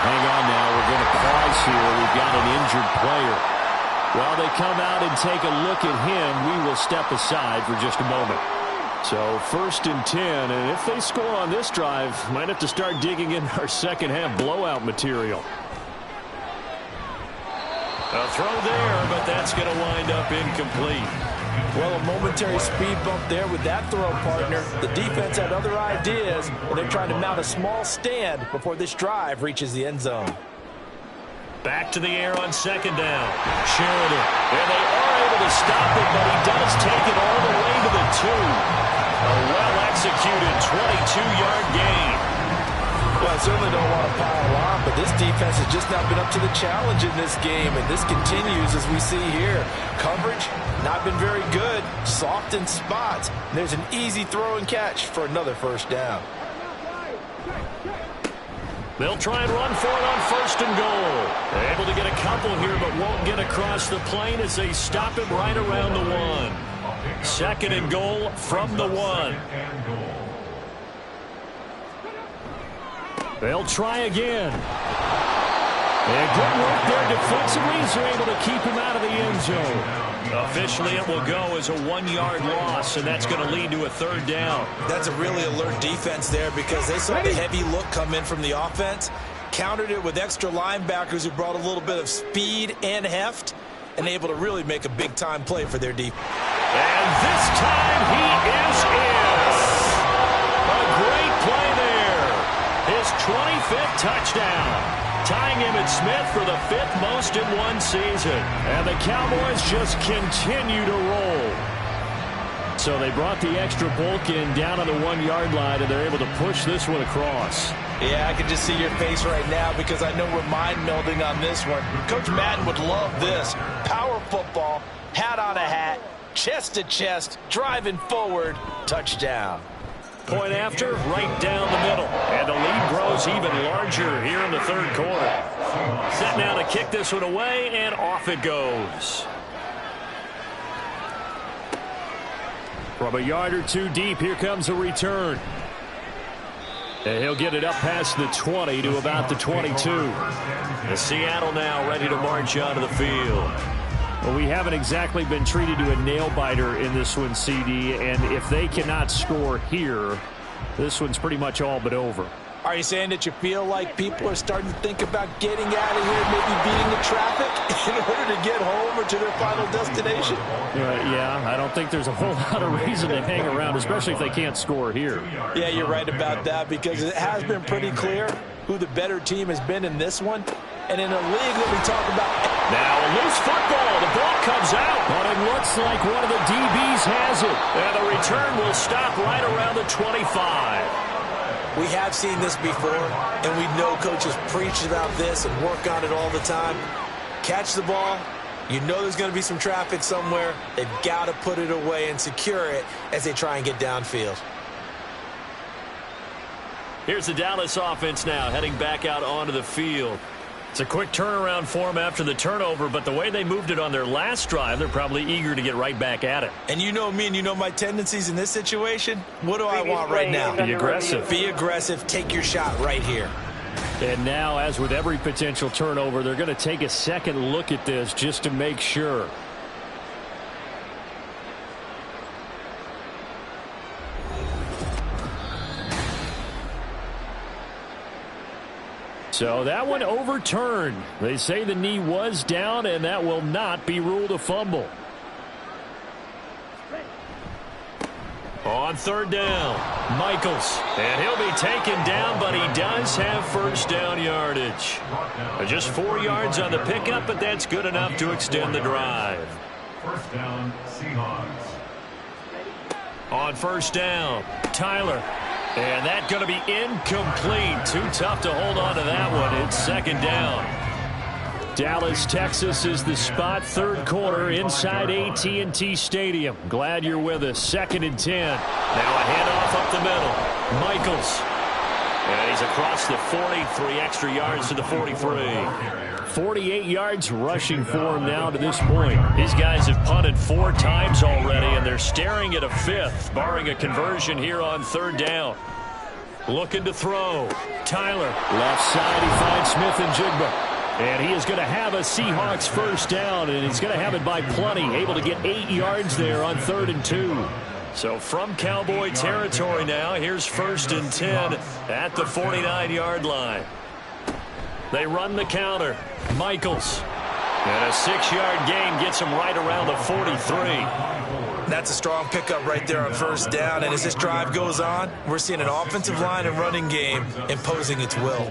Speaker 2: Hang on now, we're going to pause here. We've got an injured player. While they come out and take a look at him, we will step aside for just a moment.
Speaker 9: So 1st and 10, and if they score on this drive, might have to start digging in our second half blowout material.
Speaker 6: A throw there, but that's going to wind up incomplete.
Speaker 4: Well, a momentary speed bump there with that throw, partner. The defense had other ideas, and they're trying to mount a small stand before this drive reaches the end zone.
Speaker 6: Back to the air on 2nd down. Sheridan. And they are able to stop it, but he does take it all the way to the 2. A well-executed 22-yard gain.
Speaker 4: Well, I certainly don't want to pile on, but this defense has just not been up to the challenge in this game, and this continues as we see here. Coverage, not been very good, soft in spots. And there's an easy throw and catch for another 1st down.
Speaker 6: They'll try and run for it on 1st and goal. They're able to get a couple here, but won't get across the plane as they stop it right around the 1. 2nd and goal from the 1.
Speaker 9: They'll try again. And good work there defensively as they're able to keep him out of the end zone.
Speaker 6: Officially, it will go as a 1-yard loss, and that's going to lead to a 3rd down.
Speaker 3: That's a really alert defense there because they saw the heavy look come in from the offense, countered it with extra linebackers who brought a little bit of speed and heft, and able to really make a big-time play for their defense.
Speaker 6: And this time he is in. A great play there. His 25th touchdown. Tying Emmitt Smith for the 5th most in one season.
Speaker 9: And the Cowboys just continue to roll. So they brought the extra bulk in down on the 1-yard line, and they're able to push this one across.
Speaker 4: Yeah, I can just see your face right now because I know we're mind-melding on this one. Coach Madden would love this. Power football, hat on a hat, chest to chest, driving forward, touchdown.
Speaker 6: Point after, right down the middle. And the lead grows even larger here in the 3rd quarter. Set now to kick this one away, and off it goes.
Speaker 9: From a yard or 2 deep, here comes a return. And he'll get it up past the 20 to about the 22.
Speaker 6: The Seattle now ready to march onto the field.
Speaker 9: Well, we haven't exactly been treated to a nail-biter in this one, CD, and if they cannot score here, this one's pretty much all but over.
Speaker 4: Are you saying that you feel like people are starting to think about getting out of here, maybe beating the traffic in order to get home or to their final destination?
Speaker 9: Yeah, I don't think there's a whole lot of reason to hang around, especially if they can't score here.
Speaker 4: Yeah, you're right about that because it has been pretty clear who the better team has been in this one. And in a league that we talk about.
Speaker 6: Now a loose football. The ball comes out.
Speaker 9: But it looks like one of the DBs has it.
Speaker 6: And the return will stop right around the 25.
Speaker 3: We have seen this before, and we know coaches preach about this and work on it all the time. Catch the ball. You know there's going to be some traffic somewhere. They've got to put it away and secure it as they try and get downfield.
Speaker 6: Here's the Dallas offense now heading back out onto the field. It's a quick turnaround for them after the turnover, but the way they moved it on their last drive, they're probably eager to get right back at it.
Speaker 3: And you know me and you know my tendencies in this situation. What do I want right now?
Speaker 6: Be aggressive.
Speaker 3: Be aggressive. Take your shot right here.
Speaker 9: And now, as with every potential turnover, they're going to take a second look at this just to make sure. So that one overturned. They say the knee was down, and that will not be ruled a fumble.
Speaker 6: On 3rd down, Michaels. And he'll be taken down, but he does have 1st down yardage. Just 4 yards on the pickup, but that's good enough to extend the drive.
Speaker 7: 1st down, Seahawks.
Speaker 6: On 1st down, Tyler. And that's going to be incomplete. Too tough to hold on to that one. It's 2nd down.
Speaker 9: Dallas, Texas is the spot. 3rd quarter inside AT&T Stadium. Glad you're with us. 2nd and 10.
Speaker 6: Now a handoff up the middle. Michaels. And he's across the 40. 3 extra yards to the 43.
Speaker 9: 48 yards rushing for him now to this point.
Speaker 6: These guys have punted 4 times already, and they're staring at a 5th, barring a conversion here on 3rd down. Looking to throw. Tyler.
Speaker 9: Left side, he finds Smith and Jigba. And he is going to have a Seahawks 1st down, and he's going to have it by plenty. Able to get 8 yards there on 3rd and 2.
Speaker 6: So from Cowboy territory now, here's 1st and 10 at the 49-yard line. They run the counter. Michaels. And a 6-yard gain gets him right around the 43.
Speaker 3: That's a strong pickup right there on 1st down. And as this drive goes on, we're seeing an offensive line and running game imposing its will.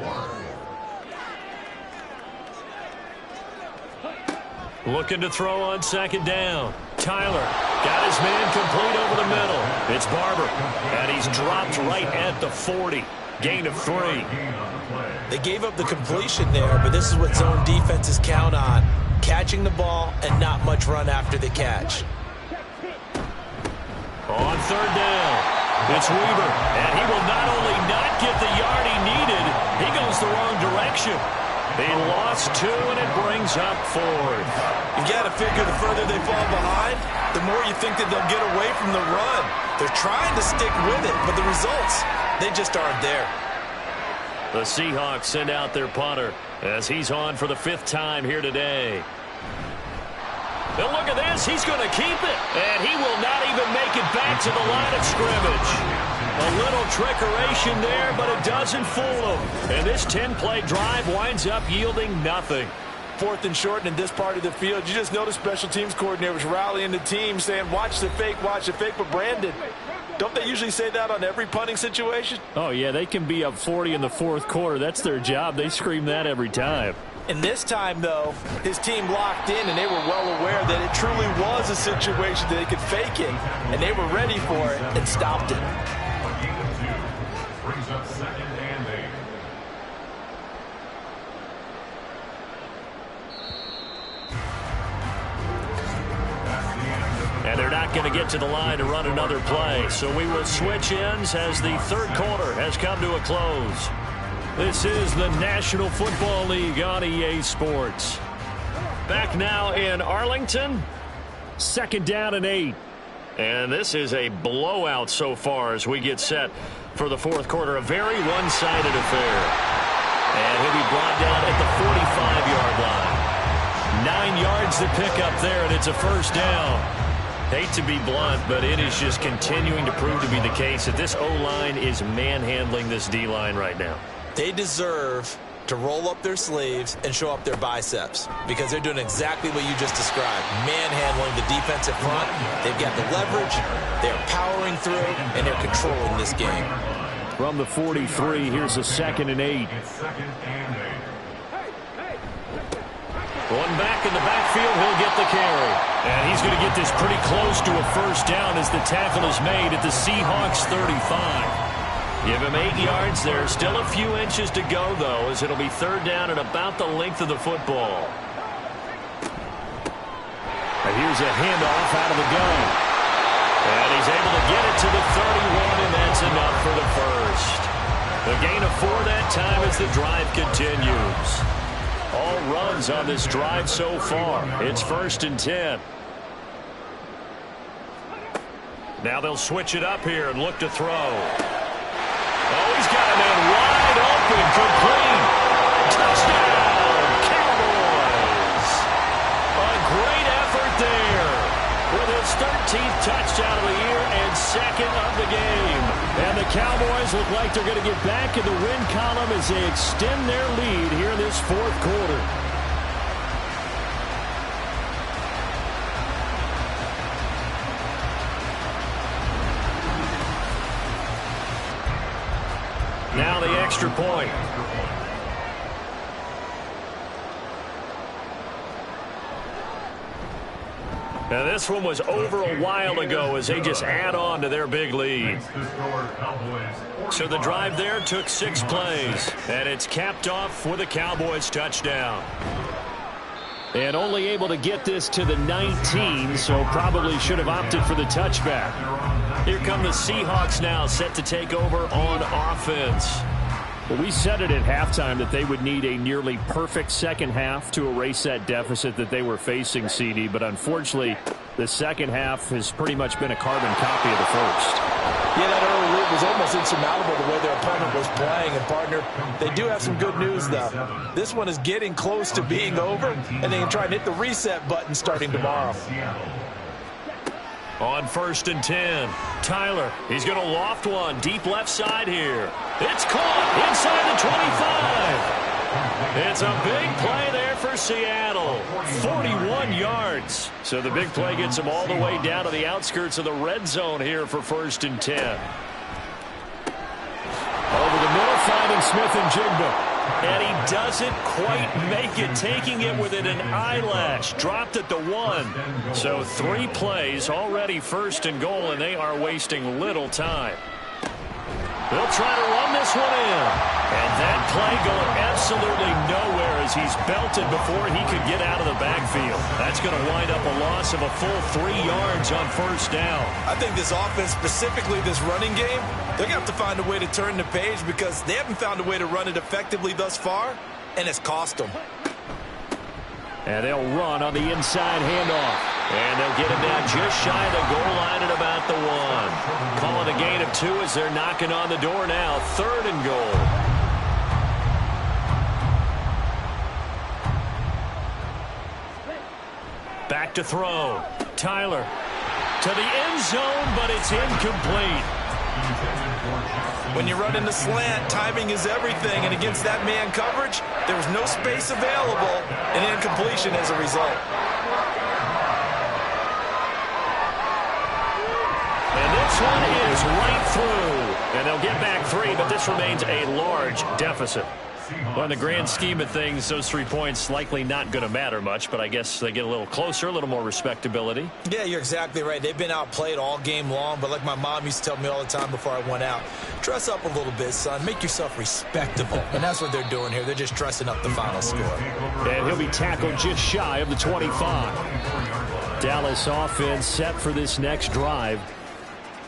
Speaker 6: Looking to throw on 2nd down. Tyler got his man complete over the middle. It's Barber. And he's dropped right at the 40. Gain of 3.
Speaker 3: They gave up the completion there, but this is what zone defenses count on. Catching the ball and not much run after the catch.
Speaker 6: On 3rd down, it's Weaver. And he will not only not get the yard he needed, he goes the wrong direction. He lost 2, and it brings up 4th.
Speaker 3: You got to figure the further they fall behind, the more you think that they'll get away from the run. They're trying to stick with it, but the results, they just aren't there.
Speaker 6: The Seahawks send out their punter as he's on for the 5th time here today. And look at this. He's going to keep it. And he will not even make it back to the line of scrimmage. A little trickeration there, but it doesn't fool him. And this 10-play drive winds up yielding nothing.
Speaker 4: 4th and short in this part of the field. You just notice special teams coordinators rallying the team saying, watch the fake, but Brandon, don't they usually say that on every punting situation?
Speaker 9: Oh, yeah, they can be up 40 in the 4th quarter. That's their job. They scream that every time.
Speaker 4: And this time, though, his team locked in, and they were well aware that it truly was a situation that they could fake it, and they were ready for it and stopped it.
Speaker 7: Brings up 2nd and 8.
Speaker 6: And they're not going to get to the line to run another play. So we will switch ends as the 3rd quarter has come to a close. This is the National Football League on EA Sports. Back now in Arlington.
Speaker 9: 2nd down and 8.
Speaker 6: And this is a blowout so far as we get set for the 4th quarter. A very one-sided affair. And he'll be brought down at the 45-yard line. 9 yards to pick up there, and it's a 1st down. Hate to be blunt, but it is just continuing to prove to be the case that this O-line is manhandling this D-line right now.
Speaker 3: They deserve to roll up their sleeves and show up their biceps because they're doing exactly what you just described. Manhandling the defensive front. They've got the leverage. They're powering through, and they're controlling this game.
Speaker 9: From the 43, here's a 2nd and 8.
Speaker 6: One back in the backfield, he'll get the carry. And he's going to get this pretty close to a 1st down as the tackle is made at the Seahawks 35. Give him 8 yards there. Still a few inches to go, though, as it'll be 3rd down and about the length of the football.
Speaker 9: And here's a handoff out of the gun.
Speaker 6: And he's able to get it to the 31, and that's enough for the 1st. The gain of 4 that time as the drive continues. All runs on this drive so far. It's 1st and 10. Now they'll switch it up here and look to throw. Oh, he's got a man wide open, complete. Touchdown, Cowboys. A great effort there with his 13th touchdown of the year and 2nd of the game. And the Cowboys look like they're going to get back in the win column as they extend their lead here in this 4th quarter. Now the extra point. Now this one was over a while ago as they just add on to their big lead. So the drive there took 6 plays, and it's capped off with a Cowboys touchdown.
Speaker 9: And only able to get this to the 19, so probably should have opted for the touchback.
Speaker 6: Here come the Seahawks now, set to take over on offense.
Speaker 9: Well, we said it at halftime that they would need a nearly perfect second half to erase that deficit that they were facing, CD. But unfortunately, the second half has pretty much been a carbon copy of the first.
Speaker 4: Yeah, that early lead was almost insurmountable the way their opponent was playing. And, partner, they do have some good news, though. This one is getting close to being over, and they can try and hit the reset button starting tomorrow.
Speaker 6: On 1st and 10. Tyler, he's going to loft one deep left side here. It's caught inside the 25. It's a big play there for Seattle. 41 yards. So the big play gets him all the way down to the outskirts of the red zone here for 1st and 10. Over the middle, finding Smith and Jigba. And he doesn't quite make it, taking it within an eyelash. Dropped at the 1. So 3 plays, already 1st and goal, and they are wasting little time. They'll try to run this one in. And that play going absolutely nowhere as he's belted before he could get out of the backfield. That's going to wind up a loss of a full 3 yards on 1st down.
Speaker 3: I think this offense, specifically this running game, they're going to have to find a way to turn the page because they haven't found a way to run it effectively thus far, and it's cost them.
Speaker 6: And they'll run on the inside handoff. And they'll get him down just shy of the goal line at about the 1. Calling a gain of 2 as they're knocking on the door now. 3rd and goal. Back to throw. Tyler to the end zone, but it's incomplete. When you run in the slant, timing is everything, and against that man coverage, there was no space available, and incompletion as a result. And this one is right through, and they'll get back 3, but this remains a large deficit. Well, in the grand scheme of things, those 3 points likely not going to matter much, but I guess they get a little closer, a little more respectability. Yeah, you're exactly right. They've been outplayed all game long, but like my mom used to tell me all the time before I went out, dress up a little bit, son. Make yourself respectable. And that's what they're doing here. They're just dressing up the final score.
Speaker 9: And he'll be tackled just shy of the 25. Dallas offense set for this next drive.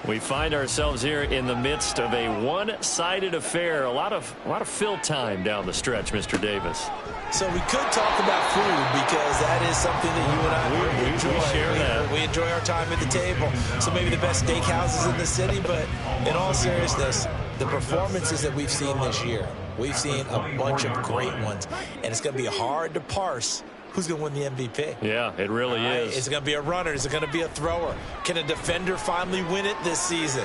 Speaker 6: We find ourselves here in the midst of a one-sided affair. A lot of fill time down the stretch, Mr. Davis.
Speaker 3: So we could talk about food because that is something that you and I enjoy.
Speaker 6: We share that.
Speaker 3: We enjoy our time at the table. So maybe the best steakhouses in the city, but in all seriousness, the performances that we've seen this year, we've seen a bunch of great ones, and it's going to be hard to parse who's going to win the MVP.
Speaker 6: Yeah, it really is.
Speaker 3: Is it going to be a runner? Is it going to be a thrower? Can a defender finally win it this season?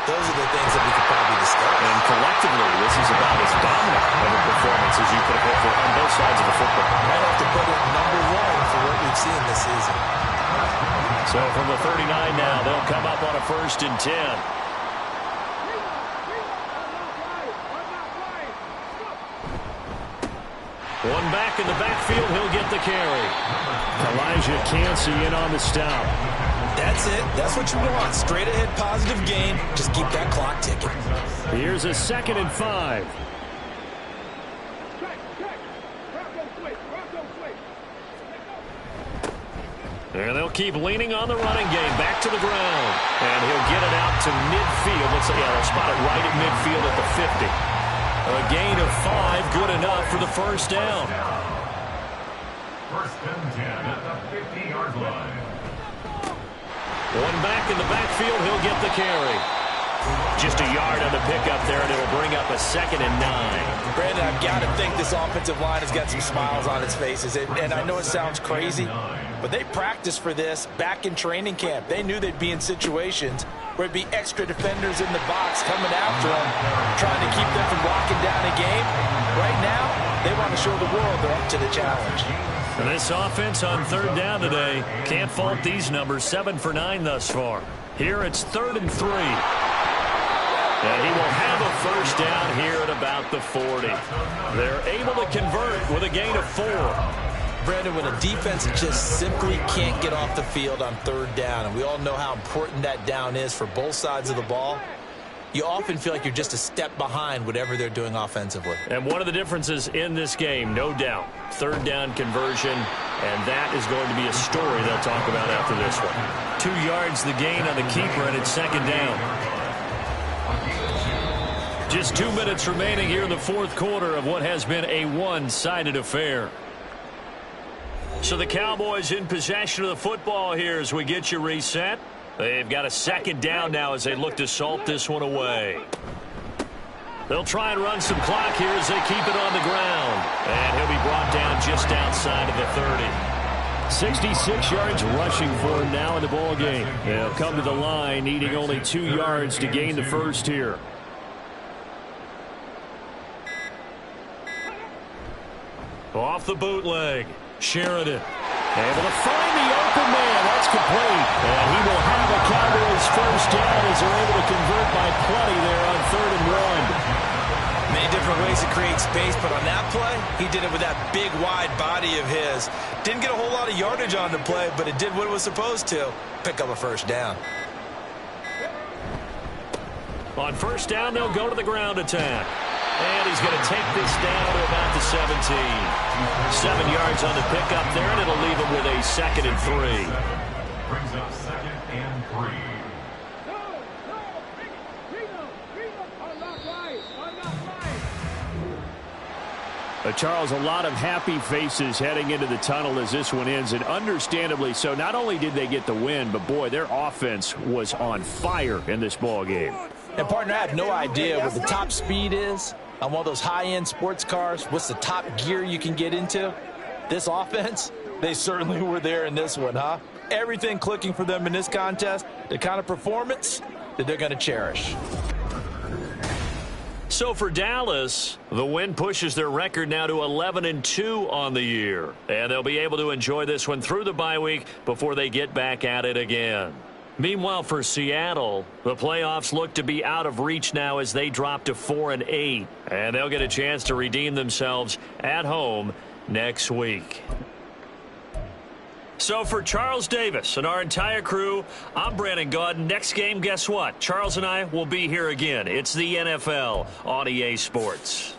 Speaker 3: Those are the things that we could probably discuss.
Speaker 6: And collectively, this is about as dominant of a performance as you could have hoped for on both sides of the football.
Speaker 3: I'd have to put it #1 for what we've seen this season.
Speaker 6: So from the 39 now, they'll come up on a 1st and 10. One back in the backfield, he'll get the carry.
Speaker 9: Elijah Cansey in on the stop.
Speaker 3: That's it. That's what you want. Straight ahead positive gain. Just keep that clock ticking.
Speaker 9: Here's a 2nd and 5.
Speaker 6: And they'll keep leaning on the running game. Back to the ground. And he'll get it out to midfield. They'll spot it right at midfield at the 50. A gain of 5, good enough for the 1st down.
Speaker 7: 1st and 10 at the 50-yard line.
Speaker 6: One back in the backfield, he'll get the carry. Just a yard on the pickup there, and it'll bring up a 2nd and 9.
Speaker 3: Brandon, I've got to think this offensive line has got some smiles on its faces. And I know it sounds crazy, but they practiced for this back in training camp. They knew they'd be in situations where it'd be extra defenders in the box coming after them, trying to keep them from locking down a game. Right now, they want to show the world they're up to the challenge.
Speaker 6: And this offense on 3rd down today, can't fault these numbers. 7 for 9 thus far. Here it's 3rd and 3. And he will have a 1st down here at about the 40. They're able to convert with a gain of 4.
Speaker 3: Brandon, when a defense just simply can't get off the field on 3rd down, and we all know how important that down is for both sides of the ball, you often feel like you're just a step behind whatever they're doing offensively.
Speaker 6: And one of the differences in this game, no doubt, 3rd down conversion, and that is going to be a story they'll talk about after this one. 2 yards the gain on the keeper, and it's 2nd down. Just 2 minutes remaining here in the 4th quarter of what has been a one-sided affair. So the Cowboys in possession of the football here as we get you reset. They've got a 2nd down now as they look to salt this one away. They'll try and run some clock here as they keep it on the ground. And he'll be brought down just outside of the 30.
Speaker 9: 66 yards rushing for him now in the ball game. They'll come to the line, needing only 2 yards to gain the first here.
Speaker 6: Off the bootleg, Sheridan.
Speaker 9: Able to find the open man. That's complete. And he will have a Cowboys first down as they're able to convert by plenty there on 3rd and 1.
Speaker 3: Many different ways to create space, but on that play, he did it with that big, wide body of his. Didn't get a whole lot of yardage on the play, but it did what it was supposed to. Pick up a first down.
Speaker 6: On first down, they'll go to the ground attack. And he's going to take this down to about the 17. 7 yards on the pickup there, and it'll leave him with a 2nd and 3.
Speaker 7: Brings up 2nd and 3.
Speaker 9: Charles, a lot of happy faces heading into the tunnel as this one ends, and understandably so. Not only did they get the win, but boy, their offense was on fire in this ball game.
Speaker 4: And partner, I have no idea what the top speed is on one of those high-end sports cars. What's the top gear you can get into? This offense, they certainly were there in this one, huh? Everything clicking for them in this contest, the kind of performance that they're going to cherish.
Speaker 6: So for Dallas, the win pushes their record now to 11-2 on the year. And they'll be able to enjoy this one through the bye week before they get back at it again. Meanwhile, for Seattle, the playoffs look to be out of reach now as they drop to 4-8. And they'll get a chance to redeem themselves at home next week. So for Charles Davis and our entire crew, I'm Brandon Gaudin. Next game, guess what? Charles and I will be here again. It's the NFL on EA Sports.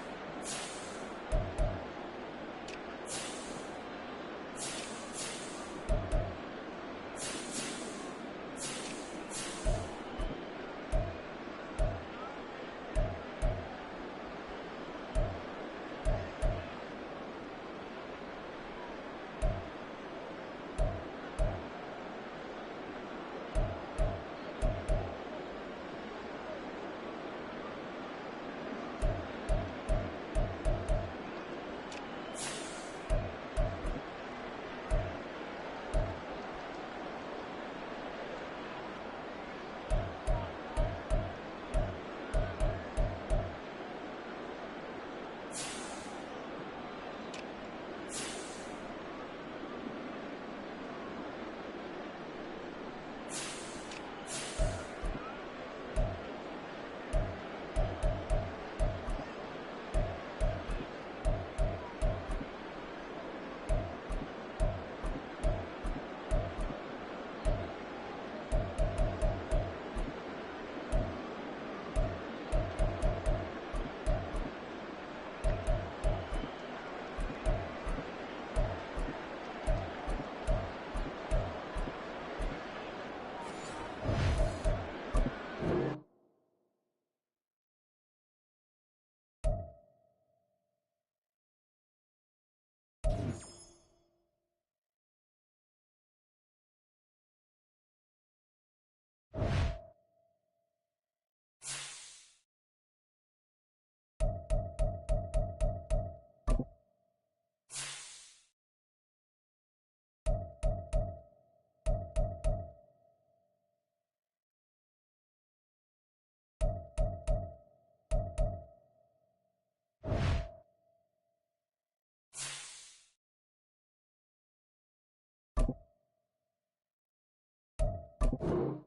Speaker 7: You